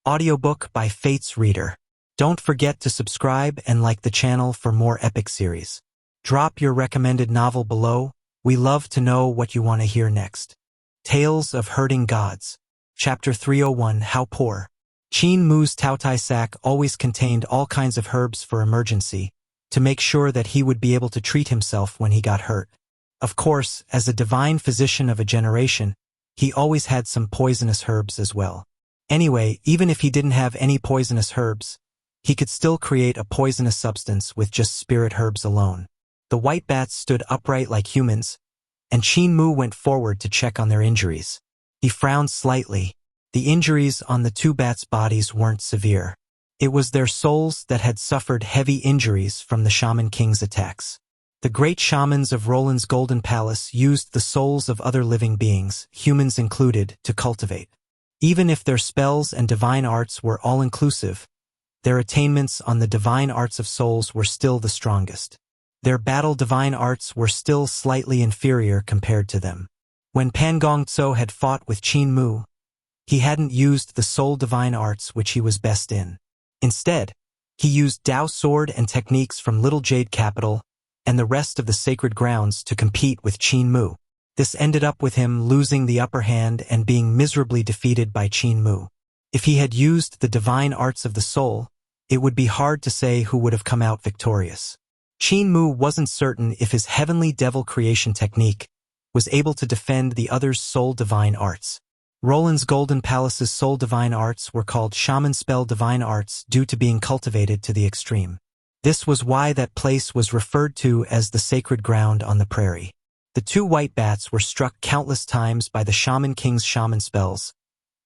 Audiobook by Fate's Reader. Don't forget to subscribe and like the channel for more epic series. Drop your recommended novel below. We love to know what you want to hear next. Tales of Herding Gods. Chapter 301, How Poor. Qin Mu's Taotai sack always contained all kinds of herbs for emergency, to make sure that he would be able to treat himself when he got hurt. Of course, as a divine physician of a generation, he always had some poisonous herbs as well. Anyway, even if he didn't have any poisonous herbs, he could still create a poisonous substance with just spirit herbs alone. The white bats stood upright like humans, and Qin Mu went forward to check on their injuries. He frowned slightly. The injuries on the two bats' bodies weren't severe. It was their souls that had suffered heavy injuries from the Shaman King's attacks. The great shamans of Roland's Golden Palace used the souls of other living beings, humans included, to cultivate. Even if their spells and divine arts were all-inclusive, their attainments on the divine arts of souls were still the strongest. Their battle divine arts were still slightly inferior compared to them. When Pan Gong Tso had fought with Qin Mu, he hadn't used the soul divine arts which he was best in. Instead, he used Dao sword and techniques from Little Jade Capital and the rest of the sacred grounds to compete with Qin Mu. This ended up with him losing the upper hand and being miserably defeated by Qin Mu. If he had used the divine arts of the soul, it would be hard to say who would have come out victorious. Qin Mu wasn't certain if his heavenly devil creation technique was able to defend the other's soul divine arts. Roland's Golden Palace's soul divine arts were called shaman spell divine arts due to being cultivated to the extreme. This was why that place was referred to as the sacred ground on the prairie. The two white bats were struck countless times by the Shaman King's shaman spells,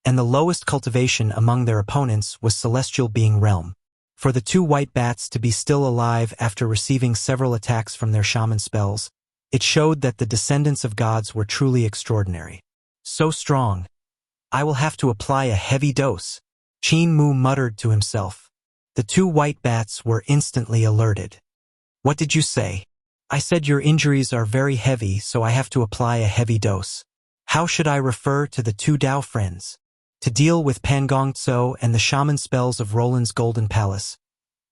and the lowest cultivation among their opponents was Celestial Being Realm. For the two white bats to be still alive after receiving several attacks from their shaman spells, it showed that the descendants of gods were truly extraordinary. So strong. I will have to apply a heavy dose, Qin Mu muttered to himself. The two white bats were instantly alerted. What did you say? I said your injuries are very heavy, so I have to apply a heavy dose. How should I refer to the two Dao friends? To deal with Pan Gong Tso and the shaman spells of Roland's Golden Palace,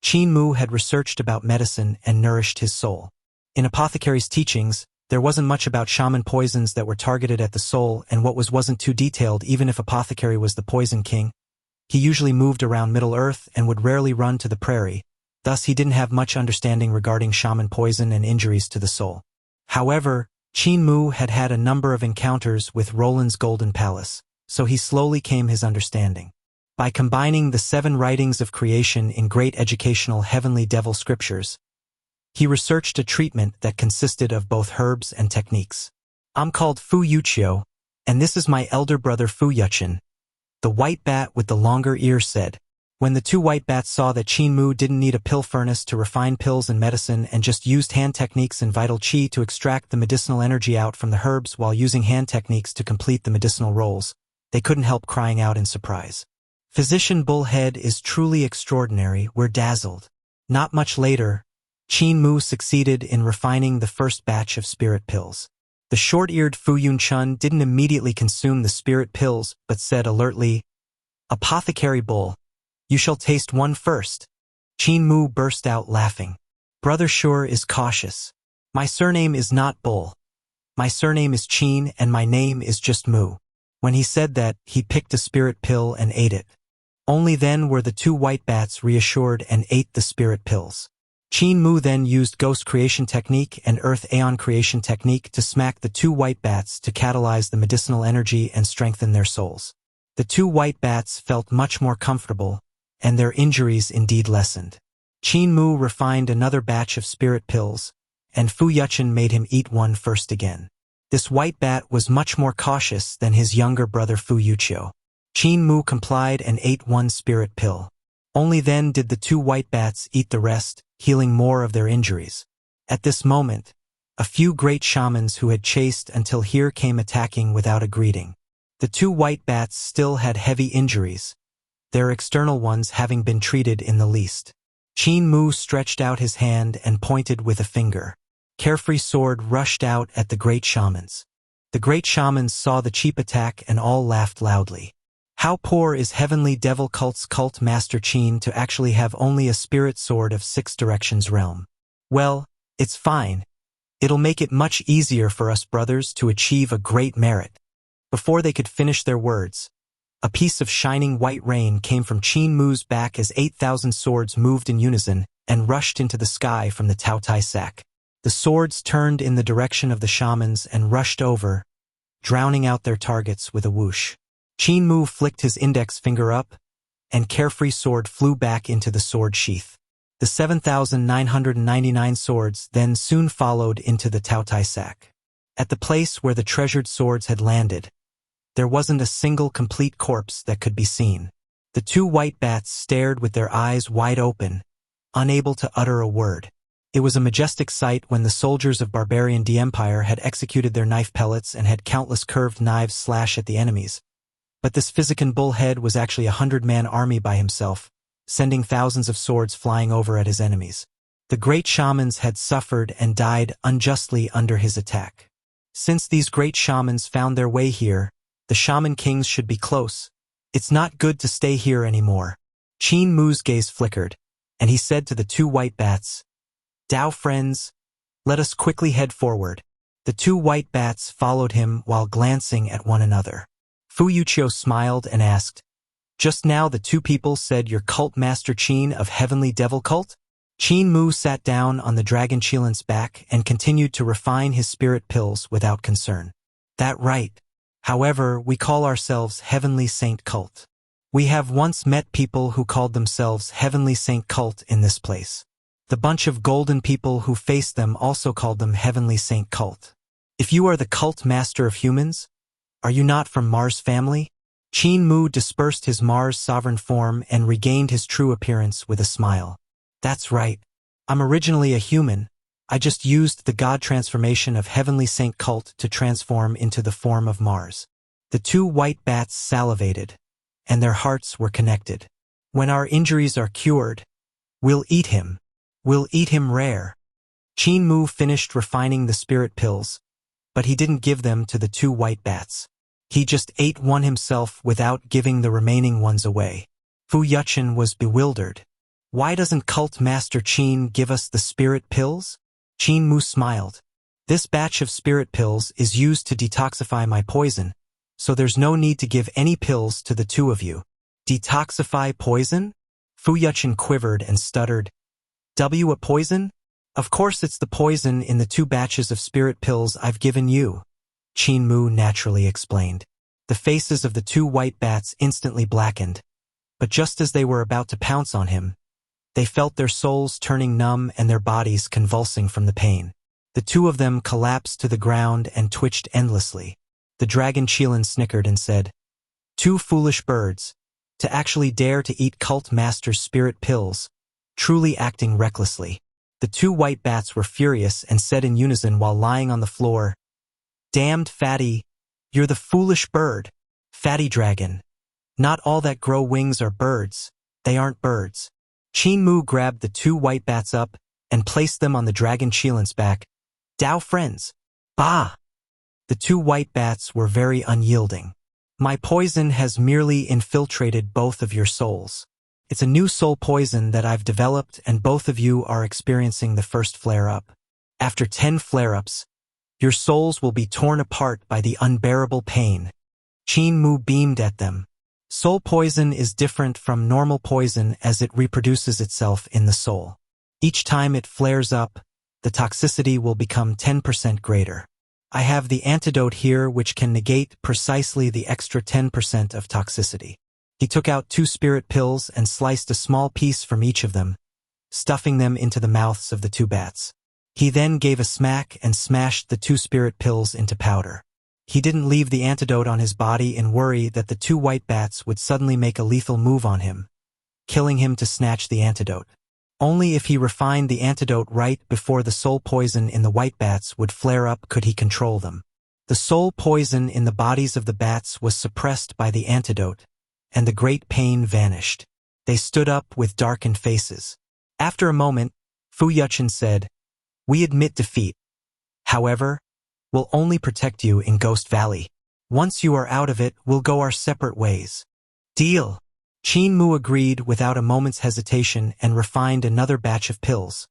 Qin Mu had researched about medicine and nourished his soul. In Apothecary's teachings, there wasn't much about shaman poisons that were targeted at the soul, and what wasn't too detailed. Even if Apothecary was the poison king, he usually moved around Middle-earth and would rarely run to the prairie. Thus, he didn't have much understanding regarding shaman poison and injuries to the soul. However, Qin Mu had had a number of encounters with Roland's Golden Palace, so he slowly came his understanding. By combining the 7 writings of creation in great educational heavenly devil scriptures, he researched a treatment that consisted of both herbs and techniques. I'm called Fu Yuqiu, and this is my elder brother Fu Yuchen, the white bat with the longer ears said. When the two white bats saw that Qin Mu didn't need a pill furnace to refine pills and medicine and just used hand techniques and vital qi to extract the medicinal energy out from the herbs while using hand techniques to complete the medicinal rolls, they couldn't help crying out in surprise. Physician Bullhead is truly extraordinary, we're dazzled. Not much later, Qin Mu succeeded in refining the first batch of spirit pills. The short-eared Fu Yunchun didn't immediately consume the spirit pills, but said alertly, "Apothecary Bull, you shall taste one first." Qin Mu burst out laughing. Brother Sure is cautious. My surname is not Bull. My surname is Qin and my name is just Mu. When he said that, he picked a spirit pill and ate it. Only then were the two white bats reassured and ate the spirit pills. Qin Mu then used Ghost Creation Technique and Earth Aeon Creation Technique to smack the two white bats to catalyze the medicinal energy and strengthen their souls. The two white bats felt much more comfortable, and their injuries indeed lessened. Qin Mu refined another batch of spirit pills, and Fu Yuchen made him eat one first again. This white bat was much more cautious than his younger brother Fu Yuqiu. Qin Mu complied and ate one spirit pill. Only then did the two white bats eat the rest, healing more of their injuries. At this moment, a few great shamans who had chased until here came attacking without a greeting. The two white bats still had heavy injuries, their external ones having been treated in the least. Qin Mu stretched out his hand and pointed with a finger. Carefree sword rushed out at the great shamans. The great shamans saw the cheap attack and all laughed loudly. How poor is Heavenly Devil Cult's cult master Qin to actually have only a spirit sword of 6 directions realm? Well, it's fine. It'll make it much easier for us brothers to achieve a great merit. Before they could finish their words, a piece of shining white rain came from Qin Mu's back as 8,000 swords moved in unison and rushed into the sky from the Taotai sack. The swords turned in the direction of the shamans and rushed over, drowning out their targets with a whoosh. Qin Mu flicked his index finger up, and Carefree sword flew back into the sword sheath. The 7,999 swords then soon followed into the Taotai sack. At the place where the treasured swords had landed, there wasn't a single complete corpse that could be seen. The 2 white bats stared with their eyes wide open, unable to utter a word. It was a majestic sight when the soldiers of Barbarian D Empire had executed their knife pellets and had countless curved knives slash at the enemies. But this Physican bullhead was actually a 100-man army by himself, sending thousands of swords flying over at his enemies. The great shamans had suffered and died unjustly under his attack. Since these great shamans found their way here, the shaman kings should be close. It's not good to stay here anymore. Qin Mu's gaze flickered, and he said to the 2 white bats, "Dao friends, let us quickly head forward." The 2 white bats followed him while glancing at one another. Fu Yuqiu smiled and asked, "Just now the 2 people said your cult master Qin of Heavenly Devil Cult?" Qin Mu sat down on the dragon Qilin's back and continued to refine his spirit pills without concern. "That right. However, we call ourselves Heavenly Saint Cult. We have once met people who called themselves Heavenly Saint Cult in this place. The bunch of golden people who faced them also called them Heavenly Saint Cult. If you are the cult master of humans, are you not from Mars family?" Qin Mu dispersed his Mars sovereign form and regained his true appearance with a smile. "That's right. I'm originally a human. I just used the god transformation of Heavenly Saint Cult to transform into the form of Mars." The 2 white bats salivated, and their hearts were connected. "When our injuries are cured, we'll eat him. We'll eat him rare." Qin Mu finished refining the spirit pills, but he didn't give them to the 2 white bats. He just ate one himself without giving the remaining ones away. Fu Yuqiu was bewildered. "Why doesn't Cult Master Qin give us the spirit pills?" Qin Mu smiled. "This batch of spirit pills is used to detoxify my poison, so there's no need to give any pills to the 2 of you." "Detoxify poison?" Fu Yuqiu quivered and stuttered. "A poison? Of course it's the poison in the 2 batches of spirit pills I've given you," Qin Mu naturally explained. The faces of the 2 white bats instantly blackened, but just as they were about to pounce on him, they felt their souls turning numb and their bodies convulsing from the pain. The 2 of them collapsed to the ground and twitched endlessly. The dragon Qilin snickered and said, "2 foolish birds, to actually dare to eat Cult Master's spirit pills, truly acting recklessly." The 2 white bats were furious and said in unison while lying on the floor, "Damned fatty, you're the foolish bird, fatty dragon. Not all that grow wings are birds, they aren't birds." Qin Mu grabbed the 2 white bats up and placed them on the dragon Qilin's back. "Dao friends." "Bah!" The 2 white bats were very unyielding. "My poison has merely infiltrated both of your souls. It's a new soul poison that I've developed, and both of you are experiencing the first flare-up. After 10 flare-ups, your souls will be torn apart by the unbearable pain." Qin Mu beamed at them. "Soul poison is different from normal poison as it reproduces itself in the soul. Each time it flares up, the toxicity will become 10% greater. I have the antidote here which can negate precisely the extra 10% of toxicity." He took out 2 spirit pills and sliced a small piece from each of them, stuffing them into the mouths of the 2 bats. He then gave a smack and smashed the 2 spirit pills into powder. He didn't leave the antidote on his body in worry that the 2 white bats would suddenly make a lethal move on him, killing him to snatch the antidote. Only if he refined the antidote right before the soul poison in the white bats would flare up could he control them. The soul poison in the bodies of the bats was suppressed by the antidote, and the great pain vanished. They stood up with darkened faces. After a moment, Fu Yuqiu said, "We admit defeat. However, we'll only protect you in Ghost Valley. Once you are out of it, we'll go our separate ways." Deal. Qin Mu agreed without a moment's hesitation and refined another batch of pills,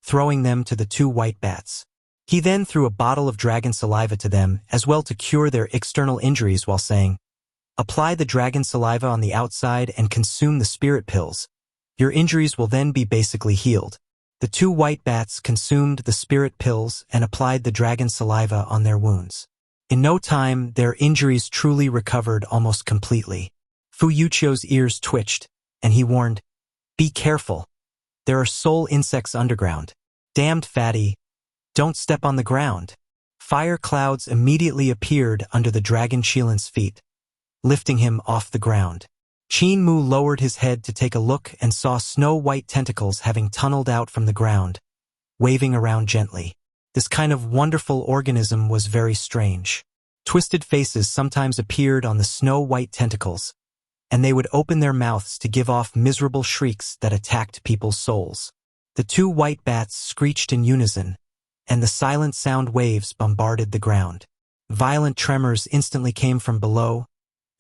throwing them to the two white bats. He then threw a bottle of dragon saliva to them as well to cure their external injuries while saying, "Apply the dragon saliva on the outside and consume the spirit pills. Your injuries will then be basically healed." The two white bats consumed the spirit pills and applied the dragon saliva on their wounds. In no time, their injuries truly recovered almost completely. Fu Yuchio's ears twitched, and he warned, "Be careful. There are soul insects underground. Damned fatty. Don't step on the ground." Fire clouds immediately appeared under the dragon Qilin's feet, lifting him off the ground. Qin Mu lowered his head to take a look and saw snow-white tentacles having tunneled out from the ground, waving around gently. This kind of wonderful organism was very strange. Twisted faces sometimes appeared on the snow-white tentacles, and they would open their mouths to give off miserable shrieks that attacked people's souls. The two white bats screeched in unison, and the silent sound waves bombarded the ground. Violent tremors instantly came from below,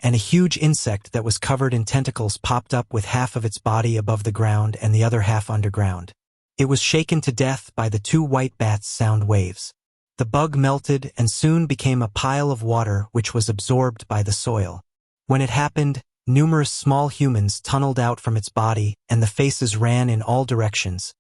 and a huge insect that was covered in tentacles popped up with half of its body above the ground and the other half underground. It was shaken to death by the two white bats' sound waves. The bug melted and soon became a pile of water which was absorbed by the soil. When it happened, numerous small humans tunneled out from its body and the faces ran in all directions,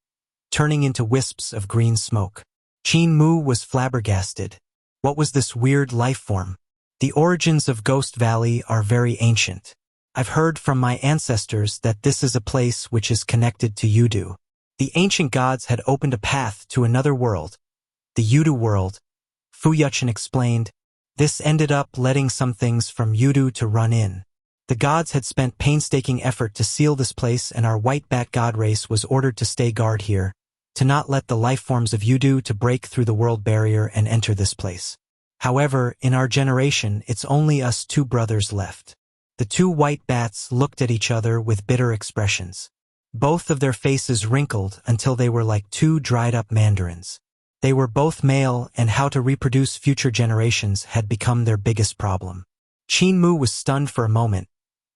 turning into wisps of green smoke. Qin Mu was flabbergasted. What was this weird life form? The origins of Ghost Valley are very ancient. I've heard from my ancestors that this is a place which is connected to Yudu. The ancient gods had opened a path to another world, the Yudu world. Fu Yuchen explained. This ended up letting some things from Yudu to run in. The gods had spent painstaking effort to seal this place, and our white bat god race was ordered to stay guard here, to not let the life forms of Yudu to break through the world barrier and enter this place. However, in our generation, it's only us two brothers left. The two white bats looked at each other with bitter expressions. Both of their faces wrinkled until they were like two dried-up mandarins. They were both male, and how to reproduce future generations had become their biggest problem. Qin Mu was stunned for a moment,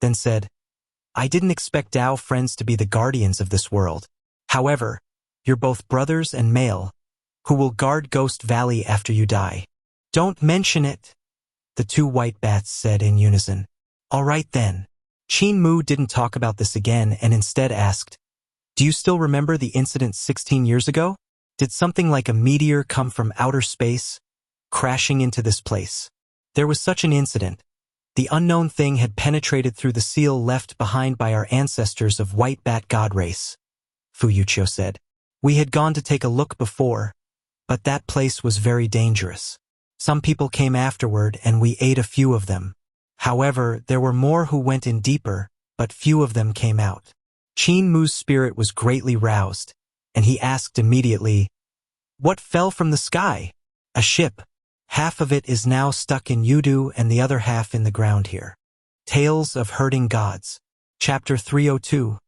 then said, "I didn't expect Dao friends to be the guardians of this world. However, you're both brothers and male, who will guard Ghost Valley after you die." "Don't mention it," the two white bats said in unison. "All right then." Qin Mu didn't talk about this again and instead asked, "Do you still remember the incident 16 years ago? Did something like a meteor come from outer space, crashing into this place?" There was such an incident. The unknown thing had penetrated through the seal left behind by our ancestors of white bat god race, Fu Yuchio said. "We had gone to take a look before, but that place was very dangerous. Some people came afterward and we ate a few of them. However, there were more who went in deeper, but few of them came out." Qin Mu's spirit was greatly roused, and he asked immediately, "What fell from the sky?" "A ship. Half of it is now stuck in Yudu and the other half in the ground here." Tales of Herding Gods. Chapter 302.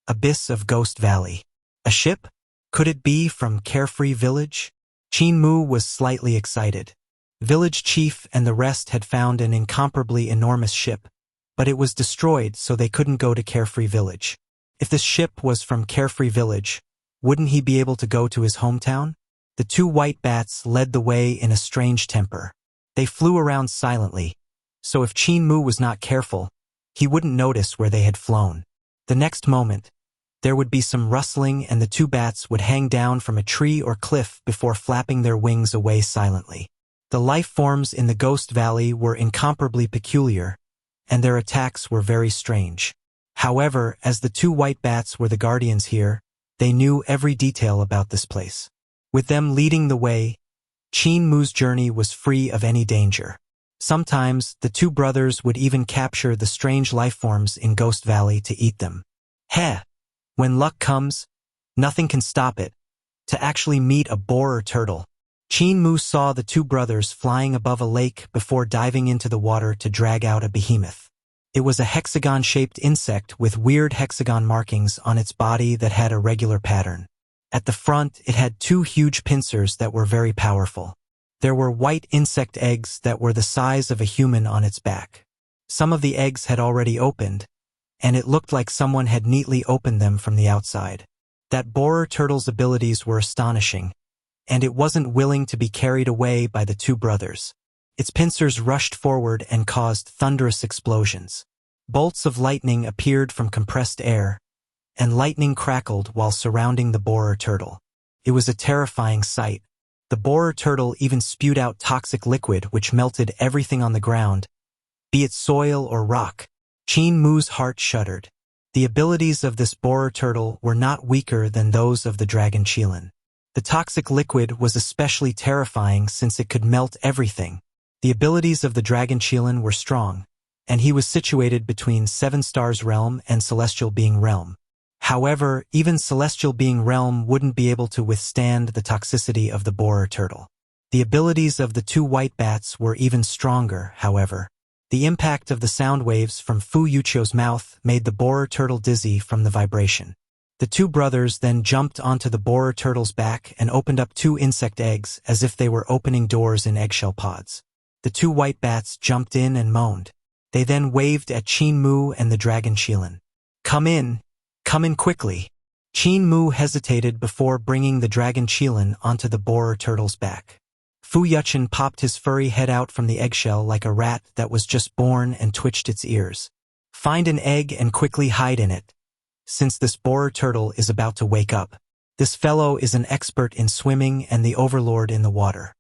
Abyss of Ghost Valley. A ship? Could it be from Carefree Village? Qin Mu was slightly excited. Village chief and the rest had found an incomparably enormous ship, but it was destroyed so they couldn't go to Carefree Village. If this ship was from Carefree Village, wouldn't he be able to go to his hometown? The two white bats led the way in a strange temper. They flew around silently, so if Qin Mu was not careful, he wouldn't notice where they had flown. The next moment, there would be some rustling and the two bats would hang down from a tree or cliff before flapping their wings away silently. The life forms in the Ghost Valley were incomparably peculiar, and their attacks were very strange. However, as the two white bats were the guardians here, they knew every detail about this place. With them leading the way, Qin Mu's journey was free of any danger. Sometimes, the two brothers would even capture the strange life forms in Ghost Valley to eat them. Heh! When luck comes, nothing can stop it. To actually meet a boar or turtle. Qin Mu saw the two brothers flying above a lake before diving into the water to drag out a behemoth. It was a hexagon-shaped insect with weird hexagon markings on its body that had a regular pattern. At the front, it had two huge pincers that were very powerful. There were white insect eggs that were the size of a human on its back. Some of the eggs had already opened, and it looked like someone had neatly opened them from the outside. That borer turtle's abilities were astonishing, and it wasn't willing to be carried away by the two brothers. Its pincers rushed forward and caused thunderous explosions. Bolts of lightning appeared from compressed air, and lightning crackled while surrounding the borer turtle. It was a terrifying sight. The borer turtle even spewed out toxic liquid which melted everything on the ground, be it soil or rock. Qin Mu's heart shuddered. The abilities of this borer turtle were not weaker than those of the dragon Qilin. The toxic liquid was especially terrifying since it could melt everything. The abilities of the dragon Qilin were strong, and he was situated between Seven Stars Realm and Celestial Being Realm. However, even Celestial Being Realm wouldn't be able to withstand the toxicity of the borer turtle. The abilities of the two white bats were even stronger, however. The impact of the sound waves from Fu Yuchio's mouth made the borer turtle dizzy from the vibration. The two brothers then jumped onto the borer turtle's back and opened up two insect eggs as if they were opening doors in eggshell pods. The two white bats jumped in and moaned. They then waved at Qin Mu and the dragon Qilin. Come in quickly. Qin Mu hesitated before bringing the dragon Qilin onto the borer turtle's back. Fu Yuchen popped his furry head out from the eggshell like a rat that was just born and twitched its ears. Find an egg and quickly hide in it, since this borer turtle is about to wake up. This fellow is an expert in swimming and the overlord in the water.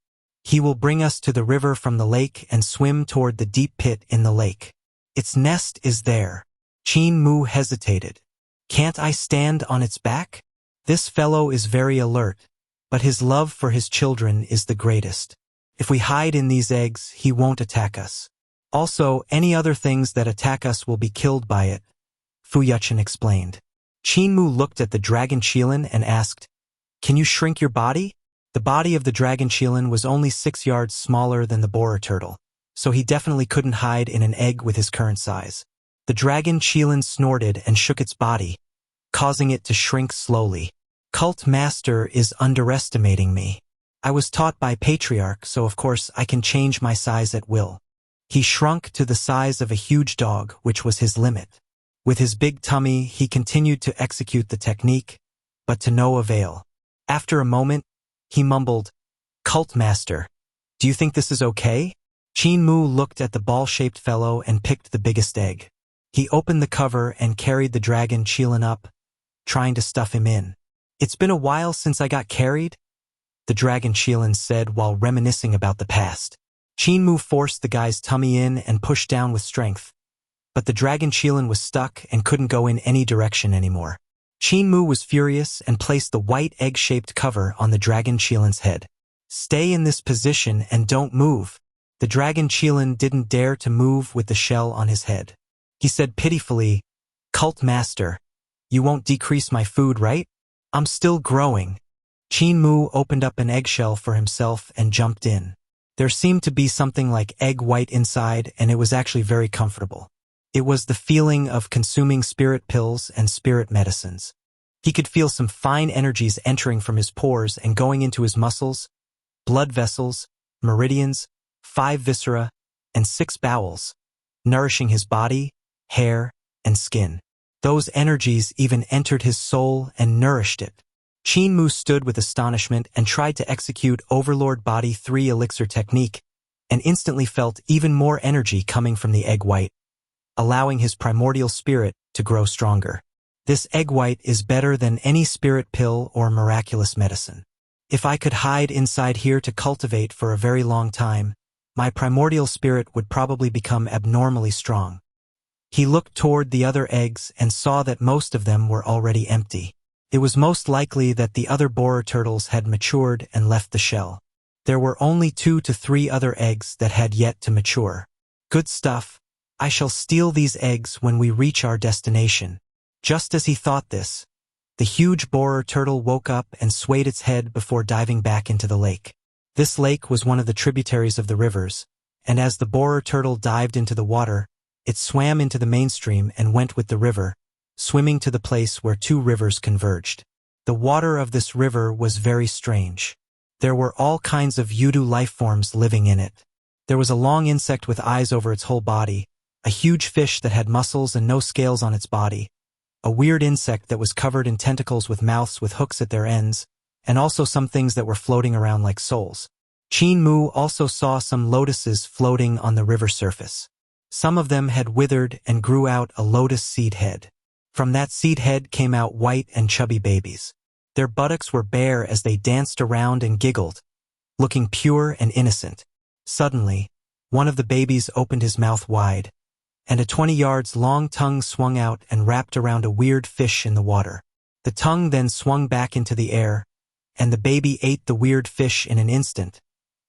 He will bring us to the river from the lake and swim toward the deep pit in the lake. Its nest is there. Qin Mu hesitated. Can't I stand on its back? This fellow is very alert, but his love for his children is the greatest. If we hide in these eggs, he won't attack us. Also, any other things that attack us will be killed by it, Fu Yuchen explained. Qin Mu looked at the dragon Qilin and asked, Can you shrink your body? The body of the dragon Qilin was only 6 yards smaller than the borer turtle, so he definitely couldn't hide in an egg with his current size. The dragon Qilin snorted and shook its body, causing it to shrink slowly. Cult Master is underestimating me. I was taught by Patriarch, so of course I can change my size at will. He shrunk to the size of a huge dog, which was his limit. With his big tummy, he continued to execute the technique, but to no avail. After a moment, he mumbled, Cult Master, do you think this is okay? Qin Mu looked at the ball-shaped fellow and picked the biggest egg. He opened the cover and carried the dragon Qilin up, trying to stuff him in. It's been a while since I got carried, the dragon Qilin said while reminiscing about the past. Qin Mu forced the guy's tummy in and pushed down with strength, but the dragon Qilin was stuck and couldn't go in any direction anymore. Qin Mu was furious and placed the white egg-shaped cover on the dragon Qilin's head. Stay in this position and don't move. The dragon Qilin didn't dare to move with the shell on his head. He said pitifully, Cult Master, you won't decrease my food, right? I'm still growing. Qin Mu opened up an eggshell for himself and jumped in. There seemed to be something like egg white inside, and it was actually very comfortable. It was the feeling of consuming spirit pills and spirit medicines. He could feel some fine energies entering from his pores and going into his muscles, blood vessels, meridians, 5 viscera, and 6 bowels, nourishing his body, hair, and skin. Those energies even entered his soul and nourished it. Qin Mu stood with astonishment and tried to execute Overlord Body 3 Elixir technique, and instantly felt even more energy coming from the egg white, allowing his primordial spirit to grow stronger. This egg white is better than any spirit pill or miraculous medicine. If I could hide inside here to cultivate for a very long time, my primordial spirit would probably become abnormally strong. He looked toward the other eggs and saw that most of them were already empty. It was most likely that the other borer turtles had matured and left the shell. There were only 2 to 3 other eggs that had yet to mature. Good stuff. I shall steal these eggs when we reach our destination. Just as he thought this, the huge borer turtle woke up and swayed its head before diving back into the lake. This lake was one of the tributaries of the rivers, and as the borer turtle dived into the water, it swam into the mainstream and went with the river, swimming to the place where 2 rivers converged. The water of this river was very strange. There were all kinds of Yudu life forms living in it. There was a long insect with eyes over its whole body, a huge fish that had muscles and no scales on its body, a weird insect that was covered in tentacles with mouths with hooks at their ends, and also some things that were floating around like souls. Qin Mu also saw some lotuses floating on the river surface. Some of them had withered and grew out a lotus seed head. From that seed head came out white and chubby babies. Their buttocks were bare as they danced around and giggled, looking pure and innocent. Suddenly, one of the babies opened his mouth wide, and a 20 yards long tongue swung out and wrapped around a weird fish in the water. The tongue then swung back into the air, and the baby ate the weird fish in an instant,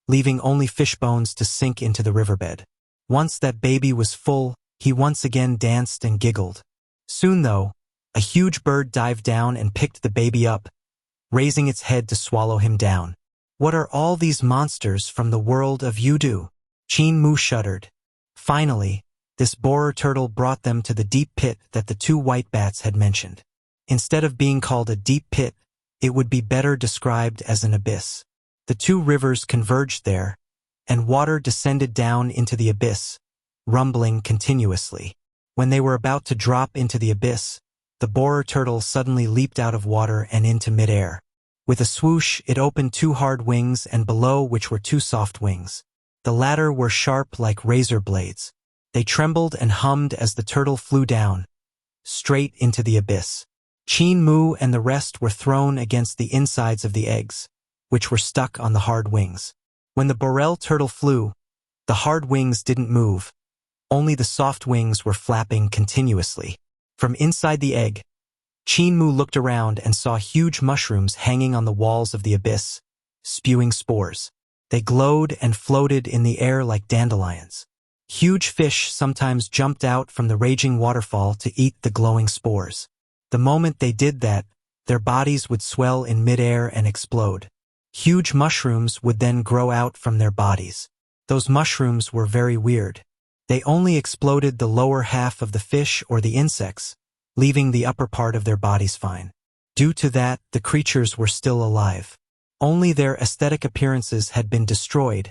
leaving only fish bones to sink into the riverbed. Once that baby was full, he once again danced and giggled. Soon, though, a huge bird dived down and picked the baby up, raising its head to swallow him down. What are all these monsters from the world of Yudu? Qin Mu shuddered. Finally, this borer turtle brought them to the deep pit that the two white bats had mentioned. Instead of being called a deep pit, it would be better described as an abyss. The two rivers converged there, and water descended down into the abyss, rumbling continuously. When they were about to drop into the abyss, the borer turtle suddenly leaped out of water and into midair. With a swoosh, it opened two hard wings and below which were two soft wings. The latter were sharp like razor blades. They trembled and hummed as the turtle flew down, straight into the abyss. Qin Mu and the rest were thrown against the insides of the eggs, which were stuck on the hard wings. When the burrell turtle flew, the hard wings didn't move. Only the soft wings were flapping continuously. From inside the egg, Qin Mu looked around and saw huge mushrooms hanging on the walls of the abyss, spewing spores. They glowed and floated in the air like dandelions. Huge fish sometimes jumped out from the raging waterfall to eat the glowing spores. The moment they did that, their bodies would swell in midair and explode. Huge mushrooms would then grow out from their bodies. Those mushrooms were very weird. They only exploded the lower half of the fish or the insects, leaving the upper part of their bodies fine. Due to that, the creatures were still alive. Only their aesthetic appearances had been destroyed,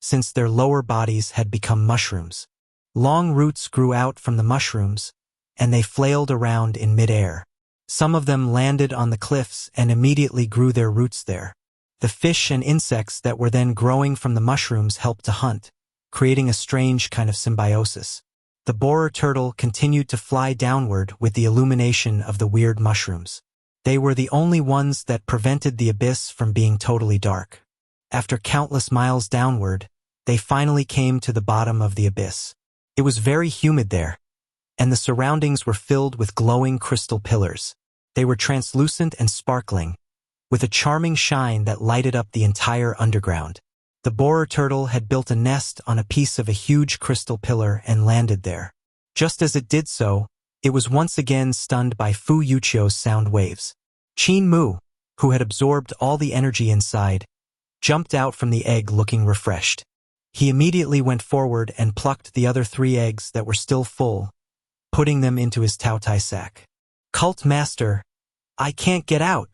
since their lower bodies had become mushrooms. Long roots grew out from the mushrooms, and they flailed around in midair. Some of them landed on the cliffs and immediately grew their roots there. The fish and insects that were then growing from the mushrooms helped to hunt, creating a strange kind of symbiosis. The borer turtle continued to fly downward with the illumination of the weird mushrooms. They were the only ones that prevented the abyss from being totally dark. After countless miles downward, they finally came to the bottom of the abyss. It was very humid there, and the surroundings were filled with glowing crystal pillars. They were translucent and sparkling, with a charming shine that lighted up the entire underground. The borer turtle had built a nest on a piece of a huge crystal pillar and landed there. Just as it did so, it was once again stunned by Fu Yuchio's sound waves. Qin Mu, who had absorbed all the energy inside, jumped out from the egg looking refreshed. He immediately went forward and plucked the other 3 eggs that were still full, putting them into his Taotai sack. "Cult Master, I can't get out,"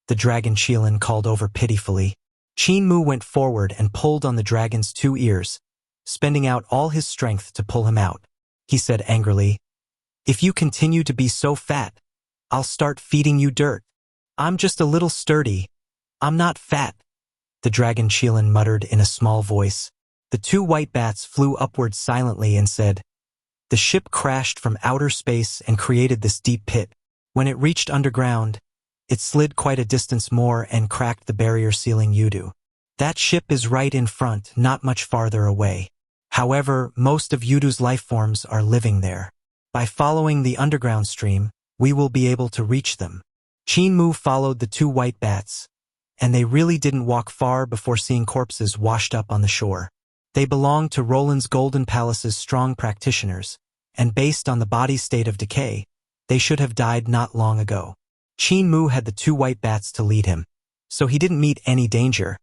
the dragon Qilin called over pitifully. Qin Mu went forward and pulled on the dragon's 2 ears, spending out all his strength to pull him out. He said angrily, "If you continue to be so fat, I'll start feeding you dirt." "I'm just a little sturdy. I'm not fat," the dragon Qilin muttered in a small voice. The 2 white bats flew upward silently and said, "The ship crashed from outer space and created this deep pit. When it reached underground, it slid quite a distance more and cracked the barrier sealing Yudu. That ship is right in front, not much farther away. However, most of Yudu's life forms are living there. By following the underground stream, we will be able to reach them." Qin Mu followed the 2 white bats, and they really didn't walk far before seeing corpses washed up on the shore. They belonged to Roland's Golden Palace's strong practitioners, and based on the body's state of decay, they should have died not long ago. Qin Mu had the 2 white bats to lead him, so he didn't meet any danger.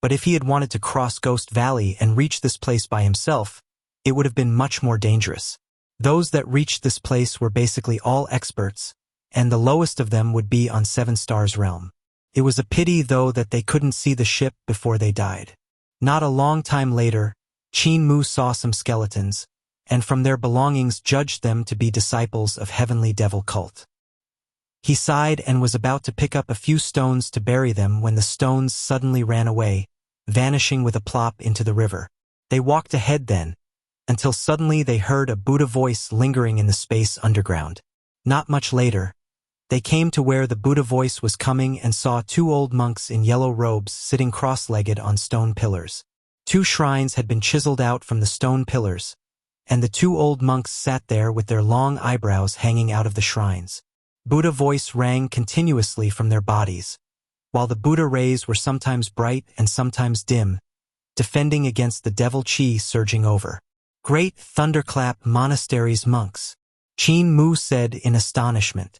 But if he had wanted to cross Ghost Valley and reach this place by himself, it would have been much more dangerous. Those that reached this place were basically all experts, and the lowest of them would be on 7 Stars Realm. It was a pity, though, that they couldn't see the ship before they died. Not a long time later, Qin Mu saw some skeletons, and from their belongings judged them to be disciples of heavenly devil cult. He sighed and was about to pick up a few stones to bury them when the stones suddenly ran away, vanishing with a plop into the river. They walked ahead then, until suddenly they heard a Buddha voice lingering in the space underground. Not much later, they came to where the Buddha voice was coming and saw two old monks in yellow robes sitting cross-legged on stone pillars. Two shrines had been chiseled out from the stone pillars, and the two old monks sat there with their long eyebrows hanging out of the shrines. Buddha voice rang continuously from their bodies, while the Buddha rays were sometimes bright and sometimes dim, defending against the devil Qi surging over. Great thunderclap monastery's monks, Qin Mu said in astonishment.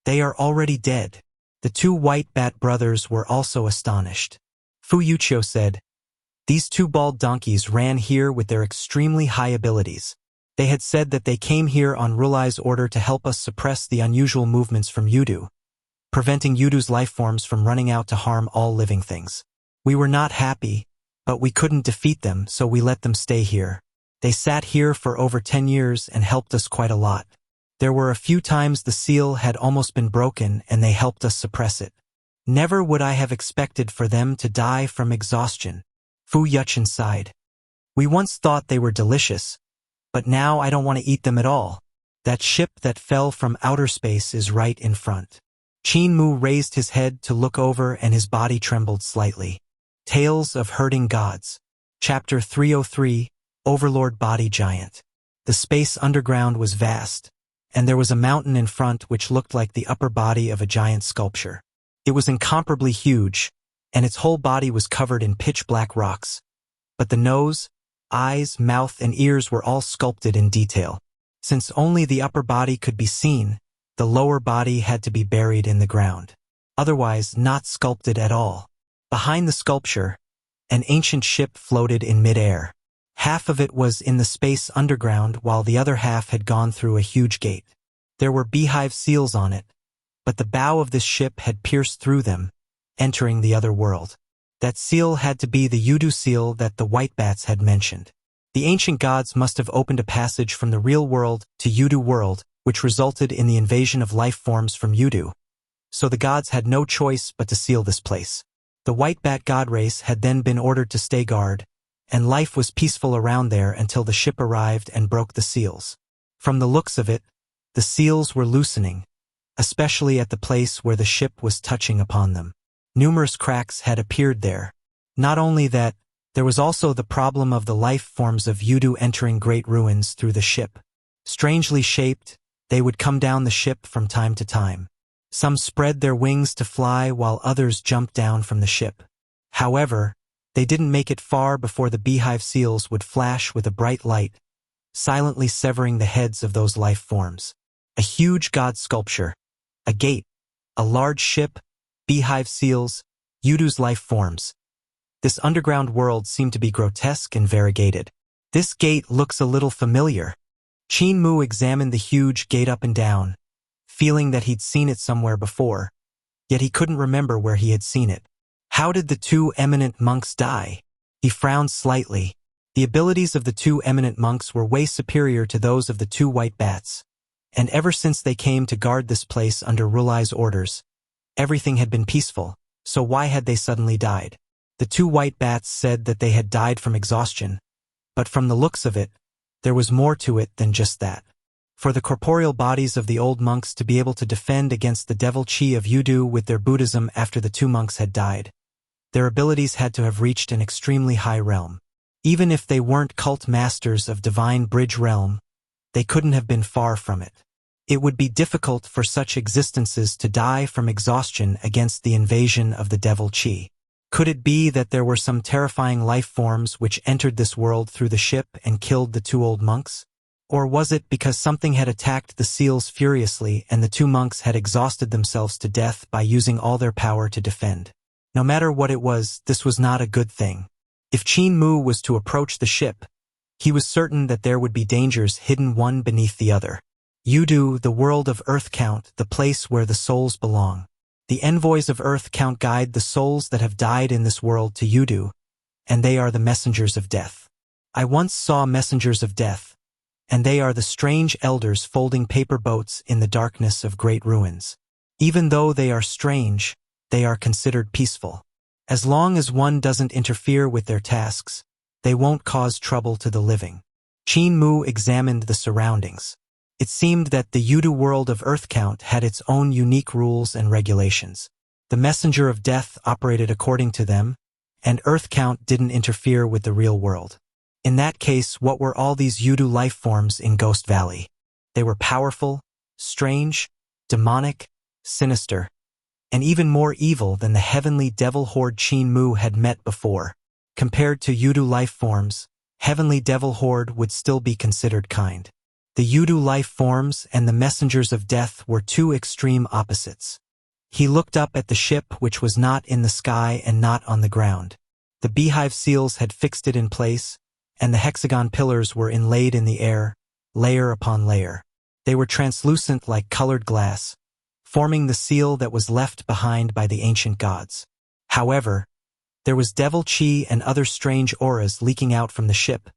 They are already dead. The two white bat brothers were also astonished. Fu Yuqiu said, these two bald donkeys ran here with their extremely high abilities. They had said that they came here on Rulai's order to help us suppress the unusual movements from Yudu, preventing Yudu's life forms from running out to harm all living things. We were not happy, but we couldn't defeat them, so we let them stay here. They sat here for over 10 years and helped us quite a lot. There were a few times the seal had almost been broken and they helped us suppress it. Never would I have expected for them to die from exhaustion. Fu Yuqiu sighed. We once thought they were delicious, but now I don't want to eat them at all. That ship that fell from outer space is right in front. Qin Mu raised his head to look over and his body trembled slightly. Tales of Herding Gods. Chapter 303, Overlord Body Giant. The space underground was vast, and there was a mountain in front which looked like the upper body of a giant sculpture. It was incomparably huge, and its whole body was covered in pitch-black rocks. But the nose, eyes, mouth, and ears were all sculpted in detail. Since only the upper body could be seen, the lower body had to be buried in the ground. Otherwise, not sculpted at all. Behind the sculpture, an ancient ship floated in mid-air. Half of it was in the space underground while the other half had gone through a huge gate. There were beehive seals on it, but the bow of this ship had pierced through them, entering the other world. That seal had to be the Yudu seal that the white bats had mentioned. The ancient gods must have opened a passage from the real world to Yudu world, which resulted in the invasion of life forms from Yudu. So the gods had no choice but to seal this place. The white bat god race had then been ordered to stay guard, and life was peaceful around there until the ship arrived and broke the seals. From the looks of it, the seals were loosening, especially at the place where the ship was touching upon them. Numerous cracks had appeared there. Not only that, there was also the problem of the life forms of Yudu entering great ruins through the ship. Strangely shaped, they would come down the ship from time to time. Some spread their wings to fly while others jumped down from the ship. However, they didn't make it far before the beehive seals would flash with a bright light, silently severing the heads of those life forms. A huge god sculpture, a gate, a large ship, beehive seals, Yudu's life forms. This underground world seemed to be grotesque and variegated. This gate looks a little familiar. Qin Mu examined the huge gate up and down, feeling that he'd seen it somewhere before, yet he couldn't remember where he had seen it. How did the two eminent monks die? He frowned slightly. The abilities of the two eminent monks were way superior to those of the two white bats, and ever since they came to guard this place under Rulai's orders, everything had been peaceful, so why had they suddenly died? The two white bats said that they had died from exhaustion, but from the looks of it, there was more to it than just that. For the corporeal bodies of the old monks to be able to defend against the devil Qi of Yudu with their Buddhism after the two monks had died, their abilities had to have reached an extremely high realm. Even if they weren't cult masters of divine bridge realm, they couldn't have been far from it. It would be difficult for such existences to die from exhaustion against the invasion of the devil Qi. Could it be that there were some terrifying life forms which entered this world through the ship and killed the two old monks? Or was it because something had attacked the seals furiously and the two monks had exhausted themselves to death by using all their power to defend? No matter what it was, this was not a good thing. If Qin Mu was to approach the ship, he was certain that there would be dangers hidden one beneath the other. Yudu, the world of Earth Count, the place where the souls belong. The envoys of Earth Count guide the souls that have died in this world to Yudu, and they are the messengers of death. I once saw messengers of death, and they are the strange elders folding paper boats in the darkness of great ruins. Even though they are strange, they are considered peaceful. As long as one doesn't interfere with their tasks, they won't cause trouble to the living. Qin Mu examined the surroundings. It seemed that the Yudu world of Earth Count had its own unique rules and regulations. The messenger of death operated according to them, and Earth Count didn't interfere with the real world. In that case, what were all these Yudu life forms in Ghost Valley? They were powerful, strange, demonic, sinister, and even more evil than the heavenly devil horde Qin Mu had met before. Compared to Yudu life forms, heavenly devil horde would still be considered kind. The Yudu life forms and the messengers of death were two extreme opposites. He looked up at the ship, which was not in the sky and not on the ground. The beehive seals had fixed it in place, and the hexagon pillars were inlaid in the air, layer upon layer. They were translucent like colored glass, forming the seal that was left behind by the ancient gods. However, there was devil chi and other strange auras leaking out from the ship,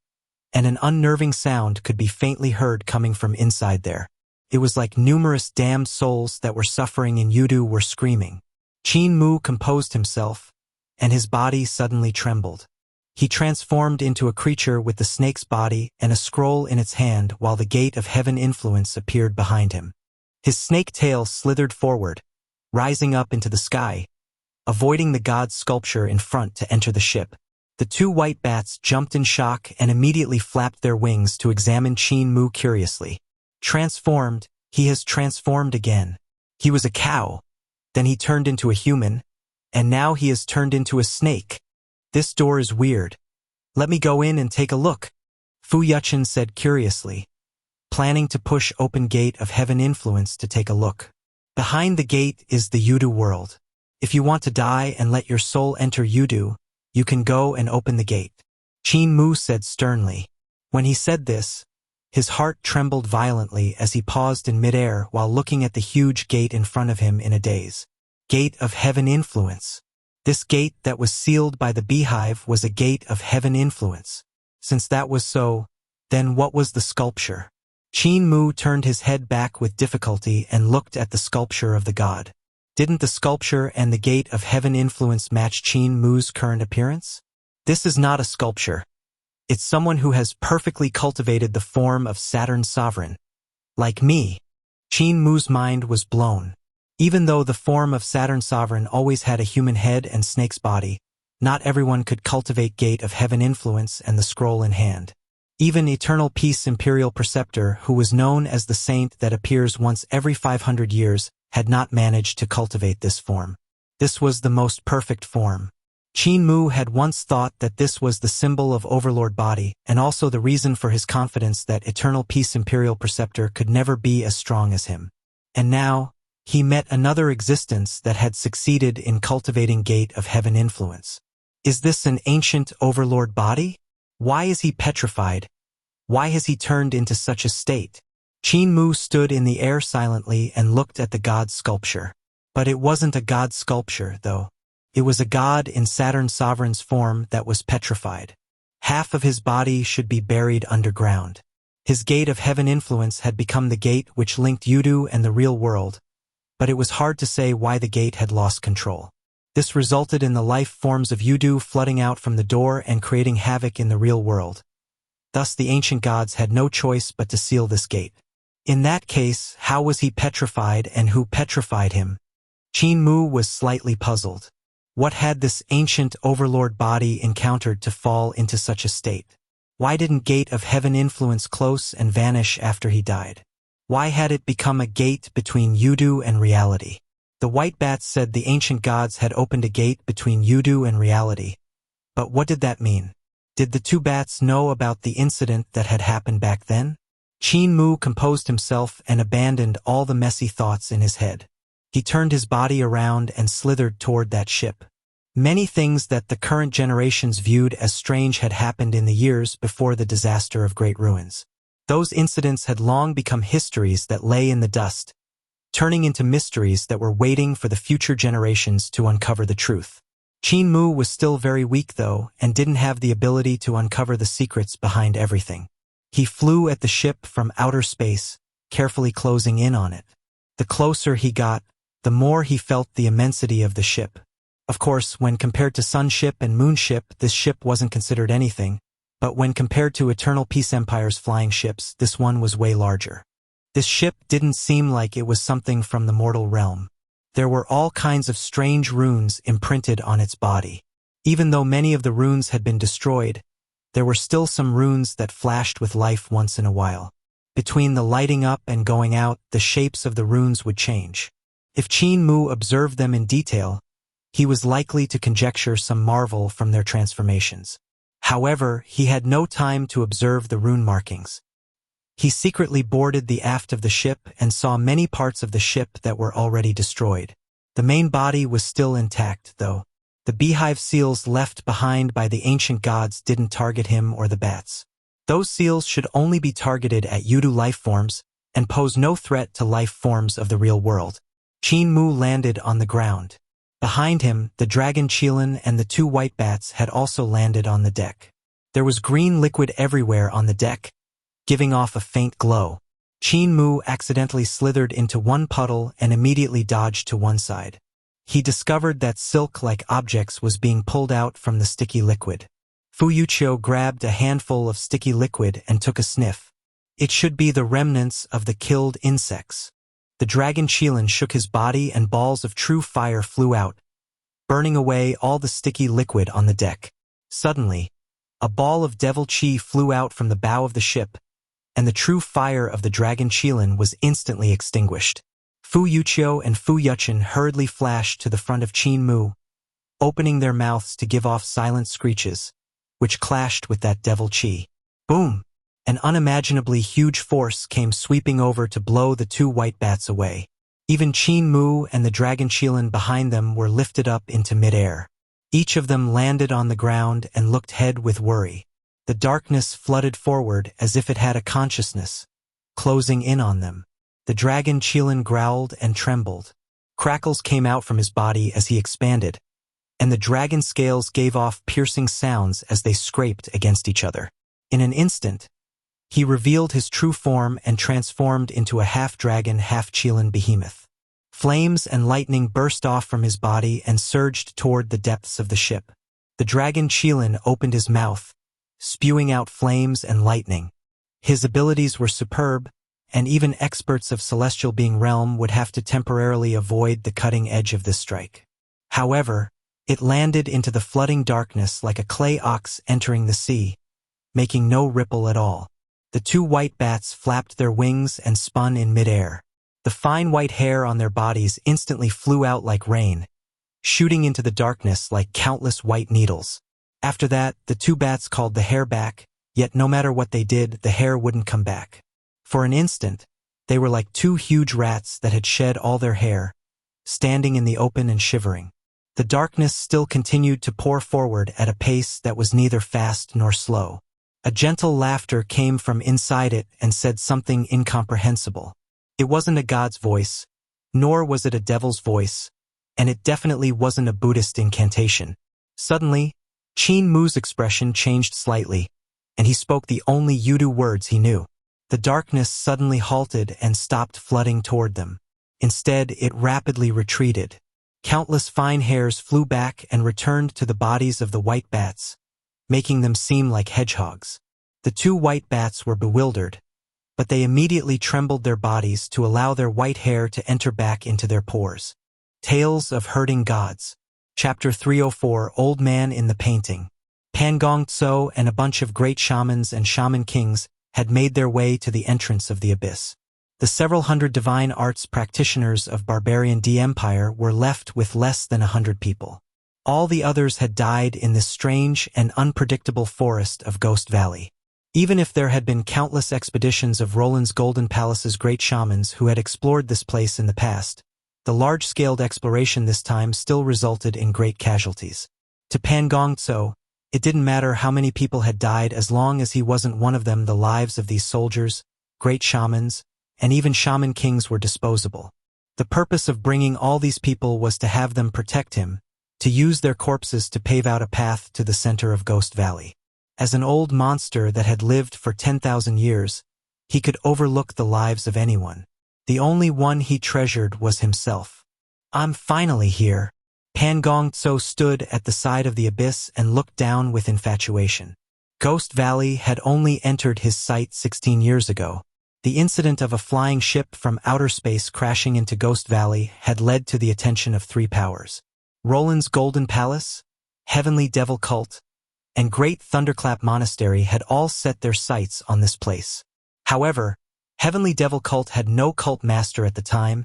and an unnerving sound could be faintly heard coming from inside there. It was like numerous damned souls that were suffering in Yudu were screaming. Qin Mu composed himself, and his body suddenly trembled. He transformed into a creature with the snake's body and a scroll in its hand while the gate of heaven influence appeared behind him. His snake tail slithered forward, rising up into the sky, avoiding the god's sculpture in front to enter the ship. The two white bats jumped in shock and immediately flapped their wings to examine Qin Mu curiously. Transformed, he has transformed again. He was a cow, then he turned into a human, and now he has turned into a snake. This door is weird. Let me go in and take a look, Fu Yuchen said curiously, planning to push open gate of heaven influence to take a look. Behind the gate is the Yudu world. If you want to die and let your soul enter Yudu, you can go and open the gate, Qin Mu said sternly. When he said this, his heart trembled violently as he paused in midair while looking at the huge gate in front of him in a daze. Gate of heaven influence. This gate that was sealed by the beehive was a gate of heaven influence. Since that was so, then what was the sculpture? Qin Mu turned his head back with difficulty and looked at the sculpture of the god. Didn't the sculpture and the gate of heaven influence match Qin Mu's current appearance? This is not a sculpture. It's someone who has perfectly cultivated the form of Saturn's sovereign. Like me. Qin Mu's mind was blown. Even though the form of Saturn's sovereign always had a human head and snake's body, not everyone could cultivate gate of heaven influence and the scroll in hand. Even Eternal Peace Imperial Preceptor, who was known as the saint that appears once every 500 years, had not managed to cultivate this form. This was the most perfect form. Qin Mu had once thought that this was the symbol of Overlord body and also the reason for his confidence that Eternal Peace Imperial Preceptor could never be as strong as him. And now, he met another existence that had succeeded in cultivating gate of heaven influence. Is this an ancient Overlord body? Why is he petrified? Why has he turned into such a state? Qin Mu stood in the air silently and looked at the god's sculpture. But it wasn't a god's sculpture, though. It was a god in Saturn's sovereign's form that was petrified. Half of his body should be buried underground. His gate of heaven influence had become the gate which linked Yudu and the real world, but it was hard to say why the gate had lost control. This resulted in the life forms of Yudu flooding out from the door and creating havoc in the real world. Thus the ancient gods had no choice but to seal this gate. In that case, how was he petrified and who petrified him? Qin Mu was slightly puzzled. What had this ancient overlord body encountered to fall into such a state? Why didn't gate of heaven influence close and vanish after he died? Why had it become a gate between Yudu and reality? The white bats said the ancient gods had opened a gate between Yudu and reality. But what did that mean? Did the two bats know about the incident that had happened back then? Qin Mu composed himself and abandoned all the messy thoughts in his head. He turned his body around and slithered toward that ship. Many things that the current generations viewed as strange had happened in the years before the disaster of Great Ruins. Those incidents had long become histories that lay in the dust, turning into mysteries that were waiting for the future generations to uncover the truth. Qin Mu was still very weak though, and didn't have the ability to uncover the secrets behind everything. He flew at the ship from outer space, carefully closing in on it. The closer he got, the more he felt the immensity of the ship. Of course, when compared to Sun Ship and Moon Ship, this ship wasn't considered anything, but when compared to Eternal Peace Empire's flying ships, this one was way larger. This ship didn't seem like it was something from the mortal realm. There were all kinds of strange runes imprinted on its body. Even though many of the runes had been destroyed, there were still some runes that flashed with life once in a while. Between the lighting up and going out, the shapes of the runes would change. If Qin Mu observed them in detail, he was likely to conjecture some marvel from their transformations. However, he had no time to observe the rune markings. He secretly boarded the aft of the ship and saw many parts of the ship that were already destroyed. The main body was still intact, though. The beehive seals left behind by the ancient gods didn't target him or the bats. Those seals should only be targeted at Yudu life forms and pose no threat to life forms of the real world. Qin Mu landed on the ground. Behind him, the dragon Qilin and the two white bats had also landed on the deck. There was green liquid everywhere on the deck, giving off a faint glow. Qin Mu accidentally slithered into one puddle and immediately dodged to one side. He discovered that silk-like objects was being pulled out from the sticky liquid. Fu Yuqiu grabbed a handful of sticky liquid and took a sniff. It should be the remnants of the killed insects. The dragon Qilin shook his body and balls of true fire flew out, burning away all the sticky liquid on the deck. Suddenly, a ball of devil chi flew out from the bow of the ship, and the true fire of the dragon Qilin was instantly extinguished. Fu Yuqiu and Fu Yuchen hurriedly flashed to the front of Qin Mu, opening their mouths to give off silent screeches, which clashed with that devil chi. Boom! An unimaginably huge force came sweeping over to blow the two white bats away. Even Qin Mu and the dragon Qilin behind them were lifted up into midair. Each of them landed on the ground and looked ahead with worry. The darkness flooded forward as if it had a consciousness, closing in on them. The dragon Qilin growled and trembled. Crackles came out from his body as he expanded, and the dragon scales gave off piercing sounds as they scraped against each other. In an instant, he revealed his true form and transformed into a half-dragon, half-Qilin behemoth. Flames and lightning burst off from his body and surged toward the depths of the ship. The dragon Qilin opened his mouth, spewing out flames and lightning. His abilities were superb, and even experts of Celestial Being Realm would have to temporarily avoid the cutting edge of this strike. However, it landed into the flooding darkness like a clay ox entering the sea, making no ripple at all. The two white bats flapped their wings and spun in midair. The fine white hair on their bodies instantly flew out like rain, shooting into the darkness like countless white needles. After that, the two bats called the hair back, yet no matter what they did, the hair wouldn't come back. For an instant, they were like two huge rats that had shed all their hair, standing in the open and shivering. The darkness still continued to pour forward at a pace that was neither fast nor slow. A gentle laughter came from inside it and said something incomprehensible. It wasn't a god's voice, nor was it a devil's voice, and it definitely wasn't a Buddhist incantation. Suddenly, Qin Mu's expression changed slightly, and he spoke the only Yudu words he knew. The darkness suddenly halted and stopped flooding toward them. Instead, it rapidly retreated. Countless fine hairs flew back and returned to the bodies of the white bats, making them seem like hedgehogs. The two white bats were bewildered, but they immediately trembled their bodies to allow their white hair to enter back into their pores. Tales of Herding Gods. Chapter 304, Old Man in the Painting. Pan Gong Tso and a bunch of great shamans and shaman kings had made their way to the entrance of the abyss. The several hundred divine arts practitioners of Barbarian D Empire were left with less than 100 people. All the others had died in this strange and unpredictable forest of Ghost Valley. Even if there had been countless expeditions of Roland's Golden Palace's great shamans who had explored this place in the past, the large-scaled exploration this time still resulted in great casualties. To Pan Gong Tso, it didn't matter how many people had died as long as he wasn't one of them. The lives of these soldiers, great shamans, and even shaman kings were disposable. The purpose of bringing all these people was to have them protect him, to use their corpses to pave out a path to the center of Ghost Valley. As an old monster that had lived for 10,000 years, he could overlook the lives of anyone. The only one he treasured was himself. "I'm finally here." Pan Gong Tso stood at the side of the abyss and looked down with infatuation. Ghost Valley had only entered his sight 16 years ago. The incident of a flying ship from outer space crashing into Ghost Valley had led to the attention of three powers. Roland's Golden Palace, Heavenly Devil Cult, and Great Thunderclap Monastery had all set their sights on this place. However, Heavenly Devil Cult had no cult master at the time,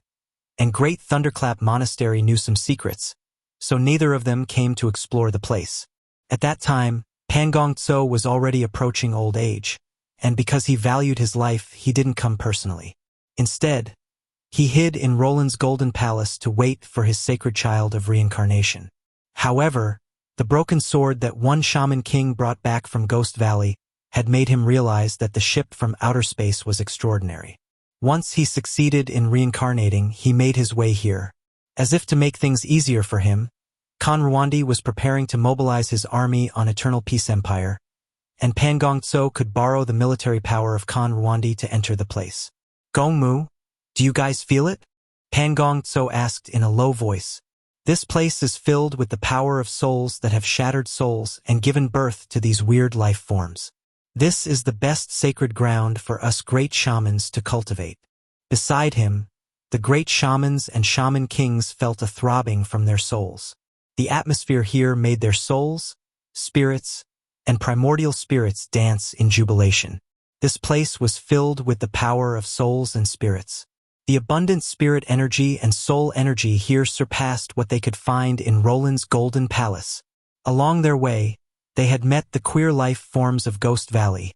and Great Thunderclap Monastery knew some secrets, so neither of them came to explore the place. At that time, Pan Gong Tso was already approaching old age, and because he valued his life, he didn't come personally. Instead, he hid in Roland's Golden Palace to wait for his sacred child of reincarnation. However, the broken sword that one shaman king brought back from Ghost Valley had made him realize that the ship from outer space was extraordinary. Once he succeeded in reincarnating, he made his way here. As if to make things easier for him, Khan Rwandi was preparing to mobilize his army on Eternal Peace Empire, and Pan Gong Tso could borrow the military power of Khan Rwandi to enter the place. "Gong Mu, do you guys feel it?" Pan Gong Tso asked in a low voice. "This place is filled with the power of souls that have shattered souls and given birth to these weird life forms. This is the best sacred ground for us great shamans to cultivate." Beside him, the great shamans and shaman kings felt a throbbing from their souls. The atmosphere here made their souls, spirits, and primordial spirits dance in jubilation. This place was filled with the power of souls and spirits. The abundant spirit energy and soul energy here surpassed what they could find in Roland's Golden Palace. Along their way, they had met the queer life forms of Ghost Valley,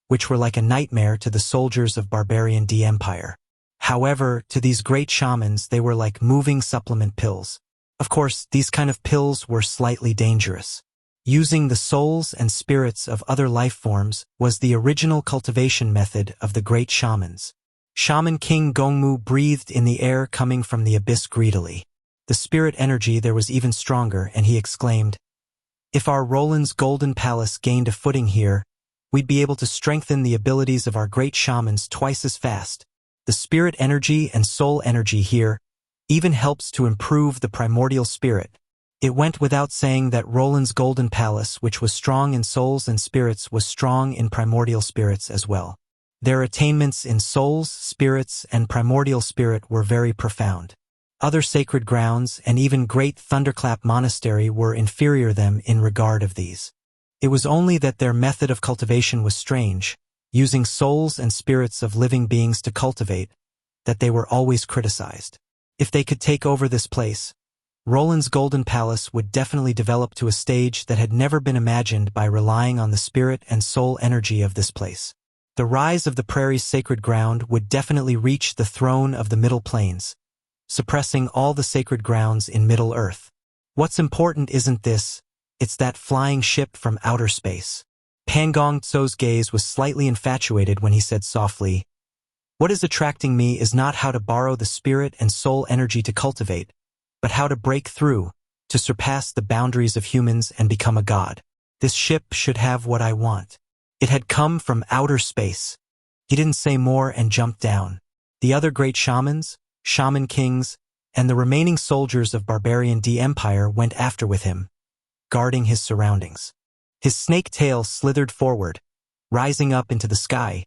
which were like a nightmare to the soldiers of Barbarian D Empire. However, to these great shamans, they were like moving supplement pills. Of course, these kind of pills were slightly dangerous. Using the souls and spirits of other life forms was the original cultivation method of the great shamans. Shaman King Gong Mu breathed in the air coming from the abyss greedily. The spirit energy there was even stronger, and he exclaimed, "If our Roland's Golden Palace gained a footing here, we'd be able to strengthen the abilities of our great shamans twice as fast. The spirit energy and soul energy here even helps to improve the primordial spirit." It went without saying that Roland's Golden Palace, which was strong in souls and spirits, was strong in primordial spirits as well. Their attainments in souls, spirits, and primordial spirit were very profound. Other sacred grounds and even Great Thunderclap Monastery were inferior them in regard of these. It was only that their method of cultivation was strange, using souls and spirits of living beings to cultivate, that they were always criticized. If they could take over this place, Roland's Golden Palace would definitely develop to a stage that had never been imagined by relying on the spirit and soul energy of this place. The rise of the prairie's sacred ground would definitely reach the throne of the Middle Plains, suppressing all the sacred grounds in Middle Earth. What's important isn't this, it's that flying ship from outer space. Pan Gong Tso's gaze was slightly infatuated when he said softly, "What is attracting me is not how to borrow the spirit and soul energy to cultivate, but how to break through, to surpass the boundaries of humans and become a god. This ship should have what I want." It had come from outer space. He didn't say more and jumped down. The other great shamans, shaman kings, and the remaining soldiers of Barbarian D Empire went after with him, guarding his surroundings. His snake tail slithered forward, rising up into the sky,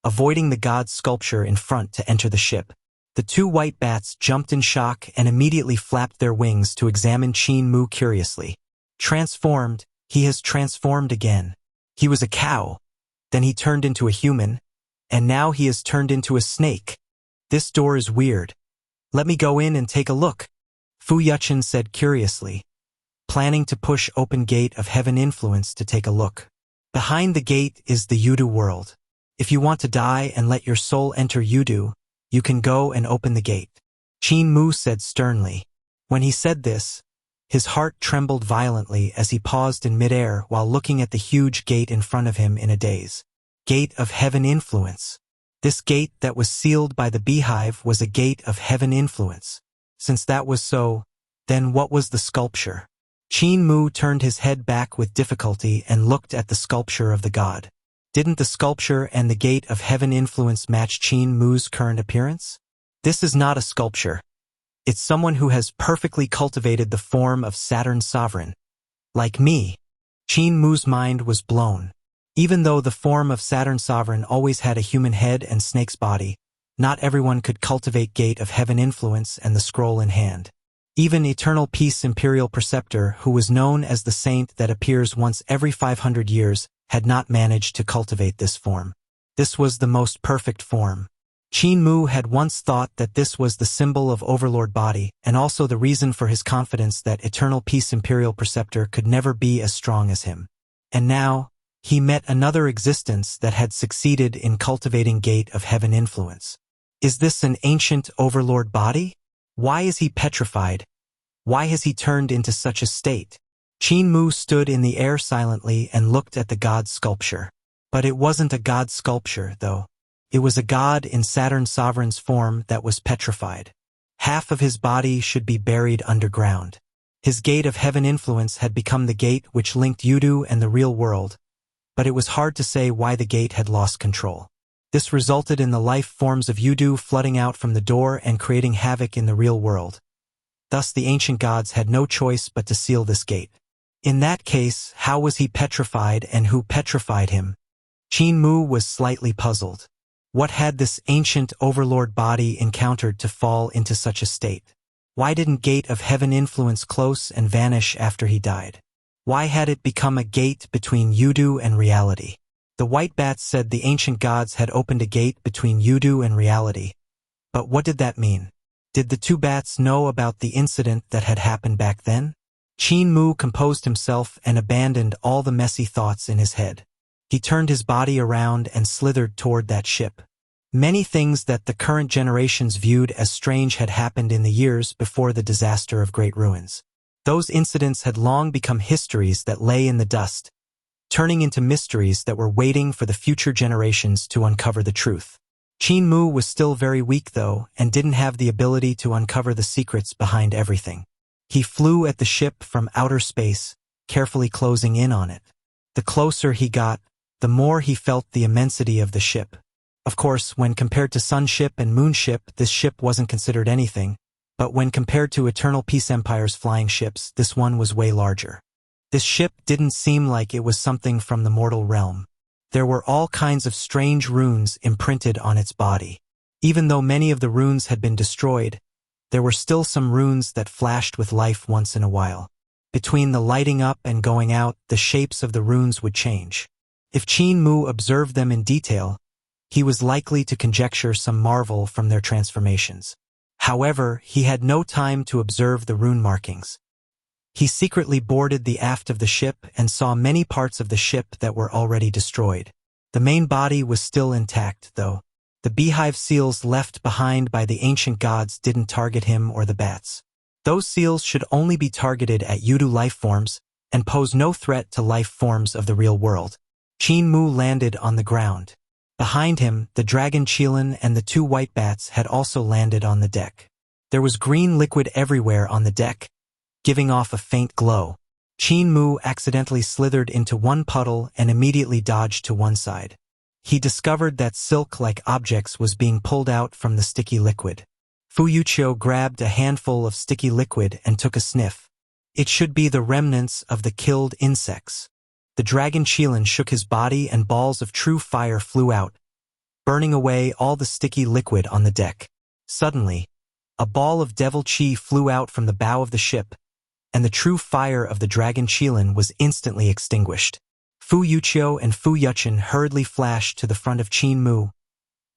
avoiding the god's sculpture in front to enter the ship. The two white bats jumped in shock and immediately flapped their wings to examine Qin Mu curiously. Transformed, he has transformed again. He was a cow, then he turned into a human, and now he has turned into a snake. This door is weird. Let me go in and take a look, Fu Yuchen said curiously, planning to push open gate of heaven influence to take a look. Behind the gate is the Yudu world. If you want to die and let your soul enter Yudu, you can go and open the gate, Qin Mu said sternly. When he said this, his heart trembled violently as he paused in midair while looking at the huge gate in front of him in a daze. Gate of heaven influence. This gate that was sealed by the beehive was a gate of heaven influence. Since that was so, then what was the sculpture? Qin Mu turned his head back with difficulty and looked at the sculpture of the god. Didn't the sculpture and the gate of heaven influence match Qin Mu's current appearance? This is not a sculpture. It's someone who has perfectly cultivated the form of Saturn's sovereign. Like me. Qin Mu's mind was blown. Even though the form of Saturn's sovereign always had a human head and snake's body, not everyone could cultivate gate of heaven influence and the scroll in hand. Even Eternal Peace Imperial Preceptor, who was known as the saint that appears once every 500 years, had not managed to cultivate this form. This was the most perfect form. Qin Mu had once thought that this was the symbol of Overlord body, and also the reason for his confidence that Eternal Peace Imperial Preceptor could never be as strong as him. And now, he met another existence that had succeeded in cultivating gate of heaven influence. Is this an ancient Overlord body? Why is he petrified? Why has he turned into such a state? Qin Mu stood in the air silently and looked at the god's sculpture. But it wasn't a god sculpture, though. It was a god in Saturn's sovereign's form that was petrified. Half of his body should be buried underground. His gate of heaven influence had become the gate which linked Yudu and the real world, but it was hard to say why the gate had lost control. This resulted in the life forms of Yudu flooding out from the door and creating havoc in the real world. Thus the ancient gods had no choice but to seal this gate. In that case, how was he petrified and who petrified him? Qin Mu was slightly puzzled. What had this ancient overlord body encountered to fall into such a state? Why didn't gate of heaven influence close and vanish after he died? Why had it become a gate between Yudu and reality? The white bats said the ancient gods had opened a gate between Yudu and reality. But what did that mean? Did the two bats know about the incident that had happened back then? Qin Mu composed himself and abandoned all the messy thoughts in his head. He turned his body around and slithered toward that ship. Many things that the current generations viewed as strange had happened in the years before the disaster of Great Ruins. Those incidents had long become histories that lay in the dust, turning into mysteries that were waiting for the future generations to uncover the truth. Qin Mu was still very weak though, and didn't have the ability to uncover the secrets behind everything. He flew at the ship from outer space, carefully closing in on it. The closer he got, the more he felt the immensity of the ship. Of course, when compared to Sun Ship and Moon Ship, this ship wasn't considered anything, but when compared to Eternal Peace Empire's flying ships, this one was way larger. This ship didn't seem like it was something from the mortal realm. There were all kinds of strange runes imprinted on its body. Even though many of the runes had been destroyed, there were still some runes that flashed with life once in a while. Between the lighting up and going out, the shapes of the runes would change. If Qin Mu observed them in detail, he was likely to conjecture some marvel from their transformations. However, he had no time to observe the rune markings. He secretly boarded the aft of the ship and saw many parts of the ship that were already destroyed. The main body was still intact, though. The beehive seals left behind by the ancient gods didn't target him or the bats. Those seals should only be targeted at Yudu life forms and pose no threat to life forms of the real world. Qin Mu landed on the ground. Behind him, the dragon Qilin and the two white bats had also landed on the deck. There was green liquid everywhere on the deck, giving off a faint glow. Qin Mu accidentally slithered into one puddle and immediately dodged to one side. He discovered that silk-like objects was being pulled out from the sticky liquid. Fu Yuqiu grabbed a handful of sticky liquid and took a sniff. It should be the remnants of the killed insects. The dragon Qilin shook his body and balls of true fire flew out, burning away all the sticky liquid on the deck. Suddenly, a ball of devil chi flew out from the bow of the ship, and the true fire of the dragon Qilin was instantly extinguished. Fu Yuqiu and Fu Yuchen hurriedly flashed to the front of Qin Mu,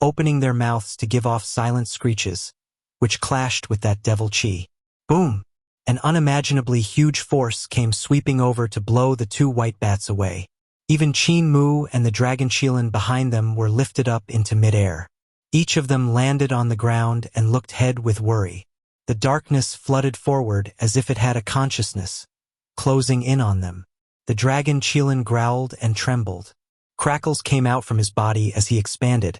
opening their mouths to give off silent screeches, which clashed with that devil chi. Boom! An unimaginably huge force came sweeping over to blow the two white bats away. Even Qin Mu and the dragon Qilin behind them were lifted up into midair. Each of them landed on the ground and looked ahead with worry. The darkness flooded forward as if it had a consciousness, closing in on them. The dragon Qilin growled and trembled. Crackles came out from his body as he expanded,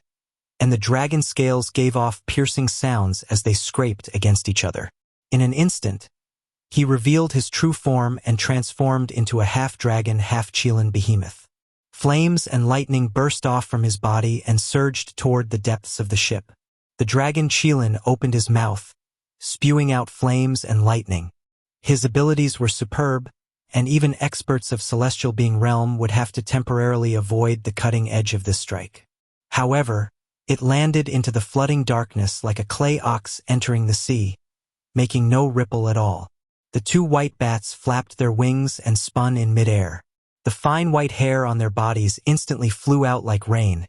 and the dragon scales gave off piercing sounds as they scraped against each other. In an instant, He revealed his true form and transformed into a half-dragon, half-Qilin behemoth. Flames and lightning burst off from his body and surged toward the depths of the ship. The dragon Qilin opened his mouth, spewing out flames and lightning. His abilities were superb, and even experts of celestial being realm would have to temporarily avoid the cutting edge of this strike. However, it landed into the flooding darkness like a clay ox entering the sea, making no ripple at all. The two white bats flapped their wings and spun in midair. The fine white hair on their bodies instantly flew out like rain,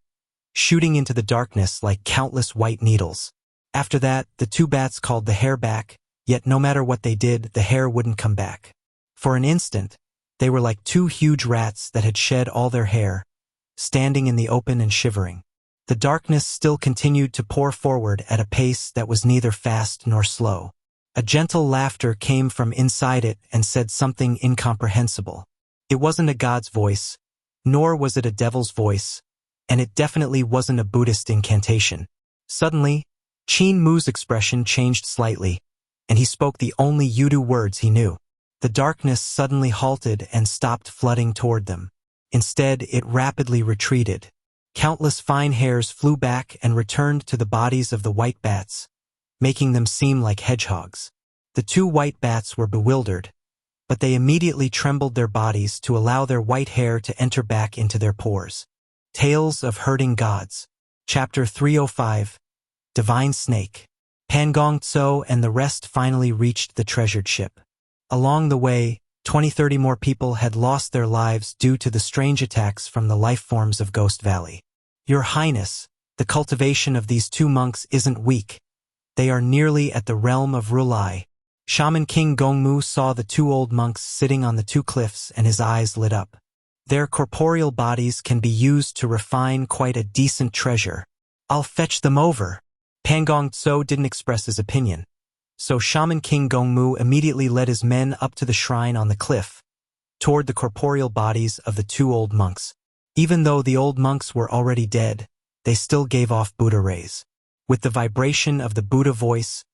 shooting into the darkness like countless white needles. After that, the two bats called the hair back, yet no matter what they did, the hair wouldn't come back. For an instant, they were like two huge rats that had shed all their hair, standing in the open and shivering. The darkness still continued to pour forward at a pace that was neither fast nor slow. A gentle laughter came from inside it and said something incomprehensible. It wasn't a god's voice, nor was it a devil's voice, and it definitely wasn't a Buddhist incantation. Suddenly, Qin Mu's expression changed slightly, and he spoke the only Yudu words he knew. The darkness suddenly halted and stopped flooding toward them. Instead, it rapidly retreated. Countless fine hairs flew back and returned to the bodies of the white bats, making them seem like hedgehogs. The two white bats were bewildered, but they immediately trembled their bodies to allow their white hair to enter back into their pores. Tales of Herding Gods. Chapter 305. Divine Snake. Pan Gong Tso and the rest finally reached the treasured ship. Along the way, 20-30 more people had lost their lives due to the strange attacks from the life forms of Ghost Valley. Your Highness, the cultivation of these two monks isn't weak. They are nearly at the realm of Rulai. Shaman King Gongmu saw the two old monks sitting on the two cliffs and his eyes lit up. Their corporeal bodies can be used to refine quite a decent treasure. I'll fetch them over. Pan Gong Tso didn't express his opinion, so Shaman King Gongmu immediately led his men up to the shrine on the cliff, toward the corporeal bodies of the two old monks. Even though the old monks were already dead, they still gave off Buddha rays. With the vibration of the Buddha voice,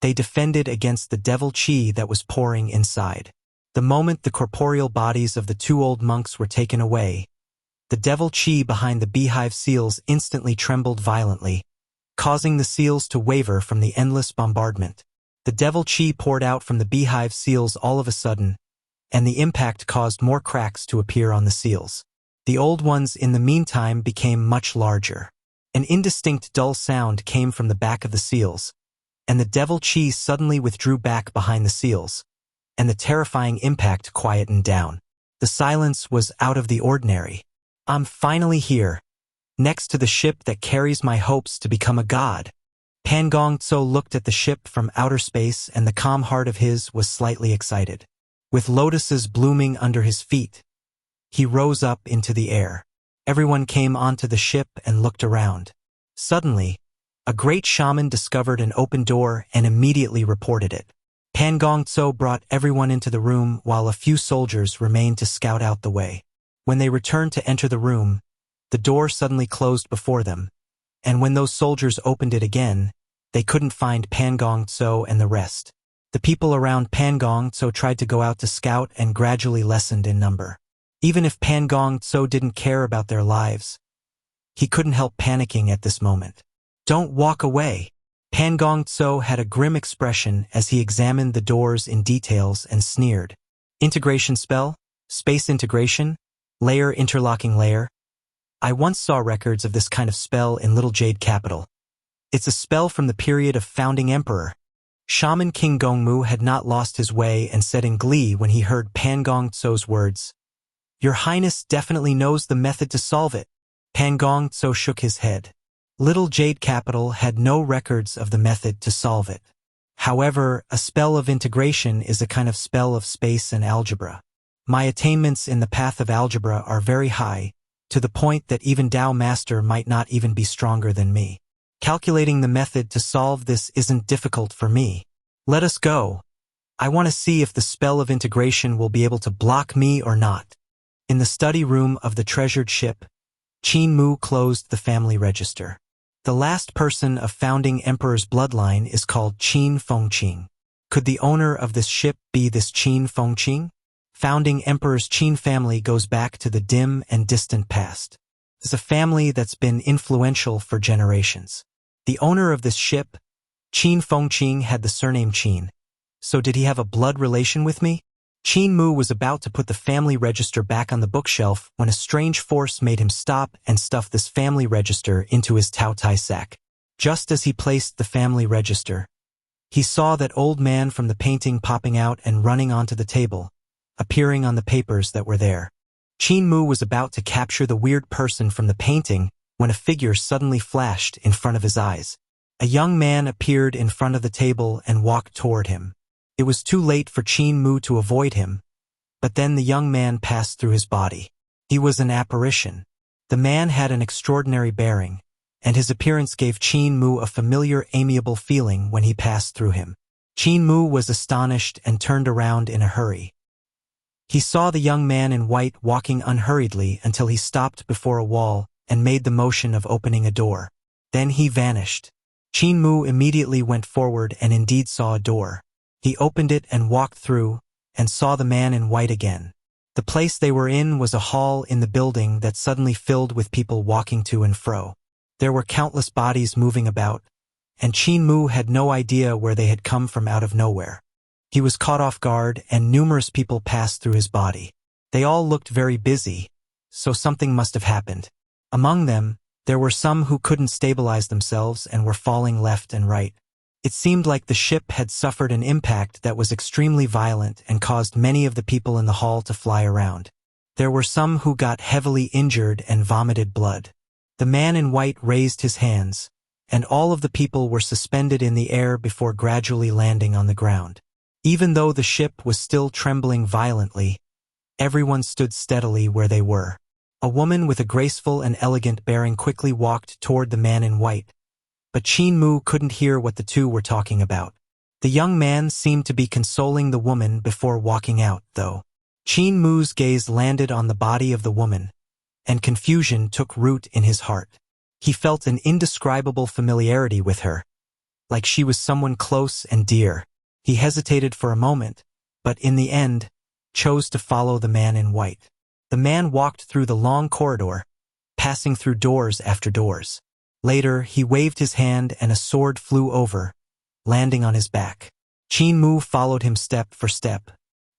they defended against the devil chi that was pouring inside. The moment the corporeal bodies of the two old monks were taken away, the devil chi behind the beehive seals instantly trembled violently, causing the seals to waver from the endless bombardment. The devil chi poured out from the beehive seals all of a sudden, and the impact caused more cracks to appear on the seals. The old ones in the meantime became much larger. An indistinct dull sound came from the back of the seals, and the devil chi suddenly withdrew back behind the seals, and the terrifying impact quietened down. The silence was out of the ordinary. I'm finally here, next to the ship that carries my hopes to become a god. Pan Gong Tso looked at the ship from outer space, and the calm heart of his was slightly excited. With lotuses blooming under his feet, he rose up into the air. Everyone came onto the ship and looked around. Suddenly, a great shaman discovered an open door and immediately reported it. Pan Gong Tso brought everyone into the room while a few soldiers remained to scout out the way. When they returned to enter the room, the door suddenly closed before them, and when those soldiers opened it again, they couldn't find Pan Gong Tso and the rest. The people around Pan Gong Tso tried to go out to scout and gradually lessened in number. Even if Pan Gong Tso didn't care about their lives, he couldn't help panicking at this moment. Don't walk away. Pan Gong Tso had a grim expression as he examined the doors in details and sneered. Integration spell? Space integration? Layer interlocking layer? I once saw records of this kind of spell in Little Jade Capital. It's a spell from the period of founding emperor. Shaman King Gongmu had not lost his way and said in glee when he heard Pan Gong Tso's words, Your Highness definitely knows the method to solve it. Pan Gong Tso shook his head. Little Jade Capital had no records of the method to solve it. However, a spell of integration is a kind of spell of space and algebra. My attainments in the path of algebra are very high, to the point that even Tao Master might not even be stronger than me. Calculating the method to solve this isn't difficult for me. Let us go. I want to see if the spell of integration will be able to block me or not. In the study room of the treasured ship, Qin Mu closed the family register. The last person of founding emperor's bloodline is called Qin Fengqing. Could the owner of this ship be this Qin Fengqing? Founding Emperor's Qin family goes back to the dim and distant past. It's a family that's been influential for generations. The owner of this ship, Qin Fengqing, had the surname Qin. So did he have a blood relation with me? Qin Mu was about to put the family register back on the bookshelf when a strange force made him stop and stuff this family register into his Taotai sack. Just as he placed the family register, he saw that old man from the painting popping out and running onto the table, appearing on the papers that were there. Qin Mu was about to capture the weird person from the painting when a figure suddenly flashed in front of his eyes. A young man appeared in front of the table and walked toward him. It was too late for Qin Mu to avoid him, but then the young man passed through his body. He was an apparition. The man had an extraordinary bearing, and his appearance gave Qin Mu a familiar, amiable feeling when he passed through him. Qin Mu was astonished and turned around in a hurry. He saw the young man in white walking unhurriedly until he stopped before a wall and made the motion of opening a door. Then he vanished. Qin Mu immediately went forward and indeed saw a door. He opened it and walked through, and saw the man in white again. The place they were in was a hall in the building that suddenly filled with people walking to and fro. There were countless bodies moving about, and Qin Mu had no idea where they had come from out of nowhere. He was caught off guard, and numerous people passed through his body. They all looked very busy, so something must have happened. Among them, there were some who couldn't stabilize themselves and were falling left and right. It seemed like the ship had suffered an impact that was extremely violent and caused many of the people in the hall to fly around. There were some who got heavily injured and vomited blood. The man in white raised his hands, and all of the people were suspended in the air before gradually landing on the ground. Even though the ship was still trembling violently, everyone stood steadily where they were. A woman with a graceful and elegant bearing quickly walked toward the man in white, but Qin Mu couldn't hear what the two were talking about. The young man seemed to be consoling the woman before walking out, though. Qin Mu's gaze landed on the body of the woman, and confusion took root in his heart. He felt an indescribable familiarity with her, like she was someone close and dear. He hesitated for a moment, but in the end, chose to follow the man in white. The man walked through the long corridor, passing through doors after doors. Later, he waved his hand and a sword flew over, landing on his back. Qin Mu followed him step for step.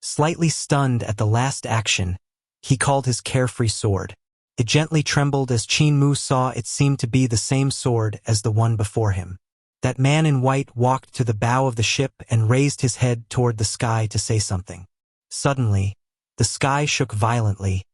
Slightly stunned at the last action, he called his carefree sword. It gently trembled as Qin Mu saw it seemed to be the same sword as the one before him. That man in white walked to the bow of the ship and raised his head toward the sky to say something. Suddenly, the sky shook violently,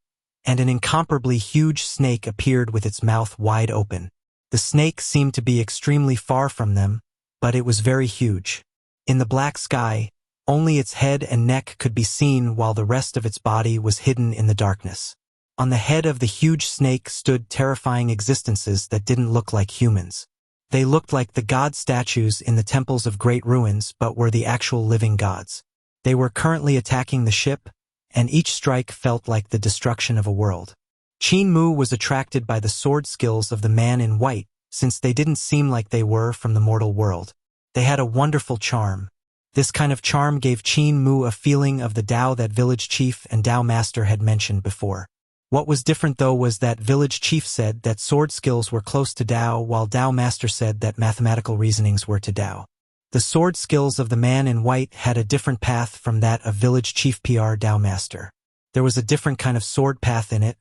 and an incomparably huge snake appeared with its mouth wide open. The snake seemed to be extremely far from them, but it was very huge. In the black sky, only its head and neck could be seen while the rest of its body was hidden in the darkness. On the head of the huge snake stood terrifying existences that didn't look like humans. They looked like the god statues in the temples of great ruins but were the actual living gods. They were currently attacking the ship, and each strike felt like the destruction of a world. Qin Mu was attracted by the sword skills of the man in white, since they didn't seem like they were from the mortal world. They had a wonderful charm. This kind of charm gave Qin Mu a feeling of the Tao that village chief and Tao master had mentioned before. What was different though was that village chief said that sword skills were close to Tao, while Tao master said that mathematical reasonings were to Tao. The sword skills of the man in white had a different path from that of village chief Tao master. There was a different kind of sword path in it,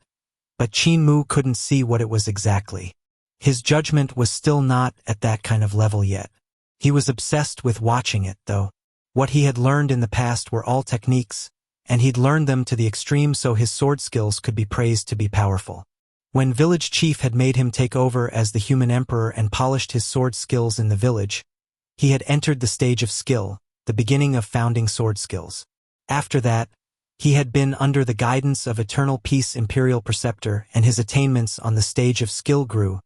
but Qin Mu couldn't see what it was exactly. His judgment was still not at that kind of level yet. He was obsessed with watching it, though. What he had learned in the past were all techniques, and he'd learned them to the extreme so his sword skills could be praised to be powerful. When village chief had made him take over as the human emperor and polished his sword skills in the village, he had entered the stage of skill, the beginning of founding sword skills. After that, he had been under the guidance of Eternal Peace Imperial Preceptor, and his attainments on the stage of skill grew,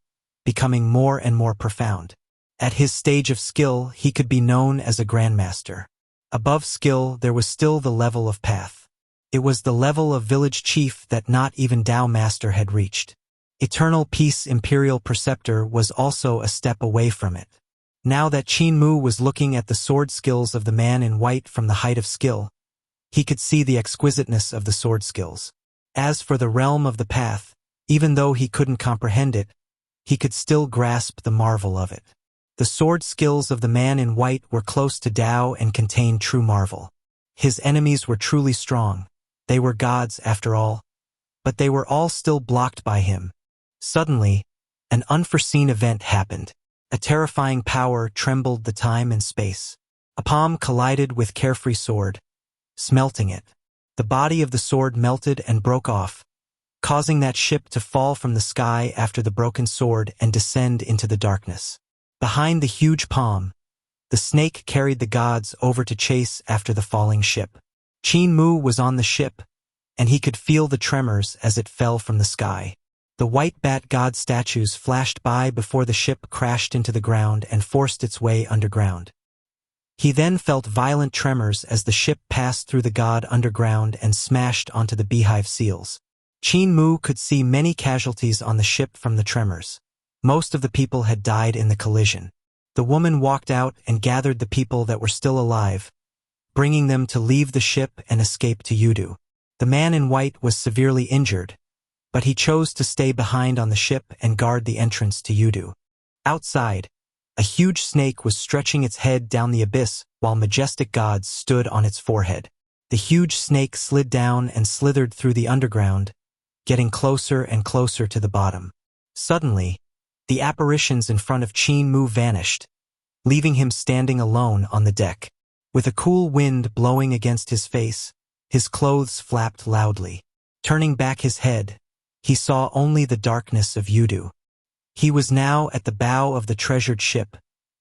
becoming more and more profound. At his stage of skill, he could be known as a grandmaster. Above skill, there was still the level of path. It was the level of village chief that not even Tao master had reached. Eternal Peace Imperial Preceptor was also a step away from it. Now that Qin Mu was looking at the sword skills of the man in white from the height of skill, he could see the exquisiteness of the sword skills. As for the realm of the path, even though he couldn't comprehend it, he could still grasp the marvel of it. The sword skills of the man in white were close to Tao and contained true marvel. His enemies were truly strong. They were gods, after all. But they were all still blocked by him. Suddenly, an unforeseen event happened. A terrifying power trembled the time and space. A palm collided with carefree sword, smelting it. The body of the sword melted and broke off, causing that ship to fall from the sky after the broken sword and descend into the darkness. Behind the huge palm, the snake carried the gods over to chase after the falling ship. Qin Mu was on the ship, and he could feel the tremors as it fell from the sky. The white bat god statues flashed by before the ship crashed into the ground and forced its way underground. He then felt violent tremors as the ship passed through the god underground and smashed onto the beehive seals. Qin Mu could see many casualties on the ship from the tremors. Most of the people had died in the collision. The woman walked out and gathered the people that were still alive, bringing them to leave the ship and escape to Yudu. The man in white was severely injured, but he chose to stay behind on the ship and guard the entrance to Yudu. Outside, a huge snake was stretching its head down the abyss while majestic gods stood on its forehead. The huge snake slid down and slithered through the underground, getting closer and closer to the bottom. Suddenly, the apparitions in front of Qin Mu vanished, leaving him standing alone on the deck. With a cool wind blowing against his face, his clothes flapped loudly. Turning back his head, he saw only the darkness of Yudu. He was now at the bow of the treasured ship,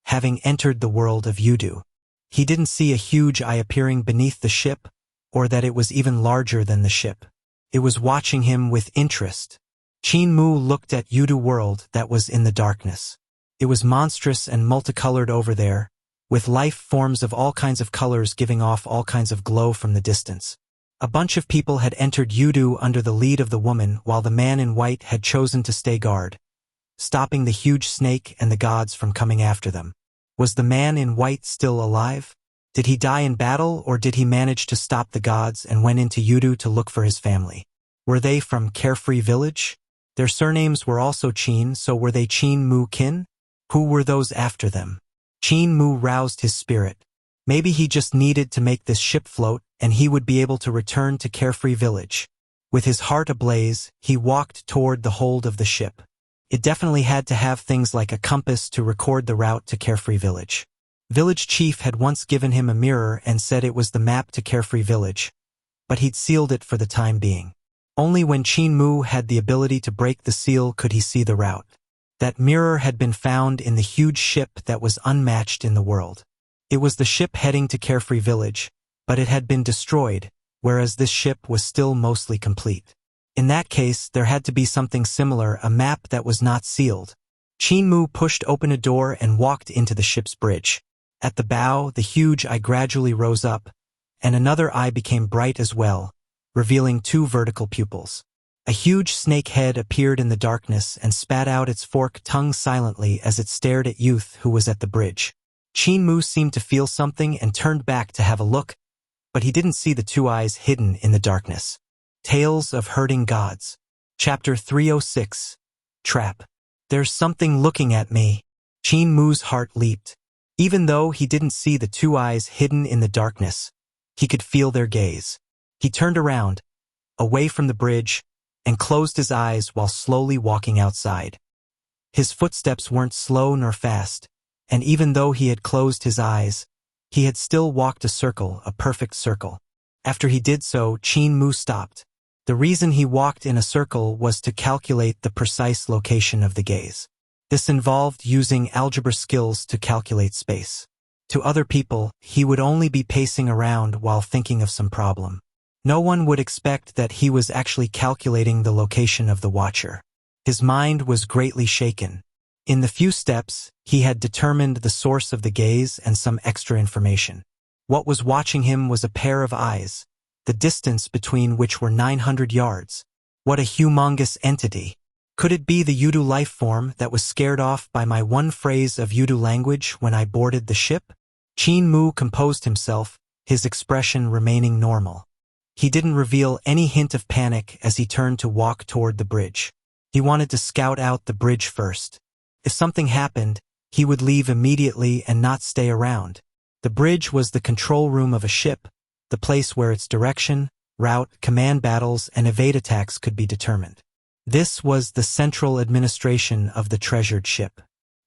having entered the world of Yudu. He didn't see a huge eye appearing beneath the ship, or that it was even larger than the ship. It was watching him with interest. Qin Mu looked at Yudu world that was in the darkness. It was monstrous and multicolored over there, with life forms of all kinds of colors giving off all kinds of glow from the distance. A bunch of people had entered Yudu under the lead of the woman, while the man in white had chosen to stay guard, stopping the huge snake and the gods from coming after them. Was the man in white still alive? Did he die in battle, or did he manage to stop the gods and went into Yudu to look for his family? Were they from Carefree Village? Their surnames were also Qin, so were they Qin Mu kin? Who were those after them? Qin Mu roused his spirit. Maybe he just needed to make this ship float, and he would be able to return to Carefree Village. With his heart ablaze, he walked toward the hold of the ship. It definitely had to have things like a compass to record the route to Carefree Village. Village Chief had once given him a mirror and said it was the map to Carefree Village, but he'd sealed it for the time being. Only when Qin Mu had the ability to break the seal could he see the route. That mirror had been found in the huge ship that was unmatched in the world. It was the ship heading to Carefree Village, but it had been destroyed, whereas this ship was still mostly complete. In that case, there had to be something similar, a map that was not sealed. Qin Mu pushed open a door and walked into the ship's bridge. At the bow, the huge eye gradually rose up, and another eye became bright as well, revealing two vertical pupils. A huge snake head appeared in the darkness and spat out its forked tongue silently as it stared at Youth, who was at the bridge. Qin Mu seemed to feel something and turned back to have a look, but he didn't see the two eyes hidden in the darkness. Tales of Herding Gods. Chapter 306. Trap. There's something looking at me. Qin Mu's heart leaped. Even though he didn't see the two eyes hidden in the darkness, he could feel their gaze. He turned around, away from the bridge, and closed his eyes while slowly walking outside. His footsteps weren't slow nor fast, and even though he had closed his eyes, he had still walked a circle, a perfect circle. After he did so, Qin Mu stopped. The reason he walked in a circle was to calculate the precise location of the gaze. This involved using algebra skills to calculate space. To other people, he would only be pacing around while thinking of some problem. No one would expect that he was actually calculating the location of the watcher. His mind was greatly shaken. In the few steps, he had determined the source of the gaze and some extra information. What was watching him was a pair of eyes, the distance between which were 900 yards. What a humongous entity! Could it be the Yudu life form that was scared off by my one phrase of Yudu language when I boarded the ship? Qin Mu composed himself, his expression remaining normal. He didn't reveal any hint of panic as he turned to walk toward the bridge. He wanted to scout out the bridge first. If something happened, he would leave immediately and not stay around. The bridge was the control room of a ship, the place where its direction, route, command battles, and evade attacks could be determined. This was the central administration of the treasured ship.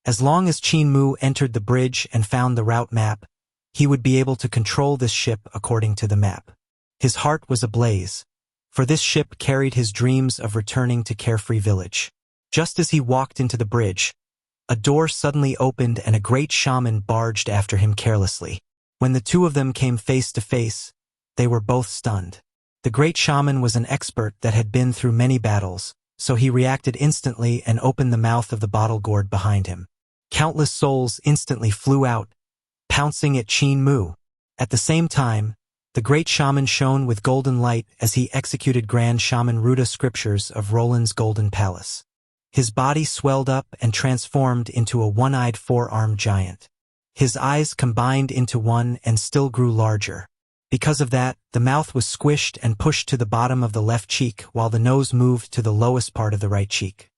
As long as Qin Mu entered the bridge and found the route map, he would be able to control this ship according to the map. His heart was ablaze, for this ship carried his dreams of returning to Carefree Village. Just as he walked into the bridge, a door suddenly opened and a great shaman barged after him carelessly. When the two of them came face to face, they were both stunned. The great shaman was an expert that had been through many battles, so he reacted instantly and opened the mouth of the bottle gourd behind him. Countless souls instantly flew out, pouncing at Qin Mu. At the same time, the great shaman shone with golden light as he executed Grand Shaman Ruda scriptures of Roland's golden palace. His body swelled up and transformed into a one-eyed four-armed giant. His eyes combined into one and still grew larger. Because of that, the mouth was squished and pushed to the bottom of the left cheek while the nose moved to the lowest part of the right cheek.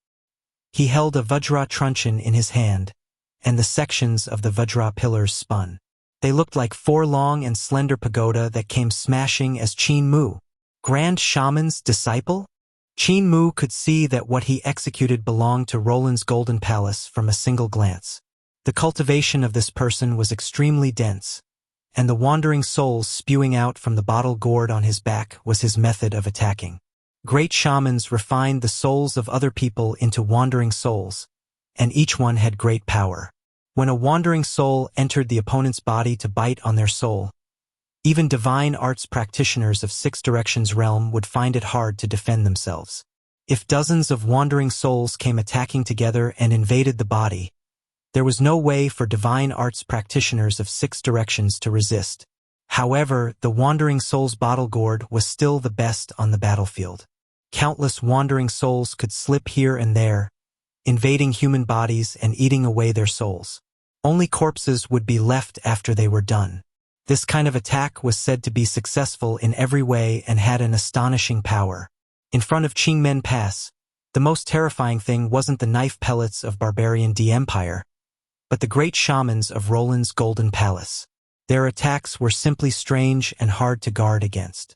He held a Vajra truncheon in his hand, and the sections of the Vajra pillars spun. They looked like four long and slender pagoda that came smashing as Qin Mu, Grand Shaman's disciple? Qin Mu could see that what he executed belonged to Roland's golden palace from a single glance. The cultivation of this person was extremely dense, and the wandering souls spewing out from the bottle gourd on his back was his method of attacking. Great shamans refined the souls of other people into wandering souls, and each one had great power. When a wandering soul entered the opponent's body to bite on their soul, even divine arts practitioners of Six Directions realm would find it hard to defend themselves. If dozens of wandering souls came attacking together and invaded the body, there was no way for divine arts practitioners of Six Directions to resist. However, the wandering soul's bottle gourd was still the best on the battlefield. Countless wandering souls could slip here and there, invading human bodies and eating away their souls. Only corpses would be left after they were done. This kind of attack was said to be successful in every way and had an astonishing power. In front of Qingmen Pass, the most terrifying thing wasn't the knife pellets of barbarian D Empire, but the great shamans of Roland's golden palace. Their attacks were simply strange and hard to guard against.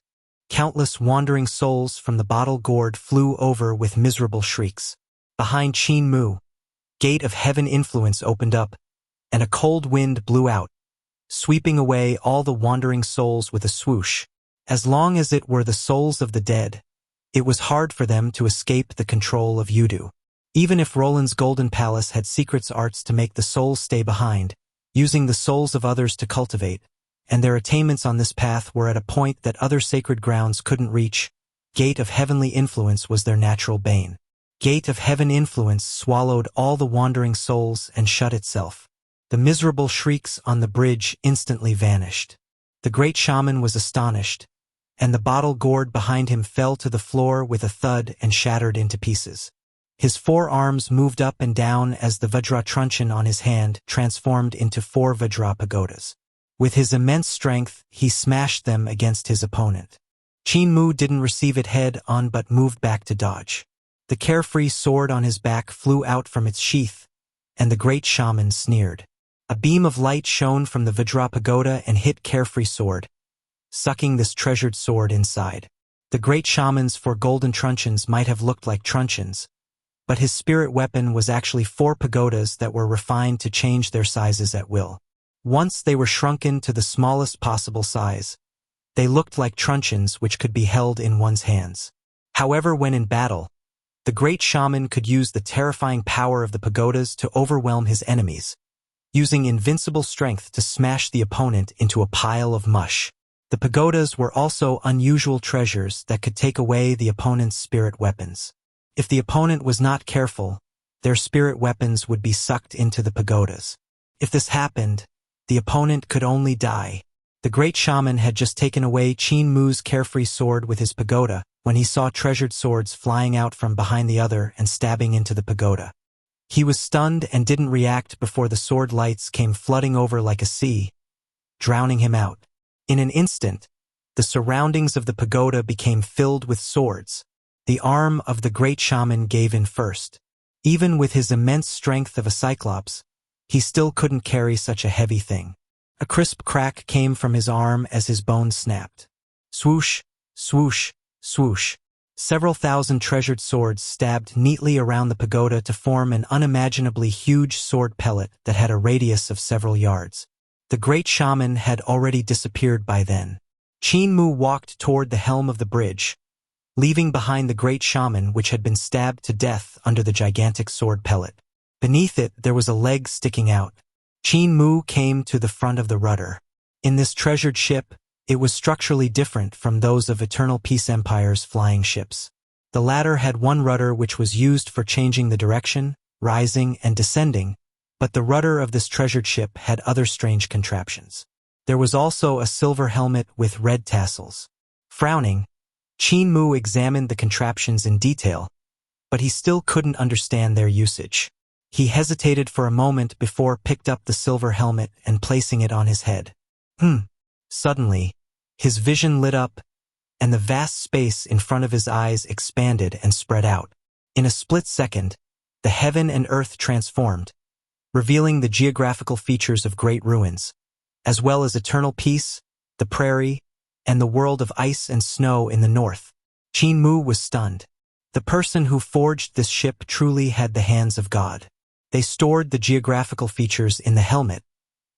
Countless wandering souls from the bottle gourd flew over with miserable shrieks. Behind Qin Mu, gate of heaven influence opened up, and a cold wind blew out, sweeping away all the wandering souls with a swoosh. As long as it were the souls of the dead, it was hard for them to escape the control of Yudu. Even if Roland's golden palace had secrets arts to make the souls stay behind, using the souls of others to cultivate, and their attainments on this path were at a point that other sacred grounds couldn't reach, Gate of Heavenly Influence was their natural bane. Gate of Heaven Influence swallowed all the wandering souls and shut itself. The miserable shrieks on the bridge instantly vanished. The great shaman was astonished, and the bottle gourd behind him fell to the floor with a thud and shattered into pieces. His four arms moved up and down as the Vajra truncheon on his hand transformed into 4 Vajra pagodas. With his immense strength, he smashed them against his opponent. Qin Mu didn't receive it head on but moved back to dodge. The carefree sword on his back flew out from its sheath, and the great shaman sneered. A beam of light shone from the Vajra pagoda and hit carefree sword, sucking this treasured sword inside. The great shaman's 4 golden truncheons might have looked like truncheons, but his spirit weapon was actually 4 pagodas that were refined to change their sizes at will. Once they were shrunken to the smallest possible size, they looked like truncheons which could be held in one's hands. However, when in battle, the great shaman could use the terrifying power of the pagodas to overwhelm his enemies, using invincible strength to smash the opponent into a pile of mush. The pagodas were also unusual treasures that could take away the opponent's spirit weapons. If the opponent was not careful, their spirit weapons would be sucked into the pagodas. If this happened, the opponent could only die. The great shaman had just taken away Qin Mu's carefree sword with his pagoda when he saw treasured swords flying out from behind the other and stabbing into the pagoda. He was stunned and didn't react before the sword lights came flooding over like a sea, drowning him out. In an instant, the surroundings of the pagoda became filled with swords. The arm of the great shaman gave in first. Even with his immense strength of a cyclops, he still couldn't carry such a heavy thing. A crisp crack came from his arm as his bones snapped. Swoosh, swoosh, swoosh. Several thousand treasured swords stabbed neatly around the pagoda to form an unimaginably huge sword pellet that had a radius of several yards. The great shaman had already disappeared by then. Qin Mu walked toward the helm of the bridge, leaving behind the great shaman which had been stabbed to death under the gigantic sword pellet. Beneath it there was a leg sticking out. Qin Mu came to the front of the rudder. In this treasured ship, it was structurally different from those of Eternal Peace Empire's flying ships. The latter had one rudder which was used for changing the direction, rising and descending, but the rudder of this treasured ship had other strange contraptions. There was also a silver helmet with red tassels. Frowning, Qin Mu examined the contraptions in detail, but he still couldn't understand their usage. He hesitated for a moment before picked up the silver helmet and placing it on his head. Suddenly, his vision lit up, and the vast space in front of his eyes expanded and spread out. In a split second, the heaven and earth transformed, revealing the geographical features of great ruins, as well as eternal peace, the prairie, and the world of ice and snow in the north. Qin Mu was stunned. The person who forged this ship truly had the hands of God. They stored the geographical features in the helmet,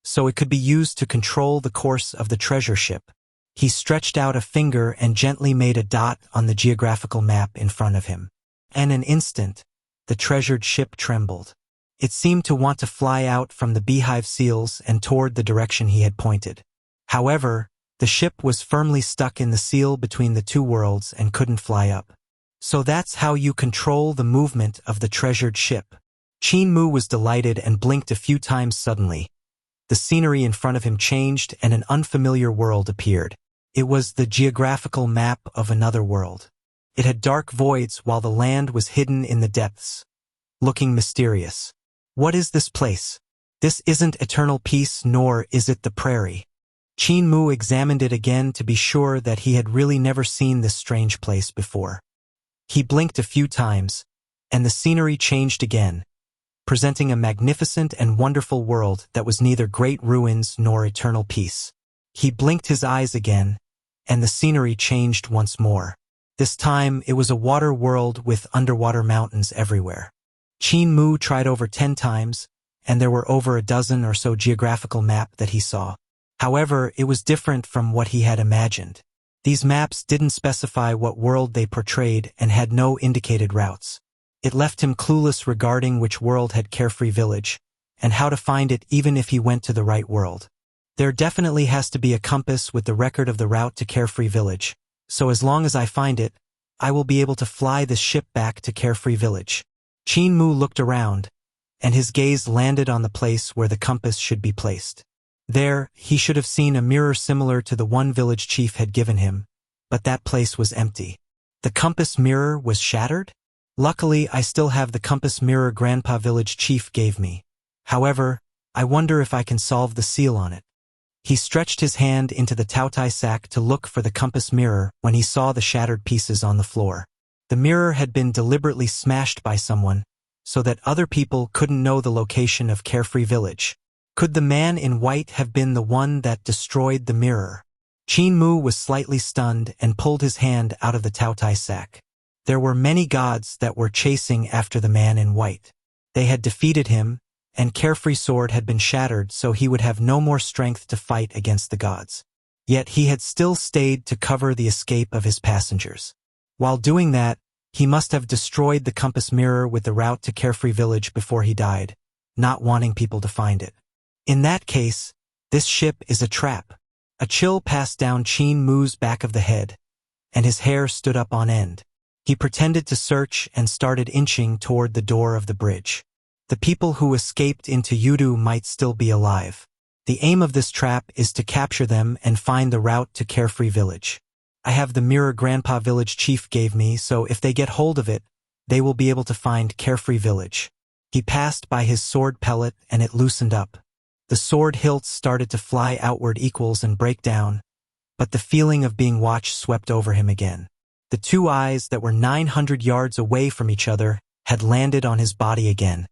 so it could be used to control the course of the treasure ship. He stretched out a finger and gently made a dot on the geographical map in front of him. In an instant, the treasured ship trembled. It seemed to want to fly out from the beehive seals and toward the direction he had pointed. However, the ship was firmly stuck in the seal between the two worlds and couldn't fly up. So that's how you control the movement of the treasured ship. Qin Mu was delighted and blinked a few times suddenly. The scenery in front of him changed and an unfamiliar world appeared. It was the geographical map of another world. It had dark voids while the land was hidden in the depths, looking mysterious. What is this place? This isn't eternal peace, nor is it the prairie. Qin Mu examined it again to be sure that he had really never seen this strange place before. He blinked a few times, and the scenery changed again, presenting a magnificent and wonderful world that was neither great ruins nor eternal peace. He blinked his eyes again, and the scenery changed once more. This time, it was a water world with underwater mountains everywhere. Qin Mu tried over 10 times, and there were over a dozen or so geographical maps that he saw. However, it was different from what he had imagined. These maps didn't specify what world they portrayed and had no indicated routes. It left him clueless regarding which world had Carefree Village, and how to find it even if he went to the right world. There definitely has to be a compass with the record of the route to Carefree Village, so as long as I find it, I will be able to fly this ship back to Carefree Village. Qin Mu looked around, and his gaze landed on the place where the compass should be placed. There, he should have seen a mirror similar to the one village chief had given him, but that place was empty. The compass mirror was shattered? Luckily, I still have the compass mirror Grandpa Village Chief gave me. However, I wonder if I can solve the seal on it. He stretched his hand into the Taotai sack to look for the compass mirror when he saw the shattered pieces on the floor. The mirror had been deliberately smashed by someone, so that other people couldn't know the location of Carefree Village. Could the man in white have been the one that destroyed the mirror? Qin Mu was slightly stunned and pulled his hand out of the Taotai sack. There were many gods that were chasing after the man in white. They had defeated him, and Carefree Sword had been shattered so he would have no more strength to fight against the gods. Yet he had still stayed to cover the escape of his passengers. While doing that, he must have destroyed the compass mirror with the route to Carefree Village before he died, not wanting people to find it. In that case, this ship is a trap. A chill passed down Qin Mu's back of the head, and his hair stood up on end. He pretended to search and started inching toward the door of the bridge. The people who escaped into Yudu might still be alive. The aim of this trap is to capture them and find the route to Carefree Village. I have the mirror Grandpa Village Chief gave me, so if they get hold of it, they will be able to find Carefree Village. He passed by his sword pellet and it loosened up. The sword hilts started to fly outward equals and break down, but the feeling of being watched swept over him again. The two eyes that were 900 yards away from each other had landed on his body again,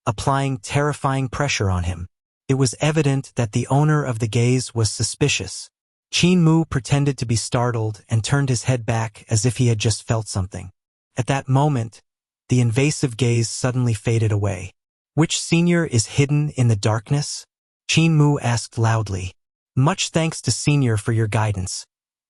applying terrifying pressure on him. It was evident that the owner of the gaze was suspicious. Qin Mu pretended to be startled and turned his head back as if he had just felt something. At that moment, the invasive gaze suddenly faded away. Which senior is hidden in the darkness? Qin Mu asked loudly. Much thanks to Senior for your guidance,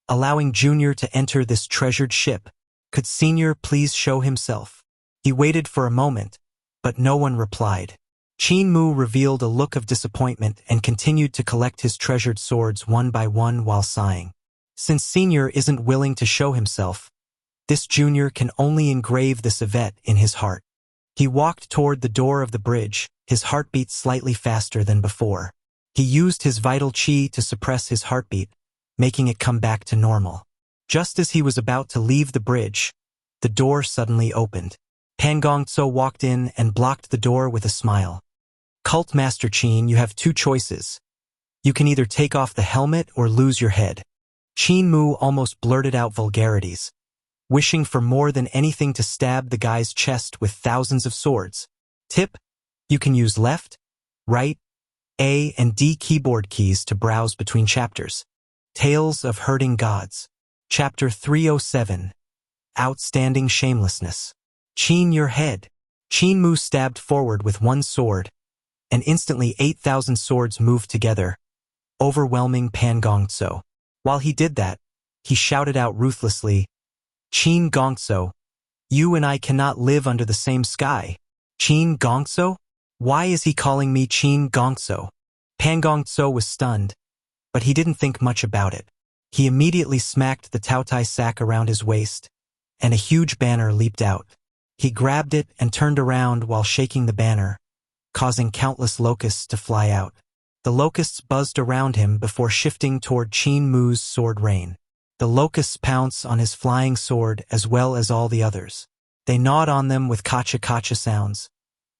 allowing Junior to enter this treasured ship. Could Senior please show himself? He waited for a moment, but no one replied. Qin Mu revealed a look of disappointment and continued to collect his treasured swords one by one while sighing. Since Senior isn't willing to show himself, this Junior can only engrave this Yvette in his heart. He walked toward the door of the bridge, his heartbeat slightly faster than before. He used his vital qi to suppress his heartbeat, making it come back to normal. Just as he was about to leave the bridge, the door suddenly opened. Pan Gongtso walked in and blocked the door with a smile. Cult Master Qin, you have two choices. You can either take off the helmet or lose your head. Qin Mu almost blurted out vulgarities, wishing for more than anything to stab the guy's chest with thousands of swords. Tip: you can use left, right, A and D keyboard keys to browse between chapters. Tales of Hurting Gods. Chapter 307. Outstanding Shamelessness. Qin your head. Qin Mu stabbed forward with one sword, and instantly 8,000 swords moved together, overwhelming Pan Gongtso. While he did that, he shouted out ruthlessly, Qin Gongtso, you and I cannot live under the same sky. Qin Gongtso? Why is he calling me Qin Gongtso? Pan Gongtso was stunned, but he didn't think much about it. He immediately smacked the Taotai sack around his waist, and a huge banner leaped out. He grabbed it and turned around while shaking the banner, causing countless locusts to fly out. The locusts buzzed around him before shifting toward Qin Mu's sword rain. The locusts pounce on his flying sword as well as all the others. They gnawed on them with kacha-kacha sounds,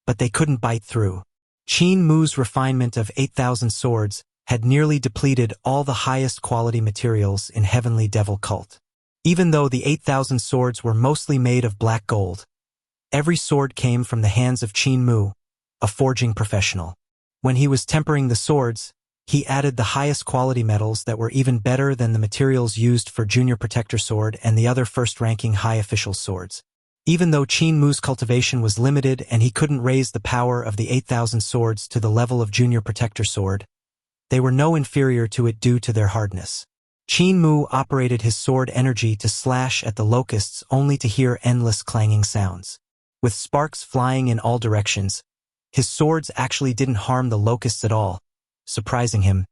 but they couldn't bite through. Qin Mu's refinement of 8,000 swords had nearly depleted all the highest quality materials in Heavenly Devil Cult. Even though the 8,000 swords were mostly made of black gold, every sword came from the hands of Qin Mu, a forging professional. When he was tempering the swords, he added the highest quality metals that were even better than the materials used for Junior Protector Sword and the other first-ranking high official swords. Even though Qin Mu's cultivation was limited and he couldn't raise the power of the 8,000 swords to the level of Junior Protector Sword, they were no inferior to it due to their hardness. Qin Mu operated his sword energy to slash at the locusts only to hear endless clanging sounds. With sparks flying in all directions, his swords actually didn't harm the locusts at all, surprising him.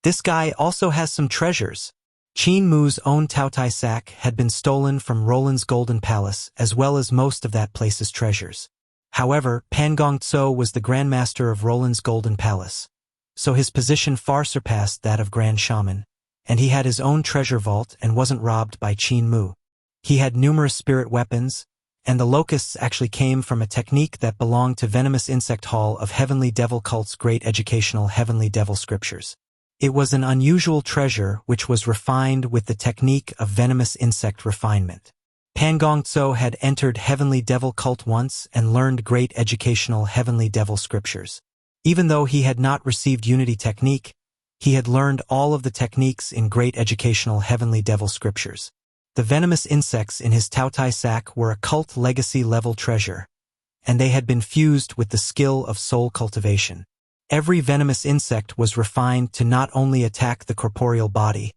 This guy also has some treasures. Qin Mu's own Taotai sack had been stolen from Roland's Golden Palace as well as most of that place's treasures. However, Pan Gongtso was the Grandmaster of Roland's Golden Palace, so his position far surpassed that of Grand Shaman, and he had his own treasure vault and wasn't robbed by Qin Mu. He had numerous spirit weapons, and the locusts actually came from a technique that belonged to Venomous Insect Hall of Heavenly Devil Cult's great educational Heavenly Devil Scriptures. It was an unusual treasure which was refined with the technique of venomous insect refinement. Pan Gongtso had entered Heavenly Devil Cult once and learned great educational Heavenly Devil Scriptures. Even though he had not received Unity Technique, he had learned all of the techniques in great educational Heavenly Devil Scriptures. The venomous insects in his Taotai sack were a cult legacy-level treasure, and they had been fused with the skill of soul cultivation. Every venomous insect was refined to not only attack the corporeal body,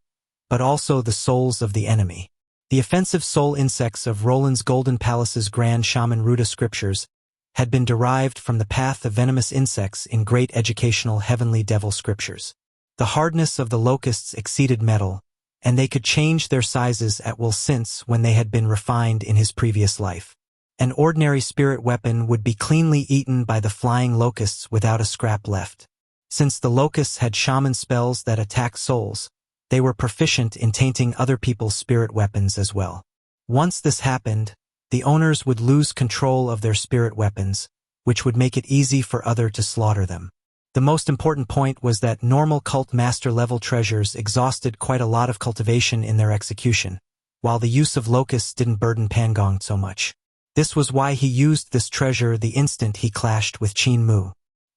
but also the souls of the enemy. The offensive soul insects of Roland's Golden Palace's Grand Shaman Ruda Scriptures had been derived from the path of venomous insects in great educational Heavenly Devil Scriptures. The hardness of the locusts exceeded metal, and they could change their sizes at will since when they had been refined in his previous life. An ordinary spirit weapon would be cleanly eaten by the flying locusts without a scrap left. Since the locusts had shaman spells that attack souls, they were proficient in tainting other people's spirit weapons as well. Once this happened, the owners would lose control of their spirit weapons, which would make it easy for others to slaughter them. The most important point was that normal cult master level treasures exhausted quite a lot of cultivation in their execution, while the use of locusts didn't burden Pangong so much. This was why he used this treasure the instant he clashed with Qin Mu.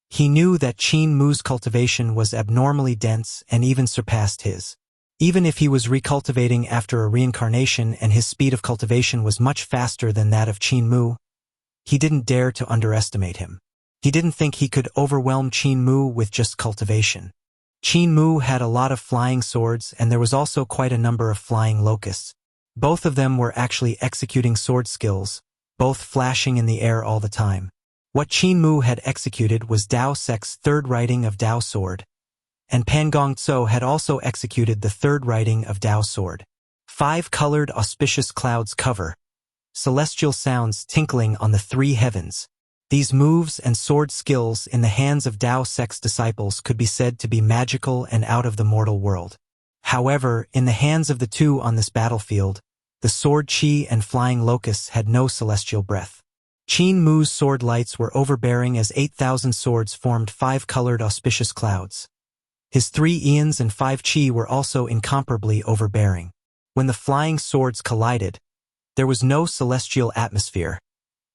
He knew that Qin Mu's cultivation was abnormally dense and even surpassed his. Even if he was recultivating after a reincarnation and his speed of cultivation was much faster than that of Qin Mu, he didn't dare to underestimate him. He didn't think he could overwhelm Qin Mu with just cultivation. Qin Mu had a lot of flying swords and there was also quite a number of flying locusts. Both of them were actually executing sword skills, both flashing in the air all the time. What Qin Mu had executed was Dao Sek's third writing of Dao Sword, and Pangong Tso had also executed the third writing of Dao Sword. 5 colored auspicious clouds cover, celestial sounds tinkling on the 3 heavens. These moves and sword skills in the hands of Dao Sek's disciples could be said to be magical and out of the mortal world. However, in the hands of the two on this battlefield, the sword chi and flying locusts had no celestial breath. Qin Mu's sword lights were overbearing as 8,000 swords formed 5 colored auspicious clouds. His 3 eons and 5 chi were also incomparably overbearing. When the flying swords collided, there was no celestial atmosphere,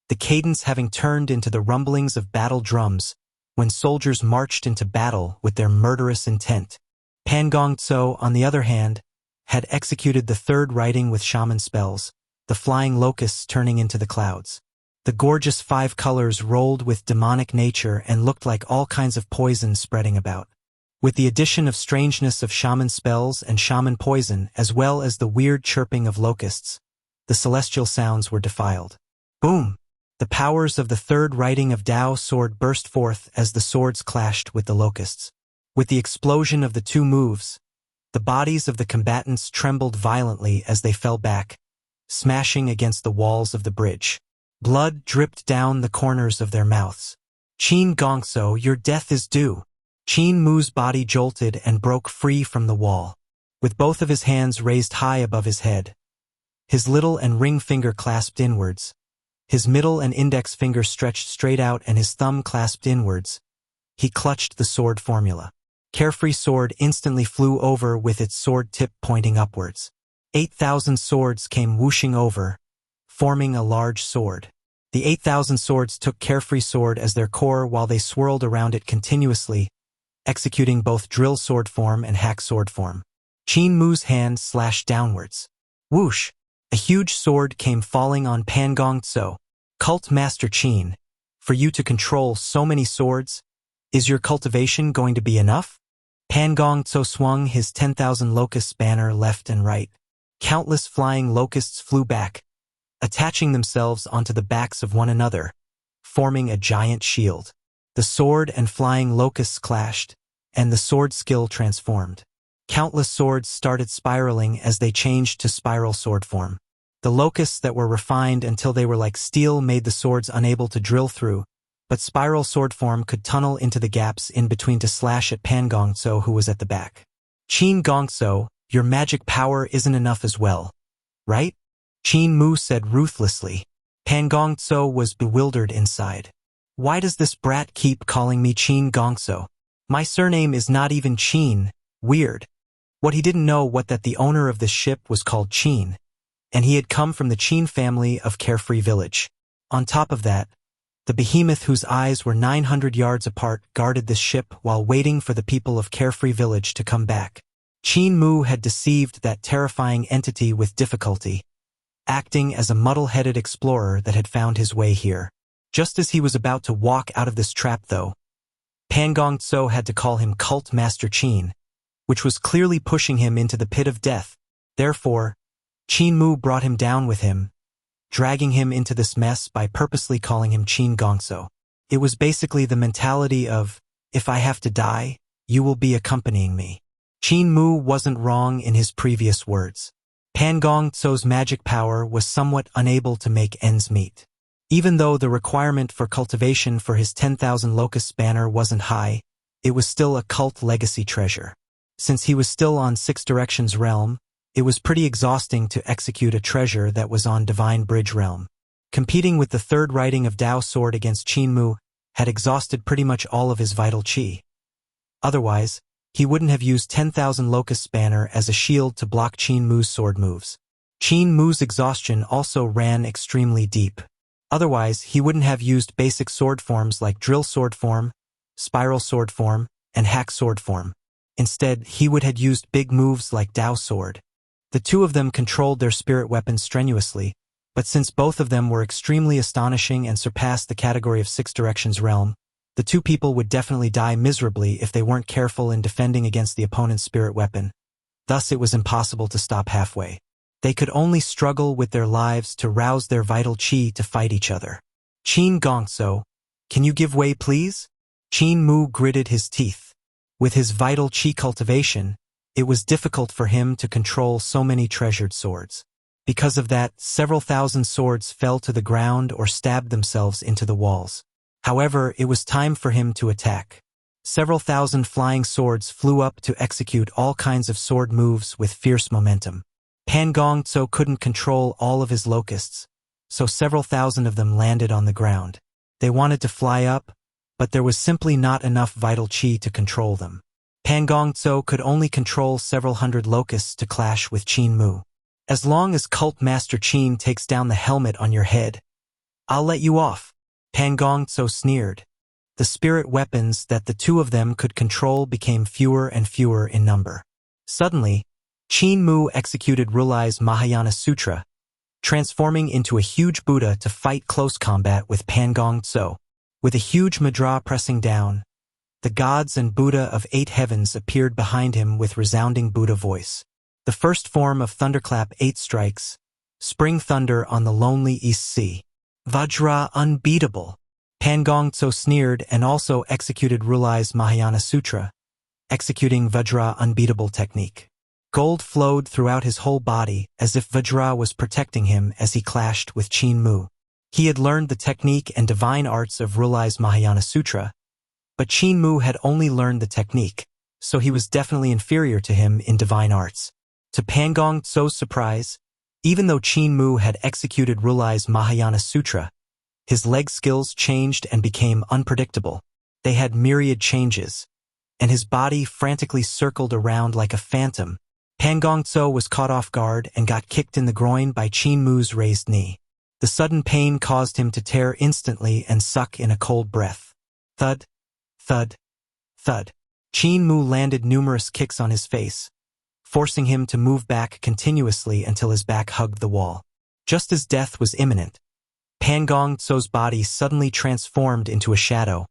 the cadence having turned into the rumblings of battle drums when soldiers marched into battle with their murderous intent. Pangong Tso, on the other hand, had executed the third writing with shaman spells, the flying locusts turning into the clouds. The gorgeous 5 colors rolled with demonic nature and looked like all kinds of poison spreading about. With the addition of strangeness of shaman spells and shaman poison as well as the weird chirping of locusts, the celestial sounds were defiled. Boom! The powers of the third writing of Dao Sword burst forth as the swords clashed with the locusts. With the explosion of the 2 moves, the bodies of the combatants trembled violently as they fell back, smashing against the walls of the bridge. Blood dripped down the corners of their mouths. Qin Gongso, your death is due. Qin Mu's body jolted and broke free from the wall. With both of his hands raised high above his head, his little and ring finger clasped inwards, his middle and index finger stretched straight out and his thumb clasped inwards, he clutched the sword formula. Carefree Sword instantly flew over with its sword tip pointing upwards. 8,000 swords came whooshing over, forming a large sword. The 8,000 swords took Carefree Sword as their core while they swirled around it continuously, executing both drill sword form and hack sword form. Qin Mu's hand slashed downwards. Whoosh! A huge sword came falling on Pangong Tso. Cult Master Qin, for you to control so many swords, is your cultivation going to be enough? Pangong Tso swung his 10,000 locusts banner left and right. Countless flying locusts flew back, attaching themselves onto the backs of one another, forming a giant shield. The sword and flying locusts clashed, and the sword skill transformed. Countless swords started spiraling as they changed to spiral sword form. The locusts that were refined until they were like steel made the swords unable to drill through, but spiral sword form could tunnel into the gaps in between to slash at Pangong Tso, who was at the back. Qin Gongso, your magic power isn't enough as well, right? Qin Mu said ruthlessly. Pangong Tso was bewildered inside. Why does this brat keep calling me Qin Gongso? My surname is not even Qin. Weird. What he didn't know was that the owner of this ship was called Qin, and he had come from the Qin family of Carefree Village. On top of that, the behemoth whose eyes were 900 yards apart guarded this ship while waiting for the people of Carefree Village to come back. Qin Mu had deceived that terrifying entity with difficulty, acting as a muddle-headed explorer that had found his way here. Just as he was about to walk out of this trap though, Pangong Tso had to call him Cult Master Qin, which was clearly pushing him into the pit of death. Therefore, Qin Mu brought him down with him, dragging him into this mess by purposely calling him Qin Gongso. It was basically the mentality of, if I have to die, you will be accompanying me. Qin Mu wasn't wrong in his previous words. Pangong Tso's magic power was somewhat unable to make ends meet. Even though the requirement for cultivation for his 10,000 locusts banner wasn't high, it was still a cult legacy treasure. Since he was still on Six Directions realm, it was pretty exhausting to execute a treasure that was on Divine Bridge realm. Competing with the third writing of Dao Sword against Qin Mu had exhausted pretty much all of his vital qi. Otherwise, he wouldn't have used 10,000 Locust Banner as a shield to block Qin Mu's sword moves. Qin Mu's exhaustion also ran extremely deep. Otherwise, he wouldn't have used basic sword forms like Drill Sword Form, Spiral Sword Form, and Hack Sword Form. Instead, he would have used big moves like Dao Sword. The two of them controlled their spirit weapons strenuously, but since both of them were extremely astonishing and surpassed the category of Six Directions realm, the two people would definitely die miserably if they weren't careful in defending against the opponent's spirit weapon. Thus, it was impossible to stop halfway. They could only struggle with their lives to rouse their vital qi to fight each other. Qin Gongso, can you give way, please? Qin Mu gritted his teeth. With his vital qi cultivation, it was difficult for him to control so many treasured swords. Because of that, several thousand swords fell to the ground or stabbed themselves into the walls. However, it was time for him to attack. Several thousand flying swords flew up to execute all kinds of sword moves with fierce momentum. Pan Gongso couldn't control all of his locusts, so several thousand of them landed on the ground. They wanted to fly up, but there was simply not enough vital qi to control them. Pan Gongso could only control several hundred locusts to clash with Qin Mu. As long as Cult Master Qin takes down the helmet on your head, I'll let you off. Pan Gongso sneered. The spirit weapons that the two of them could control became fewer and fewer in number. Suddenly, Qin Mu executed Rulai's Mahayana Sutra, transforming into a huge Buddha to fight close combat with Pan Gongso. With a huge mudra pressing down, the gods and Buddha of 8 heavens appeared behind him with resounding Buddha voice. The first form of Thunderclap 8 strikes, Spring Thunder on the lonely East Sea. Vajra unbeatable. Pan Gongso sneered and also executed Rulai's Mahayana Sutra, executing Vajra unbeatable technique. Gold flowed throughout his whole body as if Vajra was protecting him as he clashed with Qin Mu. He had learned the technique and divine arts of Rulai's Mahayana Sutra, but Qin Mu had only learned the technique, so he was definitely inferior to him in divine arts. To Pan Gongso's surprise, even though Qin Mu had executed Rulai's Mahayana Sutra, his leg skills changed and became unpredictable. They had myriad changes, and his body frantically circled around like a phantom. Pan Gongso was caught off guard and got kicked in the groin by Qin Mu's raised knee. The sudden pain caused him to tear instantly and suck in a cold breath. Thud, thud, thud. Qin Mu landed numerous kicks on his face, forcing him to move back continuously until his back hugged the wall. Just as death was imminent, Pan Gongso's body suddenly transformed into a shadow,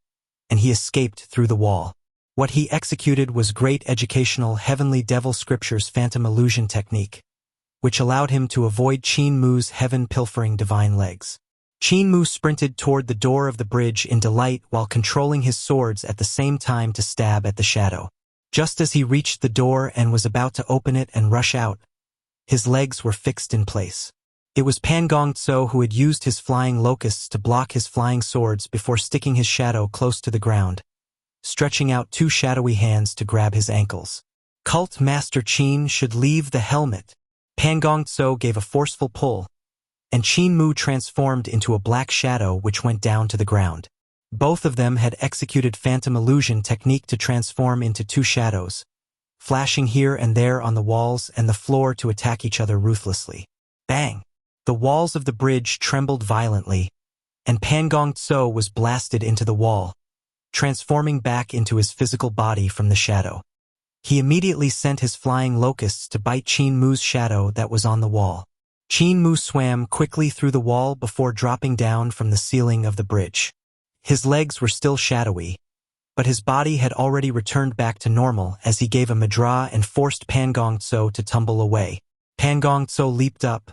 and he escaped through the wall. What he executed was great educational Heavenly Devil Scriptures Phantom Illusion technique, which allowed him to avoid Qin Mu's heaven-pilfering divine legs. Qin Mu sprinted toward the door of the bridge in delight while controlling his swords at the same time to stab at the shadow. Just as he reached the door and was about to open it and rush out, his legs were fixed in place. It was Pan Gongso who had used his flying locusts to block his flying swords before sticking his shadow close to the ground, stretching out 2 shadowy hands to grab his ankles. Cult Master Qin should leave the helmet. Pan Gongso gave a forceful pull, and Qin Mu transformed into a black shadow which went down to the ground. Both of them had executed Phantom Illusion technique to transform into 2 shadows, flashing here and there on the walls and the floor to attack each other ruthlessly. Bang! The walls of the bridge trembled violently, and Pan Gongso was blasted into the wall, transforming back into his physical body from the shadow. He immediately sent his flying locusts to bite Qin Mu's shadow that was on the wall. Qin Mu swam quickly through the wall before dropping down from the ceiling of the bridge. His legs were still shadowy, but his body had already returned back to normal as he gave a mudra and forced Pan Gongso to tumble away. Pan Gongso leaped up,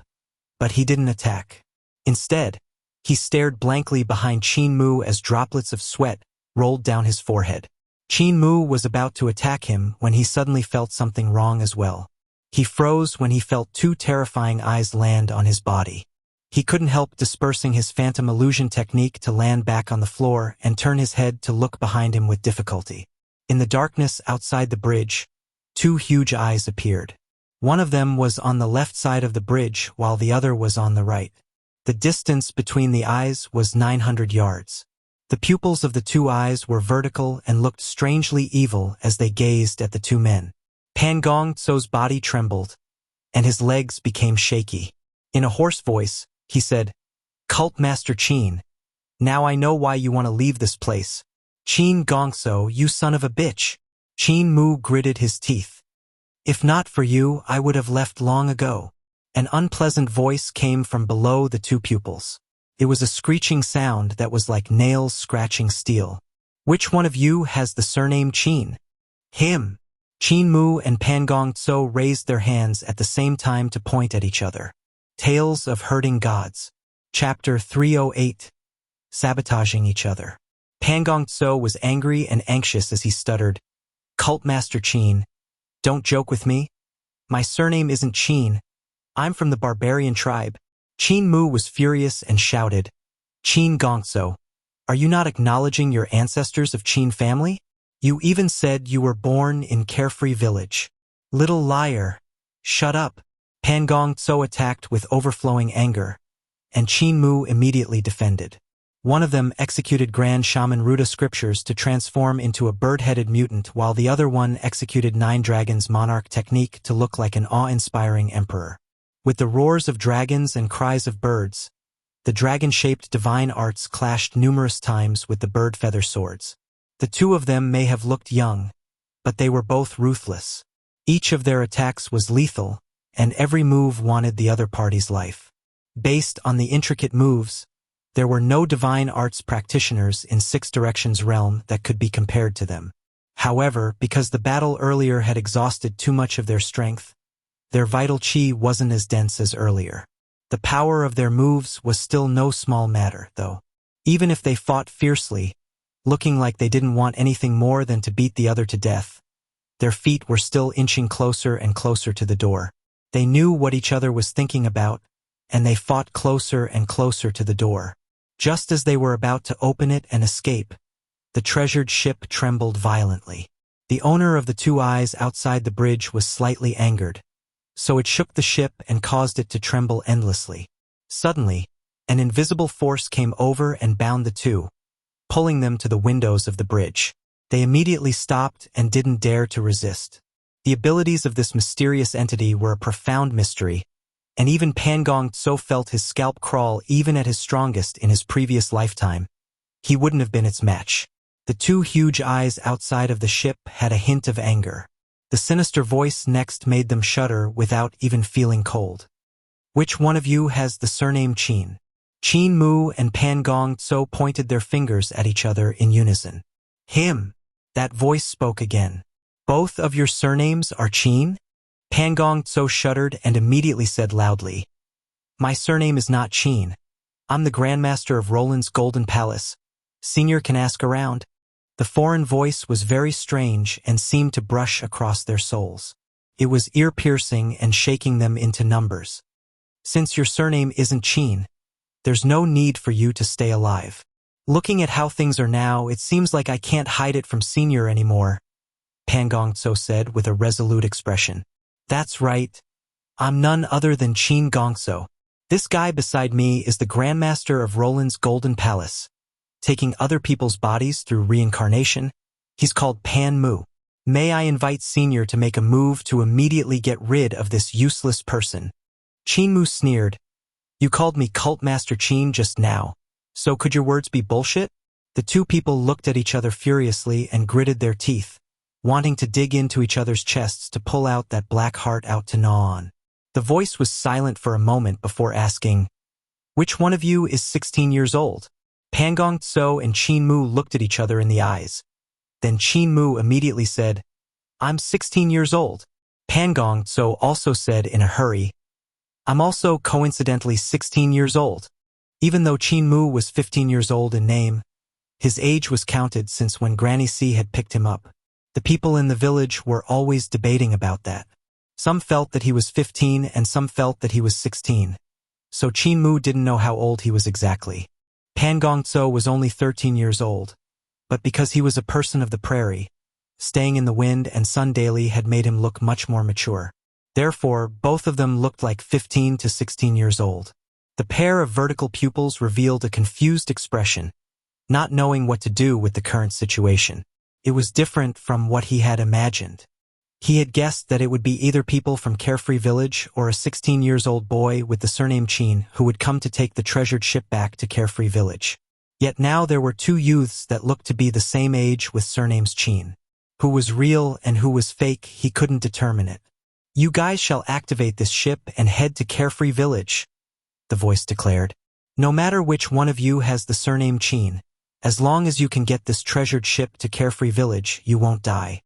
but he didn't attack. Instead, he stared blankly behind Qin Mu as droplets of sweat rolled down his forehead. Qin Mu was about to attack him when he suddenly felt something wrong as well. He froze when he felt 2 terrifying eyes land on his body. He couldn't help dispersing his Phantom Illusion technique to land back on the floor and turn his head to look behind him with difficulty. In the darkness outside the bridge, two huge eyes appeared. One of them was on the left side of the bridge while the other was on the right. The distance between the eyes was 900 yards. The pupils of the two eyes were vertical and looked strangely evil as they gazed at the two men. Pan Gong Tso's body trembled, and his legs became shaky. In a hoarse voice, he said, "Cult Master Qin, now I know why you want to leave this place. Qin Gongso, you son of a bitch." Qin Mu gritted his teeth. "If not for you, I would have left long ago." An unpleasant voice came from below the two pupils. It was a screeching sound that was like nails scratching steel. "Which one of you has the surname Qin?" "Him." Qin Mu and Pan Gong Tso raised their hands at the same time to point at each other. Tales of Hurting Gods. Chapter 308. Sabotaging Each Other. Pan Gong Tso was angry and anxious as he stuttered, "Cult Master Qin, don't joke with me. My surname isn't Qin. I'm from the barbarian tribe." Qin Mu was furious and shouted, "Qin Gongso, are you not acknowledging your ancestors of Qin family? You even said you were born in Carefree Village. Little liar. Shut up." Pan Gong Tso attacked with overflowing anger, and Qin Mu immediately defended. One of them executed Grand Shaman Ruda scriptures to transform into a bird-headed mutant, while the other one executed Nine Dragons Monarch technique to look like an awe-inspiring emperor. With the roars of dragons and cries of birds, the dragon-shaped divine arts clashed numerous times with the bird feather swords. The two of them may have looked young, but they were both ruthless. Each of their attacks was lethal, and every move wanted the other party's life. Based on the intricate moves, there were no divine arts practitioners in Six Directions realm that could be compared to them. However, because the battle earlier had exhausted too much of their strength, their vital chi wasn't as dense as earlier. The power of their moves was still no small matter, though. Even if they fought fiercely, looking like they didn't want anything more than to beat the other to death, their feet were still inching closer and closer to the door. They knew what each other was thinking about, and they fought closer and closer to the door. Just as they were about to open it and escape, the treasured ship trembled violently. The owner of the two eyes outside the bridge was slightly angered, so it shook the ship and caused it to tremble endlessly. Suddenly, an invisible force came over and bound the two, pulling them to the windows of the bridge. They immediately stopped and didn't dare to resist. The abilities of this mysterious entity were a profound mystery, and even Pan Gong Tso felt his scalp crawl even at his strongest in his previous lifetime. He wouldn't have been its match. The two huge eyes outside of the ship had a hint of anger. The sinister voice next made them shudder without even feeling cold. "Which one of you has the surname Qin?" Qin Mu and Pan Gong Tso pointed their fingers at each other in unison. "Him." That voice spoke again. "Both of your surnames are Qin?" Pan Gong Tso shuddered and immediately said loudly, "My surname is not Qin. I'm the Grandmaster of Roland's Golden Palace. Senior can ask around." The foreign voice was very strange and seemed to brush across their souls. It was ear-piercing and shaking them into numbers. "Since your surname isn't Qin, there's no need for you to stay alive. Looking at how things are now, it seems like I can't hide it from Senior anymore," Pan Gong Tso said with a resolute expression. "That's right. I'm none other than Qin Gongso. This guy beside me is the Grandmaster of Roland's Golden Palace, taking other people's bodies through reincarnation. He's called Pan Mu. May I invite Senior to make a move to immediately get rid of this useless person?" Qin Mu sneered. "You called me Cult Master Qin just now, so could your words be bullshit?" The two people looked at each other furiously and gritted their teeth, wanting to dig into each other's chests to pull out that black heart out to gnaw on. The voice was silent for a moment before asking, "Which one of you is 16 years old?" Pan Gong Tso and Qin Mu looked at each other in the eyes. Then Qin Mu immediately said, "I'm 16 years old." Pan Gong Tso also said in a hurry, "I'm also coincidentally 16 years old." Even though Qin Mu was 15 years old in name, his age was counted since when Granny C had picked him up. The people in the village were always debating about that. Some felt that he was 15 and some felt that he was 16. So Qin Mu didn't know how old he was exactly. Pan Gong Tso was only 13 years old, but because he was a person of the prairie, staying in the wind and sun daily had made him look much more mature. Therefore, both of them looked like 15 to 16 years old. The pair of vertical pupils revealed a confused expression, not knowing what to do with the current situation. It was different from what he had imagined. He had guessed that it would be either people from Carefree Village or a 16-year-old boy with the surname Qin who would come to take the treasured ship back to Carefree Village. Yet now there were two youths that looked to be the same age with surnames Qin. Who was real and who was fake, he couldn't determine it. "You guys shall activate this ship and head to Carefree Village," the voice declared. "No matter which one of you has the surname Qin, as long as you can get this treasured ship to Carefree Village, you won't die."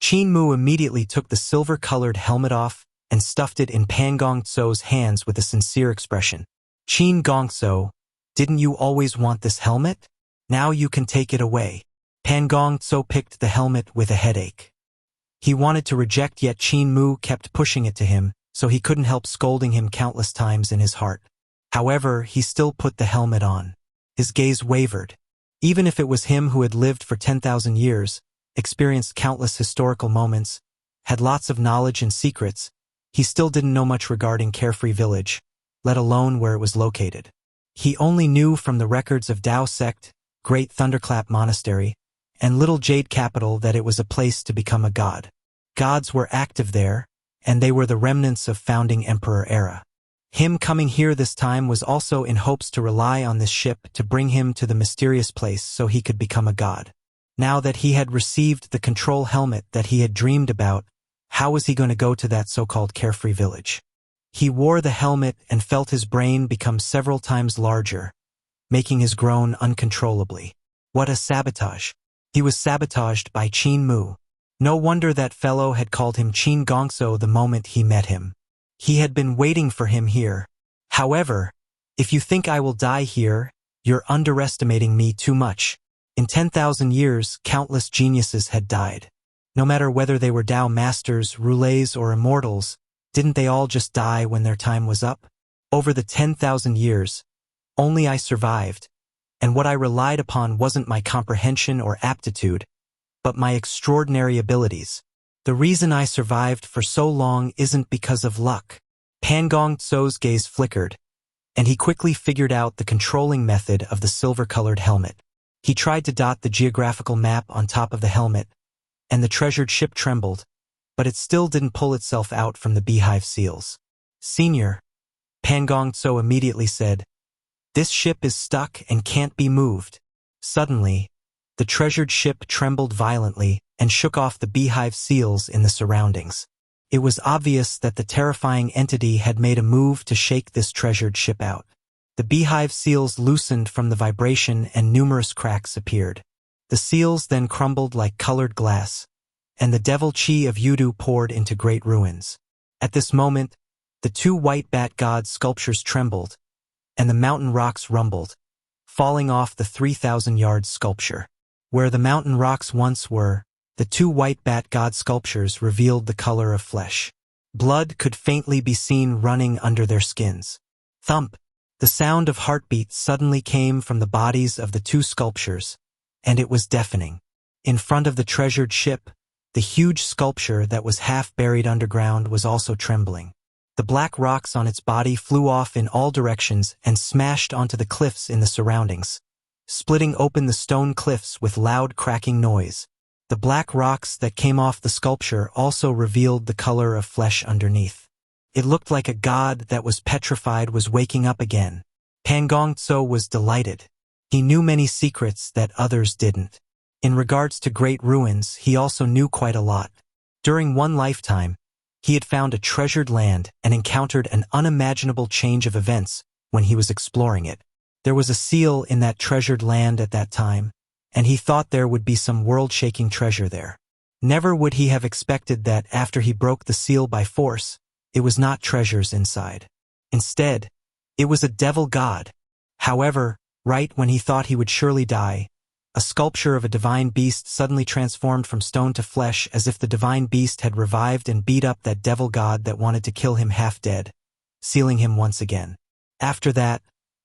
Qin Mu immediately took the silver-colored helmet off and stuffed it in Pan Gongtso's hands with a sincere expression. "Qin Gongtso, didn't you always want this helmet? Now you can take it away." Pan Gongtso picked the helmet with a headache. He wanted to reject, yet Qin Mu kept pushing it to him, so he couldn't help scolding him countless times in his heart. However, he still put the helmet on. His gaze wavered. Even if it was him who had lived for 10,000 years, experienced countless historical moments, had lots of knowledge and secrets, he still didn't know much regarding Carefree Village, let alone where it was located. He only knew from the records of Tao Sect, Great Thunderclap Monastery, and Little Jade Capital that it was a place to become a god. Gods were active there, and they were the remnants of founding emperor era. Him coming here this time was also in hopes to rely on this ship to bring him to the mysterious place so he could become a god. Now that he had received the control helmet that he had dreamed about, how was he going to go to that so-called Carefree Village? He wore the helmet and felt his brain become several times larger, making his groan uncontrollably. What a sabotage! He was sabotaged by Qin Mu. No wonder that fellow had called him Qin Gongso the moment he met him. He had been waiting for him here. However, if you think I will die here, you're underestimating me too much. In 10,000 years, countless geniuses had died. No matter whether they were Tao masters, roules, or immortals, didn't they all just die when their time was up? Over the 10,000 years, only I survived, and what I relied upon wasn't my comprehension or aptitude, but my extraordinary abilities. The reason I survived for so long isn't because of luck. Pan Gongtso's gaze flickered, and he quickly figured out the controlling method of the silver-colored helmet. He tried to dot the geographical map on top of the helmet, and the treasured ship trembled, but it still didn't pull itself out from the beehive seals. "Senior," Pan Gongtso immediately said, "this ship is stuck and can't be moved." Suddenly, the treasured ship trembled violently and shook off the beehive seals in the surroundings. It was obvious that the terrifying entity had made a move to shake this treasured ship out. The beehive seals loosened from the vibration and numerous cracks appeared. The seals then crumbled like colored glass, and the devil chi of Yudu poured into great ruins. At this moment, the two white bat god sculptures trembled, and the mountain rocks rumbled, falling off the 3,000-yard sculpture. Where the mountain rocks once were, the two white bat god sculptures revealed the color of flesh. Blood could faintly be seen running under their skins. Thump! The sound of heartbeats suddenly came from the bodies of the two sculptures, and it was deafening. In front of the treasured ship, the huge sculpture that was half buried underground was also trembling. The black rocks on its body flew off in all directions and smashed onto the cliffs in the surroundings, splitting open the stone cliffs with loud cracking noise. The black rocks that came off the sculpture also revealed the color of flesh underneath. It looked like a god that was petrified was waking up again. Pan Gongtso was delighted. He knew many secrets that others didn't. In regards to great ruins, he also knew quite a lot. During one lifetime, he had found a treasured land and encountered an unimaginable change of events when he was exploring it. There was a seal in that treasured land at that time, and he thought there would be some world-shaking treasure there. Never would he have expected that after he broke the seal by force, it was not treasures inside. Instead, it was a devil god. However, right when he thought he would surely die, a sculpture of a divine beast suddenly transformed from stone to flesh as if the divine beast had revived and beat up that devil god that wanted to kill him half dead, sealing him once again. After that,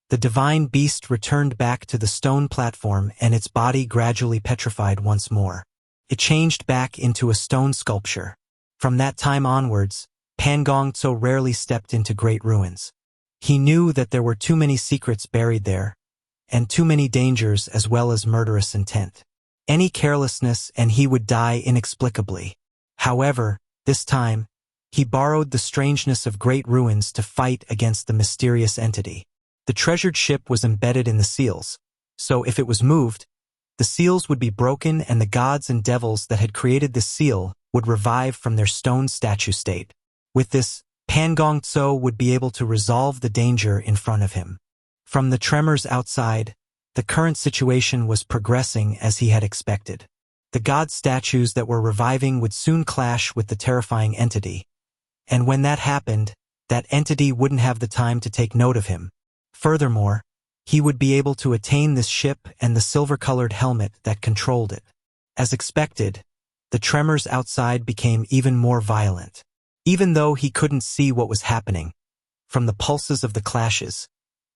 the divine beast returned back to the stone platform and its body gradually petrified once more. It changed back into a stone sculpture. From that time onwards, Pan Gong Tso rarely stepped into great ruins. He knew that there were too many secrets buried there, and too many dangers as well as murderous intent. Any carelessness and he would die inexplicably. However, this time, he borrowed the strangeness of great ruins to fight against the mysterious entity. The treasured ship was embedded in the seals, so if it was moved, the seals would be broken and the gods and devils that had created this seal would revive from their stone statue state. With this, Pan Gong Tso would be able to resolve the danger in front of him. From the tremors outside, the current situation was progressing as he had expected. The god statues that were reviving would soon clash with the terrifying entity, and when that happened, that entity wouldn't have the time to take note of him. Furthermore, he would be able to attain this ship and the silver-colored helmet that controlled it. As expected, the tremors outside became even more violent. Even though he couldn't see what was happening, from the pulses of the clashes,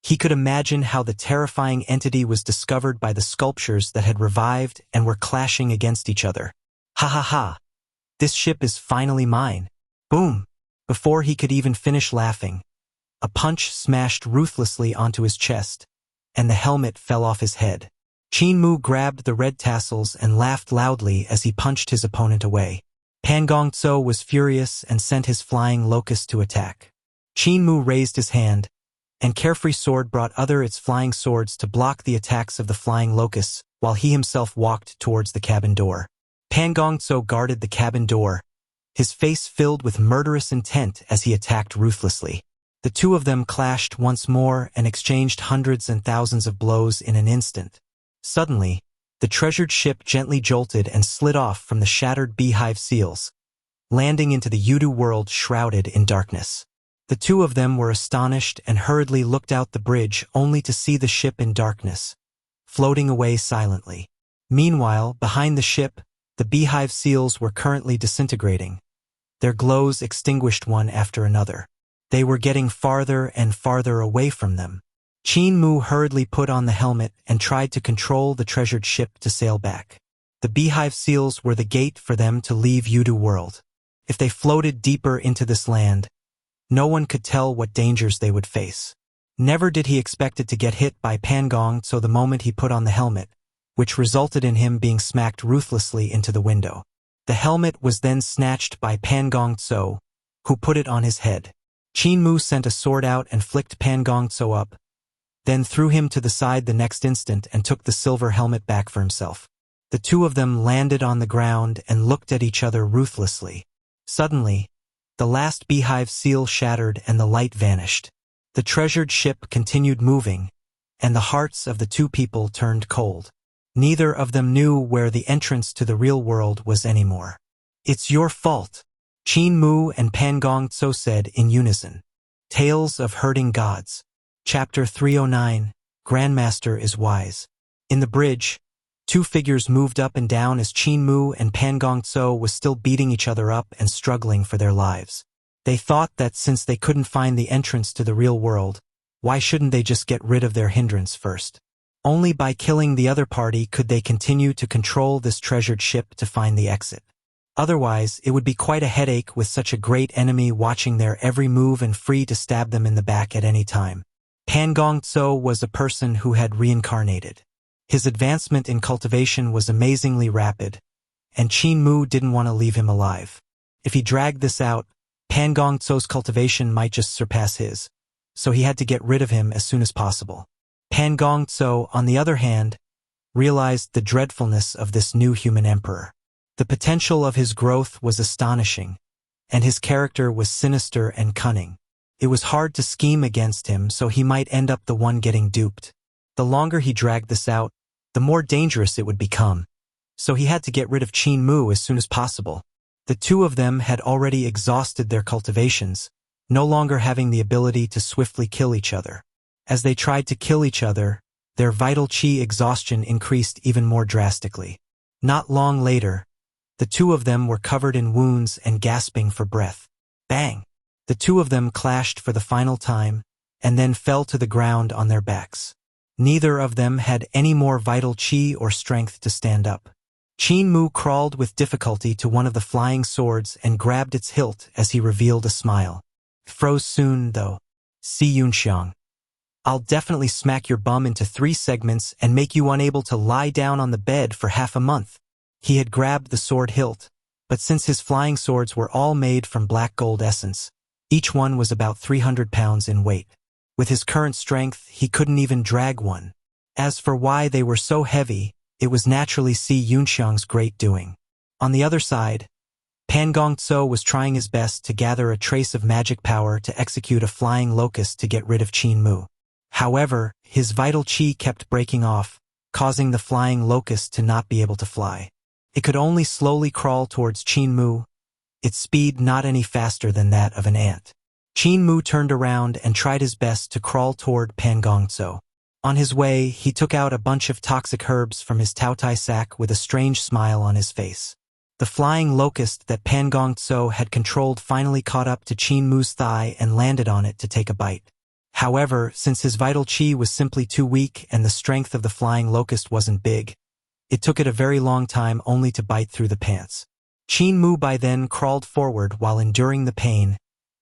he could imagine how the terrifying entity was discovered by the sculptures that had revived and were clashing against each other. Ha ha ha! This ship is finally mine. Boom! Before he could even finish laughing, a punch smashed ruthlessly onto his chest, and the helmet fell off his head. Qin Mu grabbed the red tassels and laughed loudly as he punched his opponent away. Pan Gong Tso was furious and sent his flying locust to attack. Qin Mu raised his hand, and Carefree Sword brought its flying swords to block the attacks of the flying locusts, while he himself walked towards the cabin door. Pan Gong Tso guarded the cabin door, his face filled with murderous intent as he attacked ruthlessly. The two of them clashed once more and exchanged hundreds and thousands of blows in an instant. Suddenly, the treasured ship gently jolted and slid off from the shattered beehive seals, landing into the Yudu world shrouded in darkness. The two of them were astonished and hurriedly looked out the bridge only to see the ship in darkness, floating away silently. Meanwhile, behind the ship, the beehive seals were currently disintegrating. Their glows extinguished one after another. They were getting farther and farther away from them. Qin Mu hurriedly put on the helmet and tried to control the treasured ship to sail back. The beehive seals were the gate for them to leave Yudu world. If they floated deeper into this land, no one could tell what dangers they would face. Never did he expect it to get hit by Pan Gong Tso the moment he put on the helmet, which resulted in him being smacked ruthlessly into the window. The helmet was then snatched by Pan Gong Tso, who put it on his head. Qin Mu sent a sword out and flicked Pan Gong Tso up, then threw him to the side the next instant and took the silver helmet back for himself. The two of them landed on the ground and looked at each other ruthlessly. Suddenly, the last beehive seal shattered and the light vanished. The treasured ship continued moving, and the hearts of the two people turned cold. Neither of them knew where the entrance to the real world was anymore. "It's your fault," Qin Mu and Pan Gong Tso said in unison. Tales of Hurting Gods. Chapter 309, Grandmaster is Wise. In the bridge, two figures moved up and down as Qin Mu and Pan Gong Tso was still beating each other up and struggling for their lives. They thought that since they couldn't find the entrance to the real world, why shouldn't they just get rid of their hindrance first? Only by killing the other party could they continue to control this treasured ship to find the exit. Otherwise, it would be quite a headache with such a great enemy watching their every move and free to stab them in the back at any time. Pan Gong Tso was a person who had reincarnated. His advancement in cultivation was amazingly rapid, and Qin Mu didn't want to leave him alive. If he dragged this out, Pan Gong Tso's cultivation might just surpass his, so he had to get rid of him as soon as possible. Pan Gong Tso, on the other hand, realized the dreadfulness of this new human emperor. The potential of his growth was astonishing, and his character was sinister and cunning. It was hard to scheme against him, so he might end up the one getting duped. The longer he dragged this out, the more dangerous it would become, so he had to get rid of Qin Mu as soon as possible. The two of them had already exhausted their cultivations, no longer having the ability to swiftly kill each other. As they tried to kill each other, their vital qi exhaustion increased even more drastically. Not long later, the two of them were covered in wounds and gasping for breath. Bang! The two of them clashed for the final time, and then fell to the ground on their backs. Neither of them had any more vital qi or strength to stand up. Qin Mu crawled with difficulty to one of the flying swords and grabbed its hilt as he revealed a smile. Froze soon, though. See Yunxiang. I'll definitely smack your bum into 3 segments and make you unable to lie down on the bed for half a month. He had grabbed the sword hilt, but since his flying swords were all made from black gold essence, each one was about 300 pounds in weight. With his current strength, he couldn't even drag one. As for why they were so heavy, it was naturally Si Yunxiang's great doing. On the other side, Pan Gongzhou was trying his best to gather a trace of magic power to execute a flying locust to get rid of Qin Mu. However, his vital qi kept breaking off, causing the flying locust to not be able to fly. It could only slowly crawl towards Qin Mu, its speed not any faster than that of an ant. Qin Mu turned around and tried his best to crawl toward Pan Gongzhou. On his way, he took out a bunch of toxic herbs from his Taotai sack with a strange smile on his face. The flying locust that Pan Gongzhou had controlled finally caught up to Qin Mu's thigh and landed on it to take a bite. However, since his vital qi was simply too weak and the strength of the flying locust wasn't big, it took it a very long time only to bite through the pants. Qin Mu by then crawled forward while enduring the pain,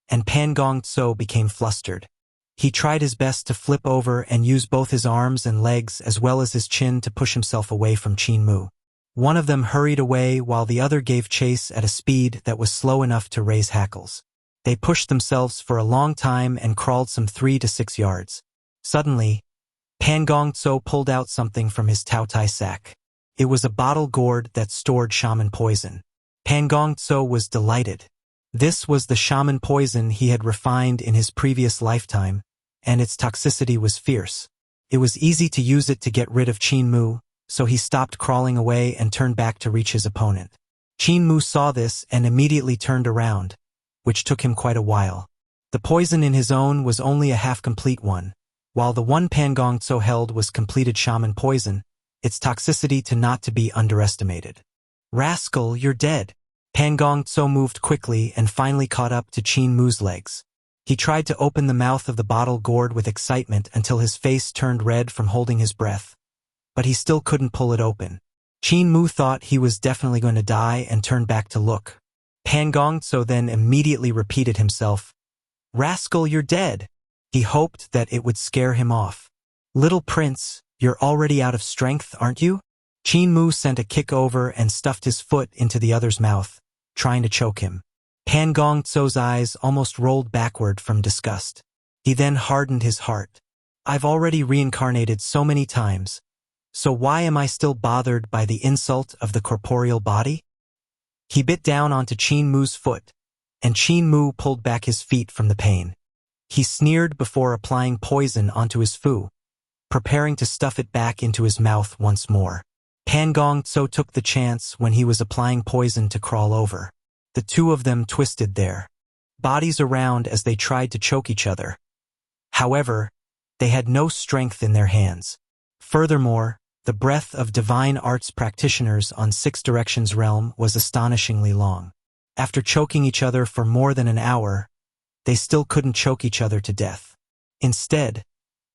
and Pan Gongzhou became flustered. He tried his best to flip over and use both his arms and legs as well as his chin to push himself away from Qin Mu. One of them hurried away while the other gave chase at a speed that was slow enough to raise hackles. They pushed themselves for a long time and crawled some 3 to 6 yards. Suddenly, Pan Gongzhou pulled out something from his Taotai sack. It was a bottle gourd that stored shaman poison. Pan Gongzhou was delighted. This was the shaman poison he had refined in his previous lifetime, and its toxicity was fierce. It was easy to use it to get rid of Qin Mu, so he stopped crawling away and turned back to reach his opponent. Qin Mu saw this and immediately turned around, which took him quite a while. The poison in his own was only a half-complete one, while the one Pan Gongzhou held was completed shaman poison, its toxicity not to be underestimated. Rascal, you're dead. Pan Gongzhou moved quickly and finally caught up to Qin Mu's legs. He tried to open the mouth of the bottle gourd with excitement until his face turned red from holding his breath, but he still couldn't pull it open. Qin Mu thought he was definitely going to die and turned back to look. Pan Gongzhou then immediately repeated himself, "Rascal, you're dead." He hoped that it would scare him off. "Little prince, you're already out of strength, aren't you?" Qin Mu sent a kick over and stuffed his foot into the other's mouth, trying to choke him. Pan Gongzhou's eyes almost rolled backward from disgust. He then hardened his heart. "I've already reincarnated so many times, so why am I still bothered by the insult of the corporeal body?" He bit down onto Qin Mu's foot, and Qin Mu pulled back his feet from the pain. He sneered before applying poison onto his fu, preparing to stuff it back into his mouth once more. Pan Gongzhou took the chance when he was applying poison to crawl over. The two of them twisted their bodies around as they tried to choke each other. However, they had no strength in their hands. Furthermore, the breath of divine arts practitioners on Six Directions realm was astonishingly long. After choking each other for more than an hour, they still couldn't choke each other to death. Instead,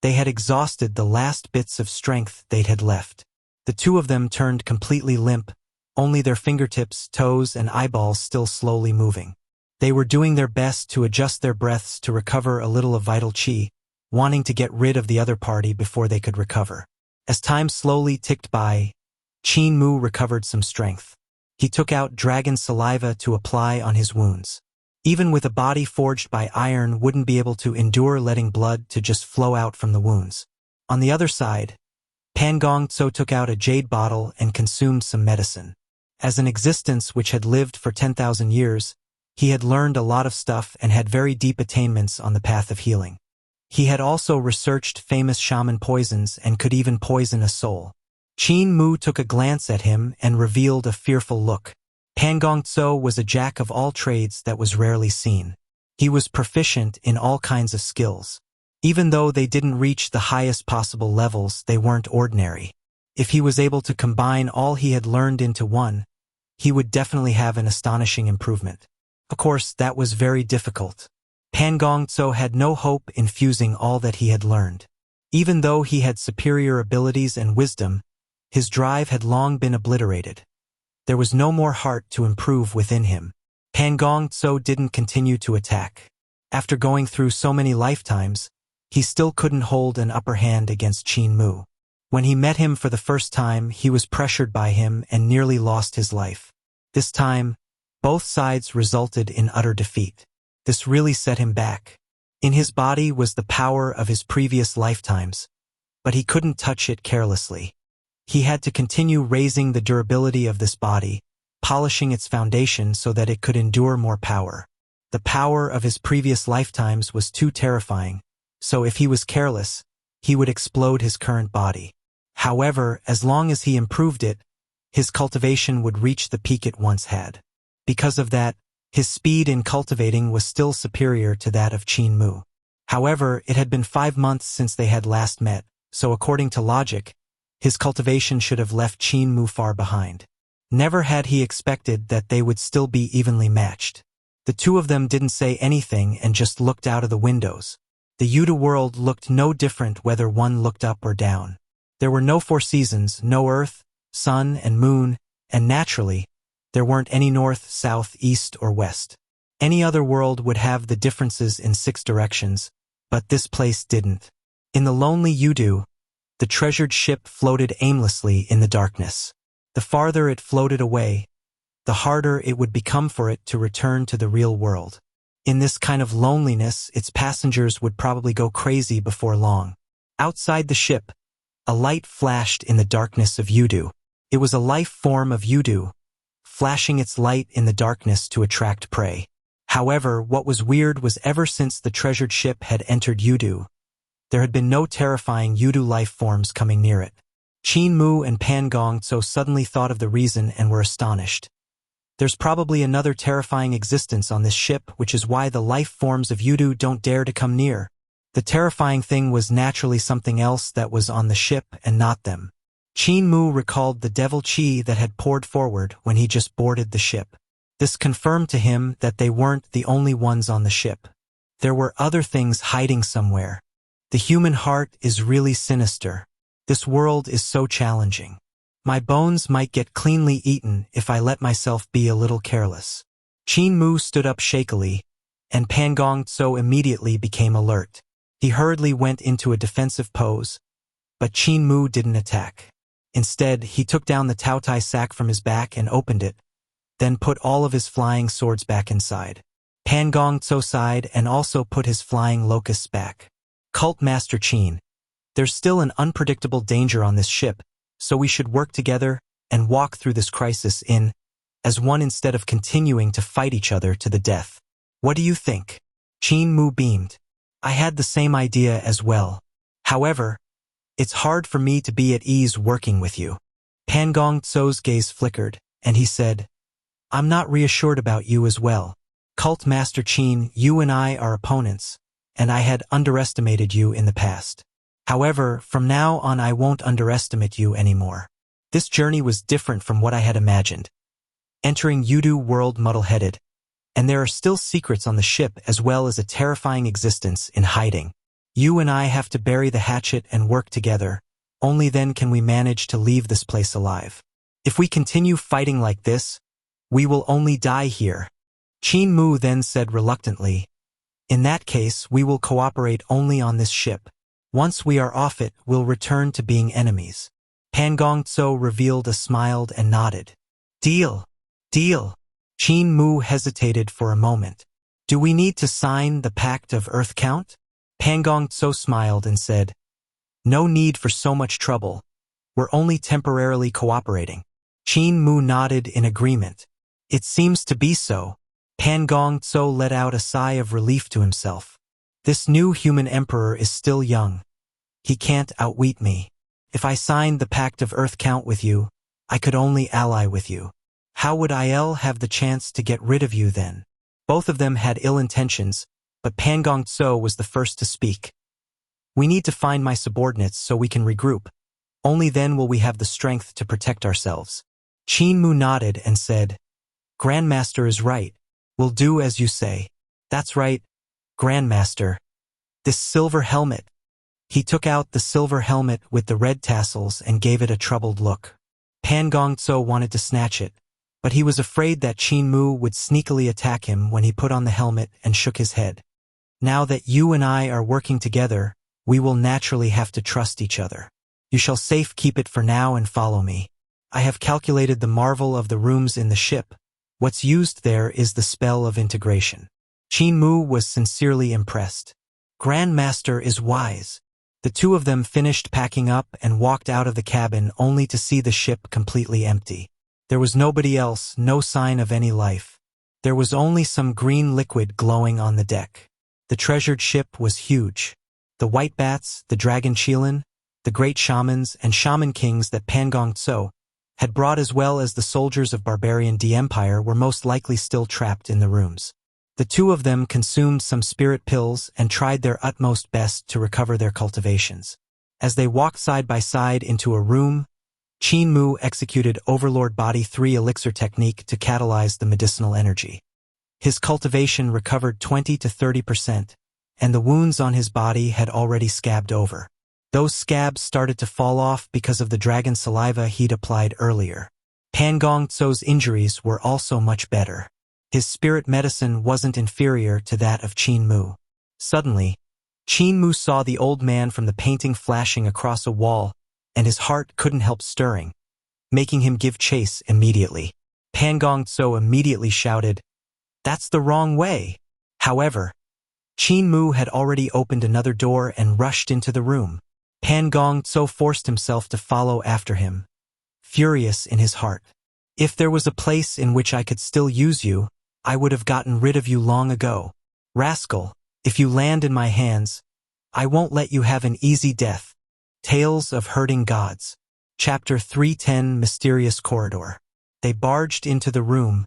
they had exhausted the last bits of strength they had left. The two of them turned completely limp, only their fingertips, toes, and eyeballs still slowly moving. They were doing their best to adjust their breaths to recover a little of vital qi, wanting to get rid of the other party before they could recover. As time slowly ticked by, Qin Mu recovered some strength. He took out dragon saliva to apply on his wounds. Even with a body forged by iron wouldn't be able to endure letting blood to just flow out from the wounds. On the other side, Pan Gongzhou took out a jade bottle and consumed some medicine. As an existence which had lived for 10,000 years, he had learned a lot of stuff and had very deep attainments on the path of healing. He had also researched famous shaman poisons and could even poison a soul. Qin Mu took a glance at him and revealed a fearful look. Pan Gongzhou was a jack of all trades that was rarely seen. He was proficient in all kinds of skills. Even though they didn't reach the highest possible levels, they weren't ordinary. If he was able to combine all he had learned into one, he would definitely have an astonishing improvement. Of course, that was very difficult. Pan Gongzhou had no hope in fusing all that he had learned. Even though he had superior abilities and wisdom, his drive had long been obliterated. There was no more heart to improve within him. Pan Gong Tso didn't continue to attack. After going through so many lifetimes, he still couldn't hold an upper hand against Qin Mu. When he met him for the first time, he was pressured by him and nearly lost his life. This time, both sides resulted in utter defeat. This really set him back. In his body was the power of his previous lifetimes, but he couldn't touch it carelessly. He had to continue raising the durability of this body, polishing its foundation so that it could endure more power. The power of his previous lifetimes was too terrifying, so if he was careless, he would explode his current body. However, as long as he improved it, his cultivation would reach the peak it once had. Because of that, his speed in cultivating was still superior to that of Qin Mu. However, it had been 5 months since they had last met, so according to logic, his cultivation should have left Qin Mu far behind. Never had he expected that they would still be evenly matched. The two of them didn't say anything and just looked out of the windows. The Yudu world looked no different whether one looked up or down. There were no 4 seasons, no earth, sun, and moon, and naturally, there weren't any north, south, east, or west. Any other world would have the differences in 6 directions, but this place didn't. In the lonely Yudu, the treasured ship floated aimlessly in the darkness. The farther it floated away, the harder it would become for it to return to the real world. In this kind of loneliness, its passengers would probably go crazy before long. Outside the ship, a light flashed in the darkness of Yudu. It was a life form of Yudu, flashing its light in the darkness to attract prey. However, what was weird was ever since the treasured ship had entered Yudu, there had been no terrifying Yudu life forms coming near it. Qin Mu and Pan Gong Tso suddenly thought of the reason and were astonished. There's probably another terrifying existence on this ship, which is why the life forms of Yudu don't dare to come near. The terrifying thing was naturally something else that was on the ship and not them. Qin Mu recalled the devil qi that had poured forward when he just boarded the ship. This confirmed to him that they weren't the only ones on the ship. There were other things hiding somewhere. The human heart is really sinister. This world is so challenging. My bones might get cleanly eaten if I let myself be a little careless. Qin Mu stood up shakily, and Pan Gong Tso immediately became alert. He hurriedly went into a defensive pose, but Qin Mu didn't attack. Instead, he took down the Taotai sack from his back and opened it, then put all of his flying swords back inside. Pan Gong Tso sighed and also put his flying locusts back. Cult Master Qin, there's still an unpredictable danger on this ship, so we should work together and walk through this crisis as one instead of continuing to fight each other to the death. What do you think? Qin Mu beamed. I had the same idea as well. However, it's hard for me to be at ease working with you. Pan Gong Tso's gaze flickered, and he said, I'm not reassured about you as well. Cult Master Qin, you and I are opponents, and I had underestimated you in the past. However, from now on I won't underestimate you anymore. This journey was different from what I had imagined. Entering Yudu world muddle-headed, and there are still secrets on the ship as well as a terrifying existence in hiding. You and I have to bury the hatchet and work together. Only then can we manage to leave this place alive. If we continue fighting like this, we will only die here. Qin Mu then said reluctantly, in that case, we will cooperate only on this ship. Once we are off it, we'll return to being enemies. Pan Gong Tso revealed a smile and nodded. Deal. Deal. Qin Mu hesitated for a moment. Do we need to sign the Pact of Earth Count? Pan Gong Tso smiled and said, no need for so much trouble. We're only temporarily cooperating. Qin Mu nodded in agreement. It seems to be so. Pan Gong Tso let out a sigh of relief to himself. This new human emperor is still young. He can't outwit me. If I signed the Pact of Earth Count with you, I could only ally with you. How would IL have the chance to get rid of you then? Both of them had ill intentions, but Pan Gong Tso was the first to speak. We need to find my subordinates so we can regroup. Only then will we have the strength to protect ourselves. Qin Mu nodded and said, Grandmaster is right. We'll do as you say. That's right, Grandmaster. This silver helmet. He took out the silver helmet with the red tassels and gave it a troubled look. Pan Gong Tso wanted to snatch it, but he was afraid that Qin Mu would sneakily attack him when he put on the helmet and shook his head. Now that you and I are working together, we will naturally have to trust each other. You shall safe keep it for now and follow me. I have calculated the marvel of the rooms in the ship. What's used there is the spell of integration. Qin Mu was sincerely impressed. Grandmaster is wise. The two of them finished packing up and walked out of the cabin only to see the ship completely empty. There was nobody else, no sign of any life. There was only some green liquid glowing on the deck. The treasured ship was huge. The white bats, the dragon Qilin, the great shamans and shaman kings that Pangong Tso had brought, as well as the soldiers of barbarian D Empire, were most likely still trapped in the rooms. The two of them consumed some spirit pills and tried their utmost best to recover their cultivations. As they walked side by side into a room, Qin Mu executed Overlord Body 3 elixir technique to catalyze the medicinal energy. His cultivation recovered 20 to 30%, and the wounds on his body had already scabbed over. Those scabs started to fall off because of the dragon saliva he'd applied earlier. Pangong Tso's injuries were also much better. His spirit medicine wasn't inferior to that of Qin Mu. Suddenly, Qin Mu saw the old man from the painting flashing across a wall, and his heart couldn't help stirring, making him give chase immediately. Pangong Tso immediately shouted, "That's the wrong way!" However, Qin Mu had already opened another door and rushed into the room. Pangong Tso forced himself to follow after him, furious in his heart. "If there was a place in which I could still use you, I would have gotten rid of you long ago. Rascal, if you land in my hands, I won't let you have an easy death." Tales of Hurting Gods. Chapter 310, Mysterious Corridor. They barged into the room,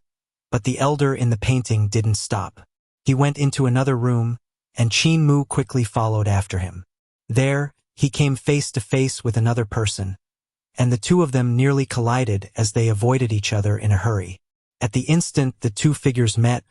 but the elder in the painting didn't stop. He went into another room, and Qin Mu quickly followed after him. There, he came face to face with another person, and the two of them nearly collided as they avoided each other in a hurry. At the instant the two figures met,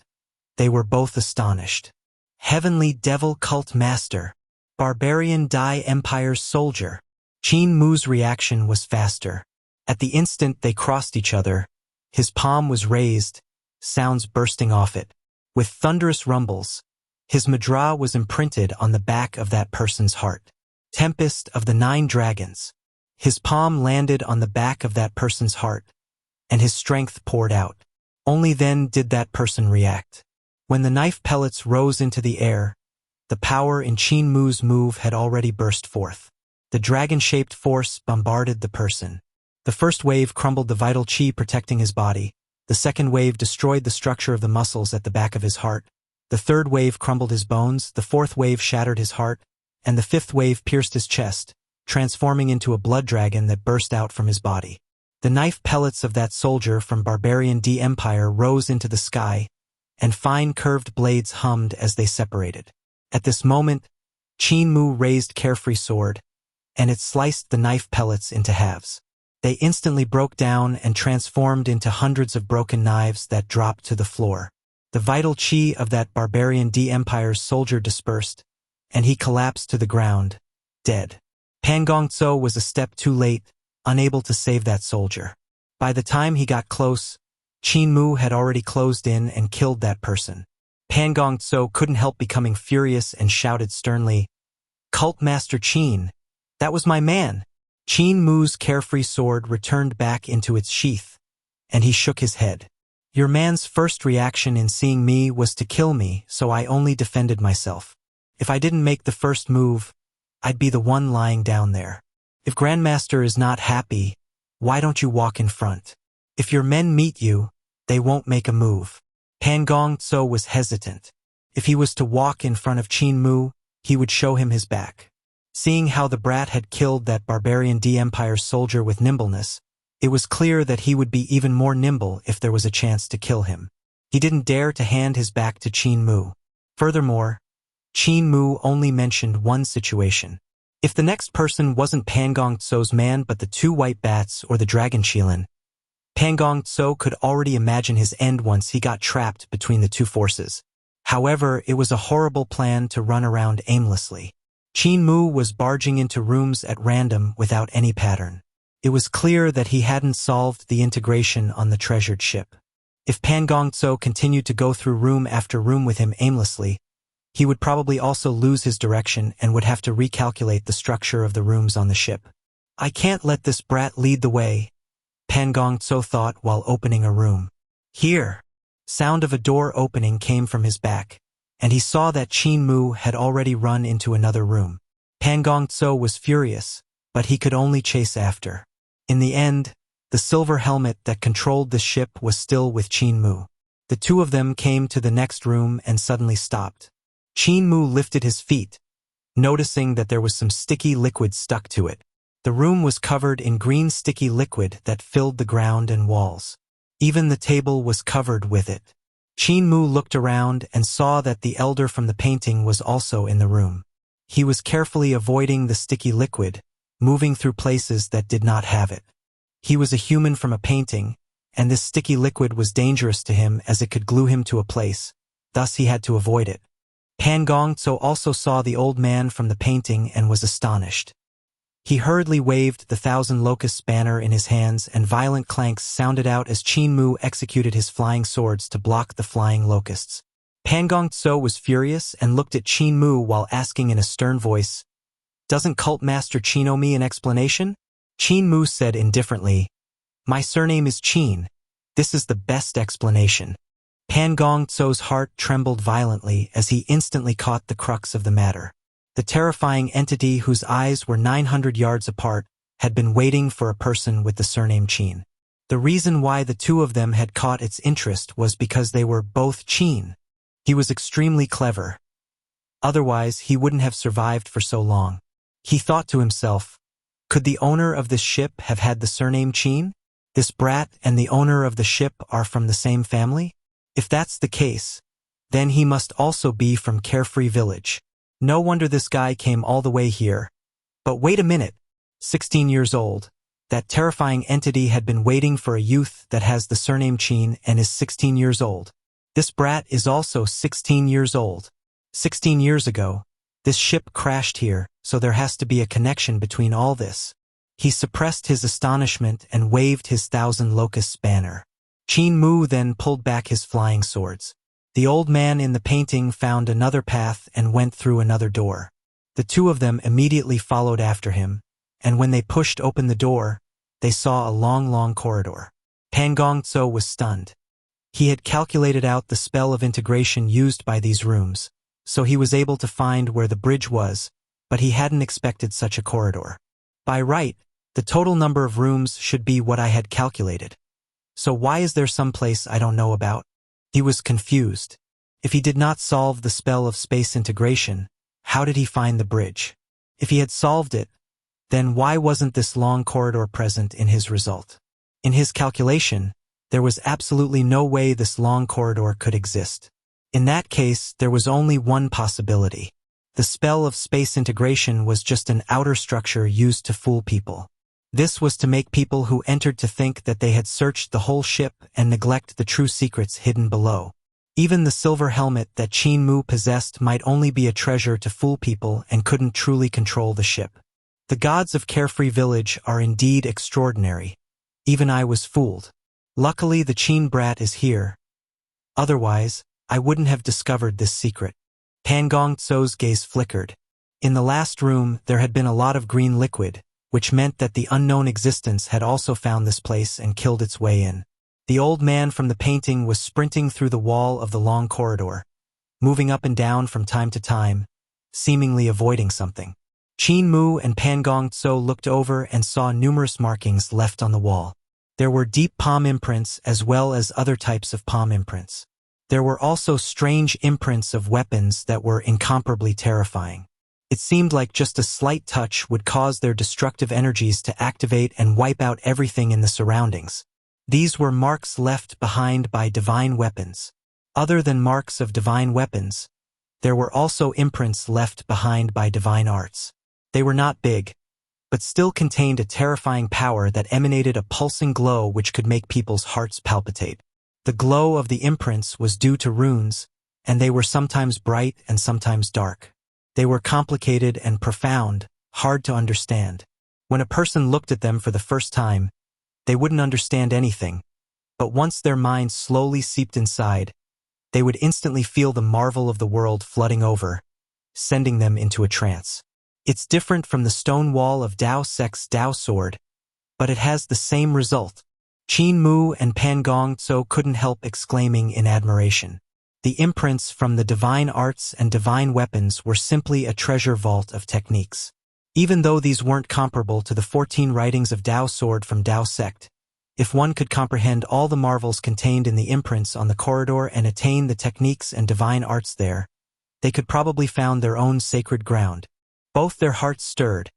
they were both astonished. Heavenly Devil Cult Master, Barbarian Dai Empire's soldier. Qin Mu's reaction was faster. At the instant they crossed each other, his palm was raised, sounds bursting off it. With thunderous rumbles, his mudra was imprinted on the back of that person's heart. Tempest of the 9 Dragons. His palm landed on the back of that person's heart, and his strength poured out. Only then did that person react. When the knife pellets rose into the air, the power in Qin Mu's move had already burst forth. The dragon-shaped force bombarded the person. The first wave crumbled the vital qi protecting his body. The second wave destroyed the structure of the muscles at the back of his heart. The third wave crumbled his bones. The fourth wave shattered his heart, and the fifth wave pierced his chest, transforming into a blood dragon that burst out from his body. The knife pellets of that soldier from Barbarian D Empire rose into the sky, and fine curved blades hummed as they separated. At this moment, Qin Mu raised Carefree Sword, and it sliced the knife pellets into halves. They instantly broke down and transformed into hundreds of broken knives that dropped to the floor. The vital qi of that Barbarian D Empire's soldier dispersed, and he collapsed to the ground, dead. Pangong Tso was a step too late, unable to save that soldier. By the time he got close, Qin Mu had already closed in and killed that person. Pangong Tso couldn't help becoming furious and shouted sternly, "Cult Master Qin, that was my man!" Qin Mu's Carefree Sword returned back into its sheath, and he shook his head. "Your man's first reaction in seeing me was to kill me, so I only defended myself. If I didn't make the first move, I'd be the one lying down there. If Grandmaster is not happy, why don't you walk in front? If your men meet you, they won't make a move." Pangong Tso was hesitant. If he was to walk in front of Qin Mu, he would show him his back. Seeing how the brat had killed that Barbarian D Empire soldier with nimbleness, it was clear that he would be even more nimble if there was a chance to kill him. He didn't dare to hand his back to Qin Mu. Furthermore, Qin Mu only mentioned one situation. If the next person wasn't Pangong Tso's man but the 2 white bats or the dragon Qilin, Pangong Tso could already imagine his end once he got trapped between the two forces. However, it was a horrible plan to run around aimlessly. Qin Mu was barging into rooms at random without any pattern. It was clear that he hadn't solved the integration on the treasured ship. If Pan Gongzhou continued to go through room after room with him aimlessly, he would probably also lose his direction and would have to recalculate the structure of the rooms on the ship. I can't let this brat lead the way, Pan Gongzhou thought while opening a room. Here! Sound of a door opening came from his back, and he saw that Qin Mu had already run into another room. Pan Gongzhou was furious, but he could only chase after. In the end, the silver helmet that controlled the ship was still with Qin Mu. The two of them came to the next room and suddenly stopped. Qin Mu lifted his feet, noticing that there was some sticky liquid stuck to it. The room was covered in green sticky liquid that filled the ground and walls. Even the table was covered with it. Qin Mu looked around and saw that the elder from the painting was also in the room. He was carefully avoiding the sticky liquid, moving through places that did not have it. He was a human from a painting, and this sticky liquid was dangerous to him as it could glue him to a place, thus he had to avoid it. Pan Gongzhou also saw the old man from the painting and was astonished. He hurriedly waved the thousand locusts banner in his hands, and violent clanks sounded out as Qin Mu executed his flying swords to block the flying locusts. Pan Gongzhou was furious and looked at Qin Mu while asking in a stern voice, "Doesn't Cult Master Qin owe me an explanation?" Qin Mu said indifferently, "My surname is Qin. This is the best explanation." Pan Gongzhou's heart trembled violently as he instantly caught the crux of the matter. The terrifying entity whose eyes were 900 yards apart had been waiting for a person with the surname Qin. The reason why the two of them had caught its interest was because they were both Qin. He was extremely clever. Otherwise, he wouldn't have survived for so long. He thought to himself, could the owner of this ship have had the surname Qin? This brat and the owner of the ship are from the same family? If that's the case, then he must also be from Carefree Village. No wonder this guy came all the way here. But wait a minute. 16 years old. That terrifying entity had been waiting for a youth that has the surname Qin and is 16 years old. This brat is also 16 years old. 16 years ago, this ship crashed here, so there has to be a connection between all this. He suppressed his astonishment and waved his thousand locusts banner. Qin Mu then pulled back his flying swords. The old man in the painting found another path and went through another door. The two of them immediately followed after him, and when they pushed open the door, they saw a long corridor. Pan Gongzhou was stunned. He had calculated out the spell of integration used by these rooms, so he was able to find where the bridge was, but he hadn't expected such a corridor. By right, the total number of rooms should be what I had calculated. So why is there some place I don't know about? He was confused. If he did not solve the spell of space integration, how did he find the bridge? If he had solved it, then why wasn't this long corridor present in his result? In his calculation, there was absolutely no way this long corridor could exist. In that case, there was only one possibility. The spell of space integration was just an outer structure used to fool people. This was to make people who entered to think that they had searched the whole ship and neglect the true secrets hidden below. Even the silver helmet that Qin Mu possessed might only be a treasure to fool people and couldn't truly control the ship. The gods of Carefree Village are indeed extraordinary. Even I was fooled. Luckily the Qin brat is here. Otherwise, I wouldn't have discovered this secret. Pan Gongzhou's gaze flickered. In the last room, there had been a lot of green liquid, which meant that the unknown existence had also found this place and killed its way in. The old man from the painting was sprinting through the wall of the long corridor, moving up and down from time to time, seemingly avoiding something. Qin Mu and Pan Gongzhou looked over and saw numerous markings left on the wall. There were deep palm imprints as well as other types of palm imprints. There were also strange imprints of weapons that were incomparably terrifying. It seemed like just a slight touch would cause their destructive energies to activate and wipe out everything in the surroundings. These were marks left behind by divine weapons. Other than marks of divine weapons, there were also imprints left behind by divine arts. They were not big, but still contained a terrifying power that emanated a pulsing glow which could make people's hearts palpitate. The glow of the imprints was due to runes, and they were sometimes bright and sometimes dark. They were complicated and profound, hard to understand. When a person looked at them for the first time, they wouldn't understand anything, but once their minds slowly seeped inside, they would instantly feel the marvel of the world flooding over, sending them into a trance. It's different from the stone wall of Dao Sect's Dao sword, but it has the same result. Qin Mu and Pan Gong Tso couldn't help exclaiming in admiration. The imprints from the divine arts and divine weapons were simply a treasure vault of techniques. Even though these weren't comparable to the 14 writings of Dao sword from Dao sect, if one could comprehend all the marvels contained in the imprints on the corridor and attain the techniques and divine arts there, they could probably found their own sacred ground. Both their hearts stirred,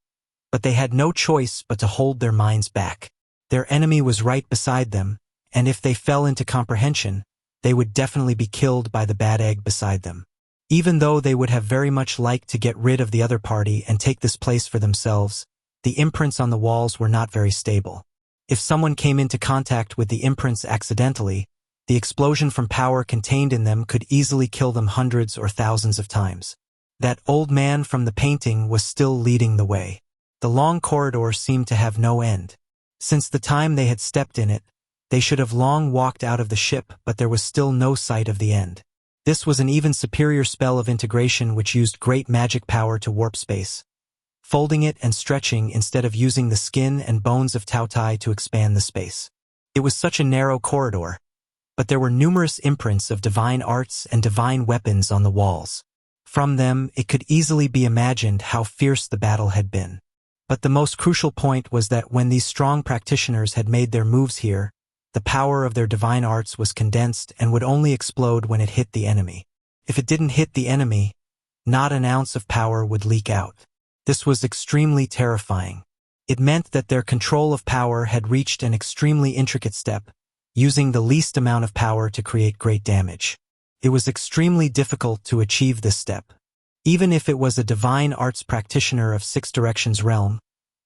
but they had no choice but to hold their minds back. Their enemy was right beside them, and if they fell into comprehension, they would definitely be killed by the bad egg beside them. Even though they would have very much liked to get rid of the other party and take this place for themselves, the imprints on the walls were not very stable. If someone came into contact with the imprints accidentally, the explosion from power contained in them could easily kill them hundreds or thousands of times. That old man from the painting was still leading the way. The long corridor seemed to have no end. Since the time they had stepped in it, they should have long walked out of the ship, but there was still no sight of the end. This was an even superior spell of integration which used great magic power to warp space, folding it and stretching instead of using the skin and bones of Taotai to expand the space. It was such a narrow corridor, but there were numerous imprints of divine arts and divine weapons on the walls. From them, it could easily be imagined how fierce the battle had been. But the most crucial point was that when these strong practitioners had made their moves here, the power of their divine arts was condensed and would only explode when it hit the enemy. If it didn't hit the enemy, not an ounce of power would leak out. This was extremely terrifying. It meant that their control of power had reached an extremely intricate step, using the least amount of power to create great damage. It was extremely difficult to achieve this step. Even if it was a divine arts practitioner of Six Directions realm,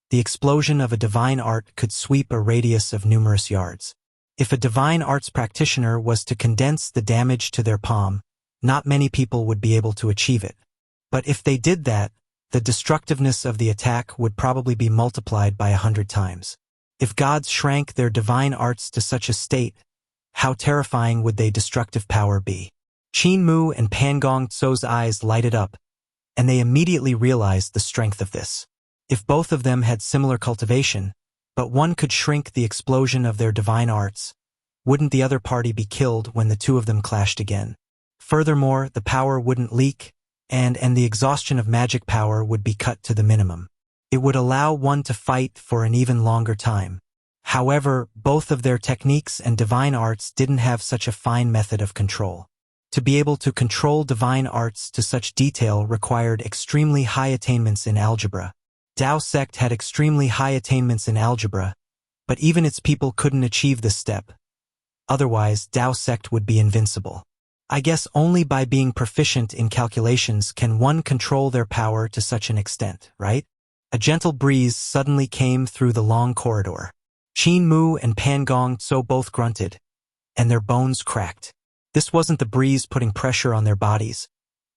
the explosion of a divine art could sweep a radius of numerous yards. If a divine arts practitioner was to condense the damage to their palm, not many people would be able to achieve it. But if they did that, the destructiveness of the attack would probably be multiplied by 100 times. If gods shrank their divine arts to such a state, how terrifying would their destructive power be? Qin Mu and Pan Gong Tso's eyes lighted up, and they immediately realized the strength of this. If both of them had similar cultivation, but one could shrink the explosion of their divine arts, wouldn't the other party be killed when the two of them clashed again? Furthermore, the power wouldn't leak, and the exhaustion of magic power would be cut to the minimum. It would allow one to fight for an even longer time. However, both of their techniques and divine arts didn't have such a fine method of control. To be able to control divine arts to such detail required extremely high attainments in algebra. Dao sect had extremely high attainments in algebra, but even its people couldn't achieve this step. Otherwise, Dao sect would be invincible. I guess only by being proficient in calculations can one control their power to such an extent, right? A gentle breeze suddenly came through the long corridor. Qin Mu and Pan Gong Tso both grunted, and their bones cracked. This wasn't the breeze putting pressure on their bodies,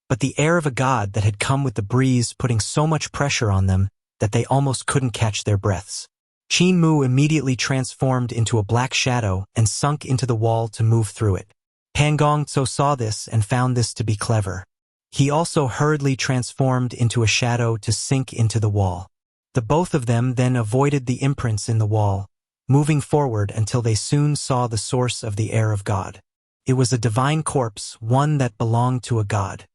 but the air of a god that had come with the breeze putting so much pressure on them that they almost couldn't catch their breaths. Qin Mu immediately transformed into a black shadow and sunk into the wall to move through it. Pan Gong Tso saw this and found this to be clever. He also hurriedly transformed into a shadow to sink into the wall. The both of them then avoided the imprints in the wall, moving forward until they soon saw the source of the air of God. It was a divine corpse, one that belonged to a god.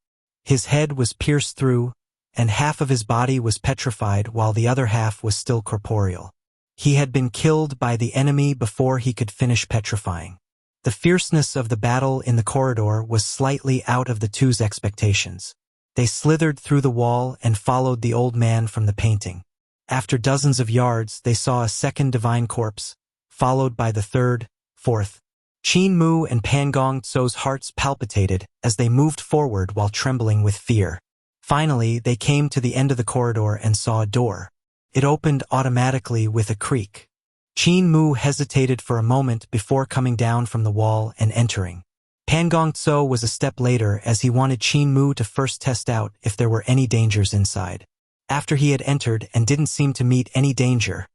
His head was pierced through, and half of his body was petrified while the other half was still corporeal. He had been killed by the enemy before he could finish petrifying. The fierceness of the battle in the corridor was slightly out of the two's expectations. They slithered through the wall and followed the old man from the painting. After dozens of yards, they saw a second divine corpse, followed by the third, fourth. Qin Mu and Pan Gong Tso's hearts palpitated as they moved forward while trembling with fear. Finally, they came to the end of the corridor and saw a door. It opened automatically with a creak. Qin Mu hesitated for a moment before coming down from the wall and entering. Pan Gong Tso was a step later as he wanted Qin Mu to first test out if there were any dangers inside. After he had entered and didn't seem to meet any danger,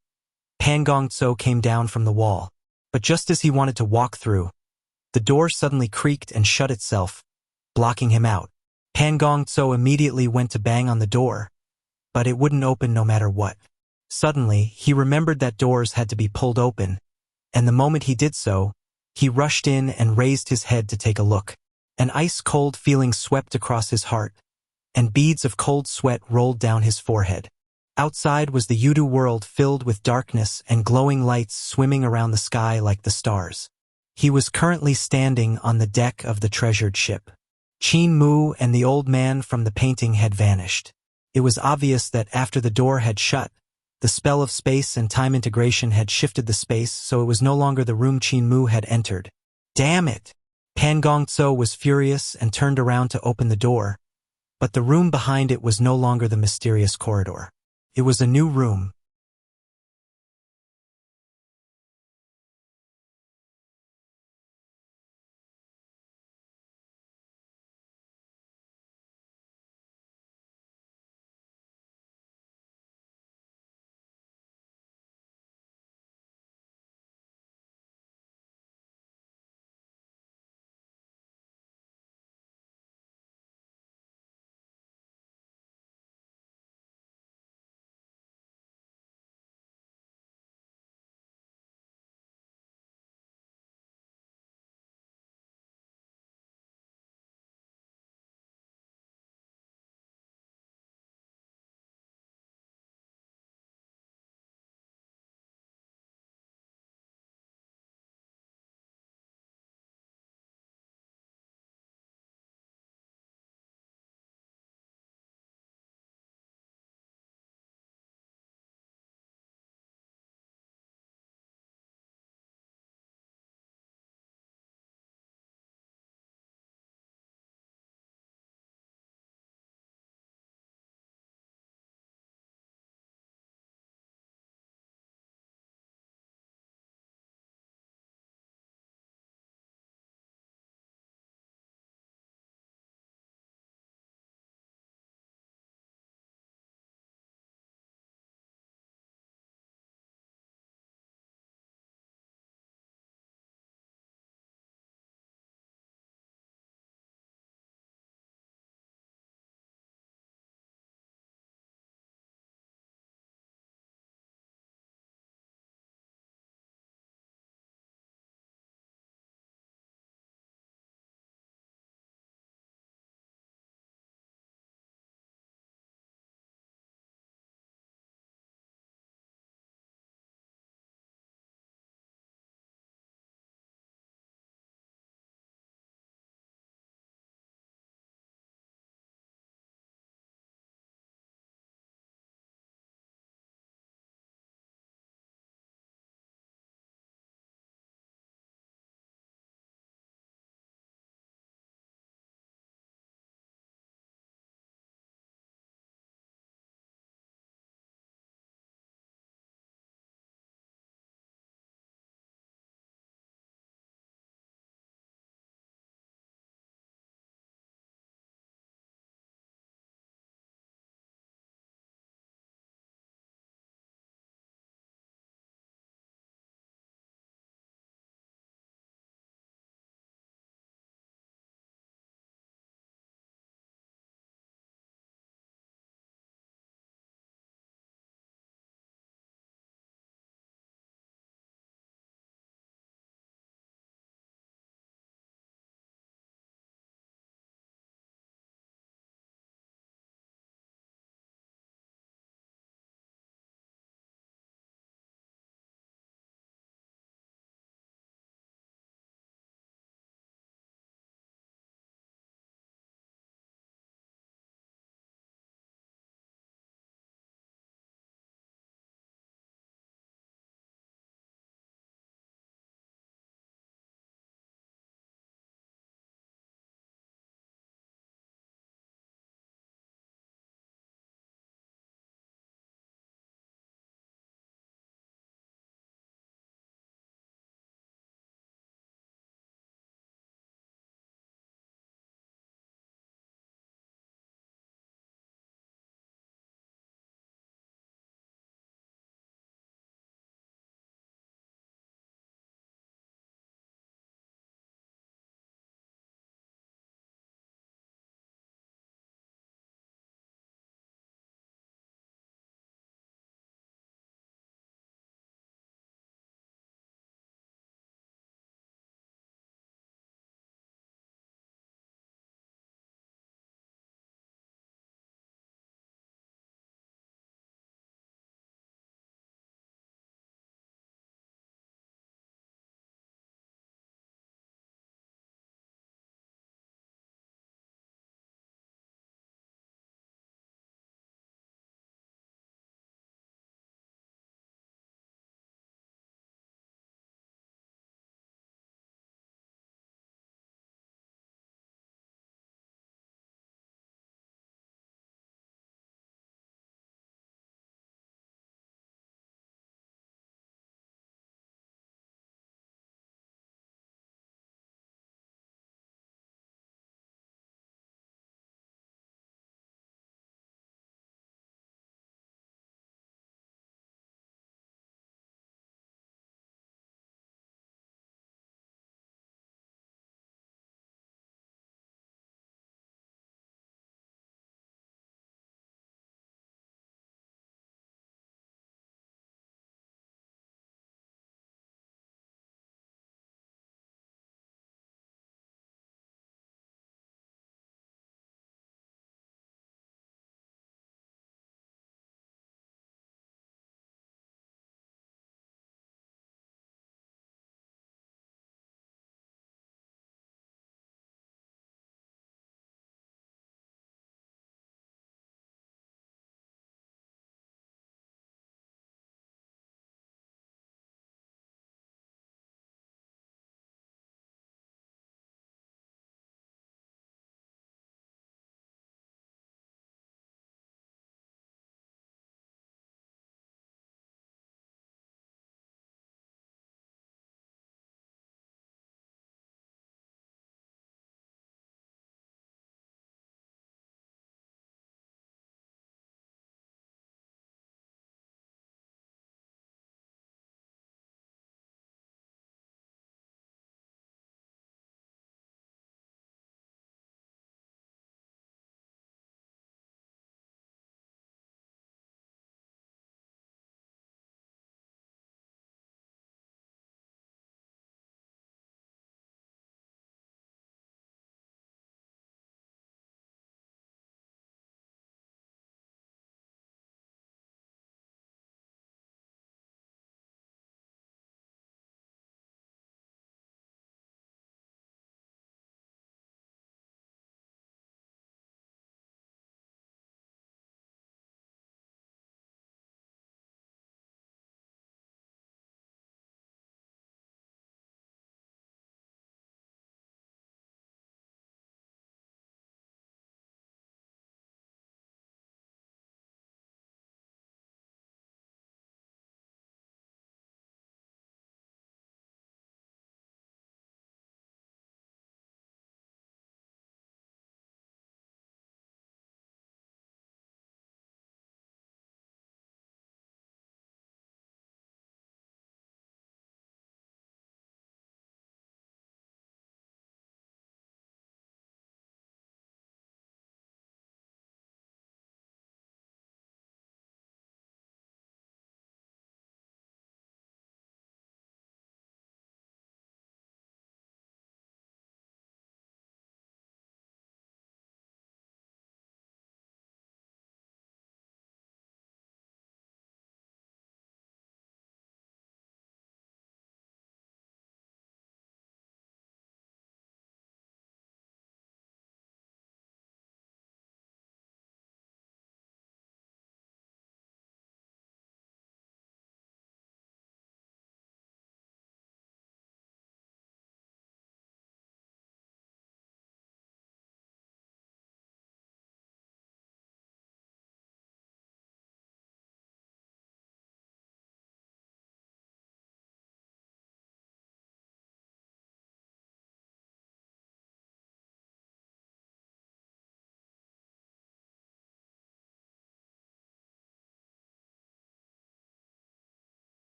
Pan Gongso came down from the wall. But just as he wanted to walk through, the door suddenly creaked and shut itself, blocking him out. Pan Gongso immediately went to bang on the door, but it wouldn't open no matter what. Suddenly, he remembered that doors had to be pulled open, and the moment he did so, he rushed in and raised his head to take a look. An ice-cold feeling swept across his heart, and beads of cold sweat rolled down his forehead. Outside was the Yudu world filled with darkness and glowing lights swimming around the sky like the stars. He was currently standing on the deck of the treasured ship. Qin Mu and the old man from the painting had vanished. It was obvious that after the door had shut, the spell of space and time integration had shifted the space, so it was no longer the room Qin Mu had entered. Damn it! Pan Gongso was furious and turned around to open the door, but the room behind it was no longer the mysterious corridor. It was a new room,